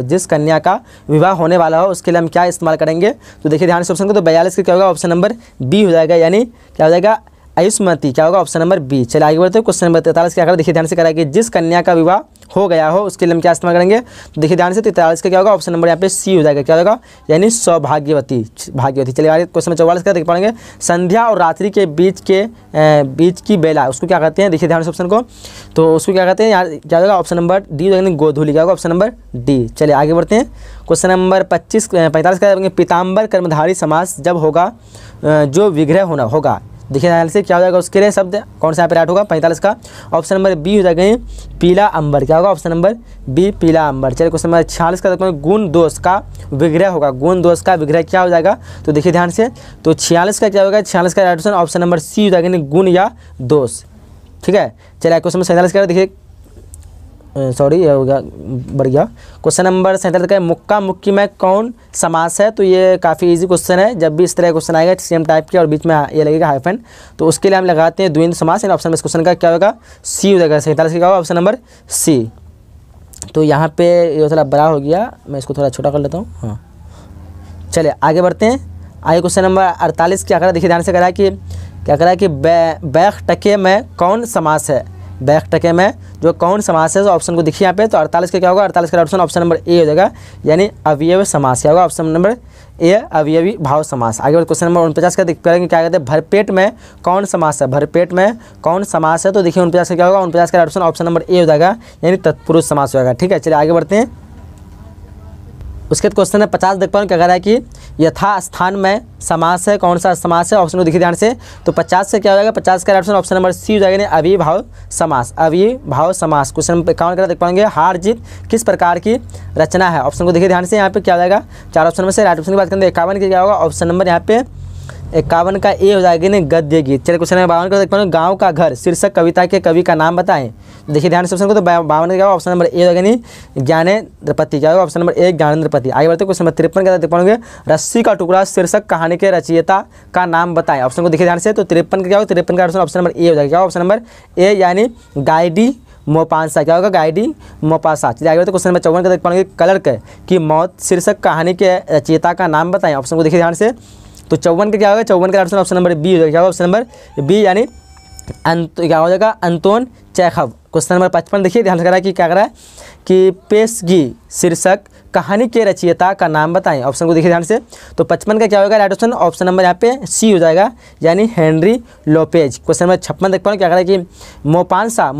उसके लिए हम क्या इस्तेमाल करेंगे। तो देखिए ध्यान से ऑप्शन को, तो 42 का क्या होगा, ऑप्शन नंबर बी हो जाएगा, यानी क्या हो जाएगा, आयुष्मती। क्या होगा, ऑप्शन नंबर बी। चलिए आगे बढ़ते हैं। क्वेश्चन नंबर 43 क्या कर देखिए ध्यान से करा कि जिस कन्या का विवाह हो गया हो उसके लिए हम क्या इस्तेमाल करेंगे। तो देखिए ध्यान से 43 का क्या होगा, ऑप्शन नंबर यहाँ पे सी हो जाएगा, क्या होगा, यानी सौभाग्यवती। चलिए आगे क्वेश्चन नंबर 44 का देख पाएंगे, संध्या और रात्रि के बीच की बेला उसको क्या कहते हैं। देखिए ध्यान से ऑप्शन को, तो उसको क्या कहते हैं, यहाँ क्या होगा, ऑप्शन नंबर डी, यानी गोधूली। क्या होगा, ऑप्शन नंबर डी। चलिए आगे बढ़ते हैं। क्वेश्चन नंबर 45 का पीताम्बर कर्मधारी समास जब होगा जो विग्रह होगा। देखिए ध्यान से क्या हो जाएगा, उसके लिए शब्द कौन सा यहाँ पे राइट होगा, 45 का ऑप्शन नंबर बी हो जाएगा, पीला अंबर। क्या होगा, ऑप्शन नंबर बी, पीला अंबर। चलिए क्वेश्चन नंबर 46 का देखो, गुण दोष का विग्रह होगा। गुण दोष का विग्रह क्या हो जाएगा, तो देखिए ध्यान से। तो 46 का क्या होगा, 46 का राइट ऑप्शन नंबर सी हो जाएगा, गुण या दोष। ठीक है। चलिए क्वेश्चन नंबर 47 का देखिए, सॉरी ये हो गया, बढ़ गया। क्वेश्चन नंबर 47 का मुक्का मुक्की में कौन समास है। तो ये काफ़ी इजी क्वेश्चन है, जब भी इस तरह क्वेश्चन आएगा सेम टाइप के और बीच में ये लगेगा हाइफन, तो उसके लिए हम लगाते हैं द्विंद समास। ऑप्शन में इस क्वेश्चन का क्या होगा, सी हो जाएगा। 47 का होगा ऑप्शन नंबर सी। तो यहाँ पे ये थोड़ा बड़ा हो गया, मैं इसको थोड़ा छोटा कर लेता हूँ। हाँ चलिए आगे बढ़ते हैं। आगे क्वेश्चन नंबर 48 क्या करा, देखिए ध्यान से करा कि क्या करा कि बैख टके में कौन समास है। बैक टके में जो कौन समास है, तो ऑप्शन को देखिए यहाँ पे। तो 48 का क्या होगा, 48 का ऑप्शन नंबर ए हो जाएगा, यानी अवयव समास। क्या होगा, ऑप्शन नंबर ए, अवयवी भाव समास। आगे क्वेश्चन नंबर 49 का देख पाएंगे, क्या कहते हैं भरपेट में कौन समास है। भरपेट में कौन समास है, तो देखिए 49 का क्या होगा, 49 का ऑप्शन नंबर ए हो जाएगा, यानी तत्पुरुष समास हो जाएगा। ठीक है। चलिए आगे बढ़ते हैं। उसके बाद क्वेश्चन है 50 देख पाएंगे, क्या कह रहा है कि यथास्थान में समास है, कौन सा समास है, ऑप्शन को देखिए ध्यान से। तो 50 से क्या हो जाएगा, 50 का ऑप्शन ऑप्शन नंबर सी हो जाएगा, यानी अविभाव समास, अविभाव समास। क्वेश्चन नंबर 51 का देख पाएंगे, हार जीत किस प्रकार की रचना है, ऑप्शन को देखिए ध्यान से। यहाँ पे क्या हो जाएगा, 4 ऑप्शन में से राइट ऑप्शन की बात करें तो 51 की क्या होगा, ऑप्शन नंबर यहाँ पे 51 का ए हो जाएगा नहीं, गद्य गीत। चलिए क्वेश्चन नंबर 52 का देख पाएंगे, गाँव का घर शीर्षक कविता के कवि का नाम बताएं। देखिए ध्यान से ऑप्शन को, तो 52 का क्या होगा, ऑप्शन नंबर ए हो जाएगा नहीं, ज्ञानेंद्रपति। क्या होगा, ऑप्शन नंबर ए ज्ञानेंद्रपति। आगे बढ़ते क्वेश्चन नंबर 53 का देख पाएंगे, रस्सी का टुकड़ा शीर्षक कहानी के रचयिता का नाम बताएं। ऑप्शन को देखिए ध्यान से। तो 53 का क्या होगा, 53 का ऑप्शन नंबर ए हो जाएगा। क्या ऑप्शन नंबर ए यानी गाइडी मोपासा। क्या होगा, गाइडी मोपासा। चलिए आगे बढ़ते क्वेश्चन नंबर 54 का देख पाएंगे, क्लर्क की मौत शीर्षक कहानी के रचयिता का नाम बताएं। ऑप्शन को देखिए ध्यान से। तो 54 का क्या होगा, 54 का ऑप्शन नंबर बी हो जाएगा। क्या होगा, ऑप्शन नंबर बी यानी क्या हो जाएगा, अंतोन चेखव। क्वेश्चन नंबर 55 देखिए ध्यान से करा कि क्या करा है कि पेशगी शीर्षक कहानी के रचयिता का नाम बताएं। ऑप्शन को देखिए ध्यान से। तो 55 का क्या होगा, राइट ऑप्शन ऑप्शन नंबर यहाँ पे सी हो जाएगा, यानी हेनरी लोपेज। क्वेश्चन नंबर 56 देख पाओ क्या करा है कि मोपानसा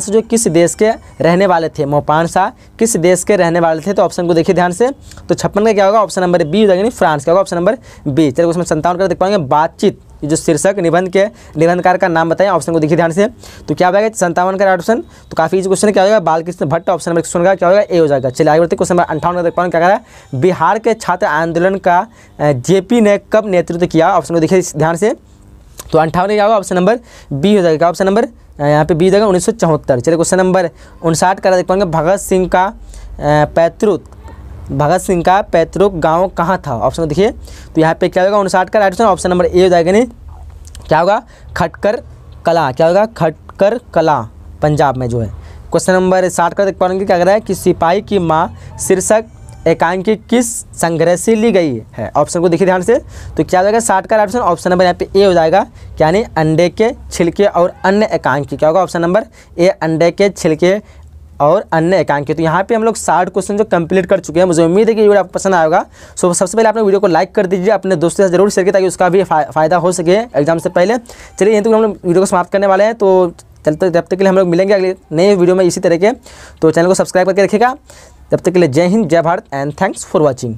जो किस देश के रहने वाले थे, मोपानसा किस देश के रहने वाले थे। तो ऑप्शन को देखिए ध्यान से। तो 56 का क्या होगा, ऑप्शन नंबर बी हो जाएगा, फ्रांस। क्या होगा, ऑप्शन नंबर बी। चलिए उसमें 57 का देख पाएंगे, बातचीत जो शीर्षक निबंधकार का नाम बताएं। ऑप्शन को देखिए ध्यान से। तो क्या होगा, 57 का ऑप्शन। तो काफी इजी क्वेश्चन क्या होगा, बालकृष्ण भट्ट। ऑप्शन नंबर 61 का क्या होगा, ए हो जाएगा। चलिए आगे बढ़ते क्वेश्चन नंबर 58 का देख पाएंगे क्या कह रहा है, बिहार के छात्र आंदोलन का जेपी ने कब नेतृत्व किया। ऑप्शन को देखिए ध्यान से। तो 58 क्या होगा, ऑप्शन नंबर बी हो जाएगा। ऑप्शन नंबर यहाँ पे बी हो जाएगा 1974। चलिए क्वेश्चन नंबर 59 का देख पाएंगे, भगत सिंह का पैतृक गांव कहाँ था। ऑप्शन को देखिए। तो यहाँ पे क्या होगा, 59 का राइट ऑप्शन ऑप्शन नंबर ए हो जाएगा। नहीं क्या होगा, खटकर कला। क्या होगा, खटकर कला, पंजाब में जो है। क्वेश्चन नंबर 60 का देख पाएंगे क्या कर रहा है कि सिपाही की माँ शीर्षक एकांकी किस संग्रह से ली गई है। ऑप्शन को देखिए ध्यान से। तो क्या हो जाएगा, 60 का ऑप्शन ऑप्शन नंबर यहाँ पे ए हो जाएगा, यानी अंडे के छिलके और अन्य एकांकी। क्या होगा, ऑप्शन नंबर ए अंडे के छिलके और अन्य एकांकी। तो यहाँ पे हम लोग 60 क्वेश्चन जो कंप्लीट कर चुके हैं। मुझे उम्मीद है कि वीडियो आपको पसंद आएगा। सो सबसे पहले आपने वीडियो को लाइक कर दीजिए, अपने दोस्तों से जरूर शेयर कीजिए ताकि उसका भी फ़ायदा हो सके एग्जाम से पहले। चलिए यहीं तक हम लोग वीडियो को समाप्त करने वाले हैं। तो चलते जब तक के लिए हम लोग मिलेंगे अगले नए वीडियो में इसी तरह के। तो चैनल को सब्सक्राइब करके रखिएगा। तब तक के लिए जय हिंद, जय Bharat and thanks for watching.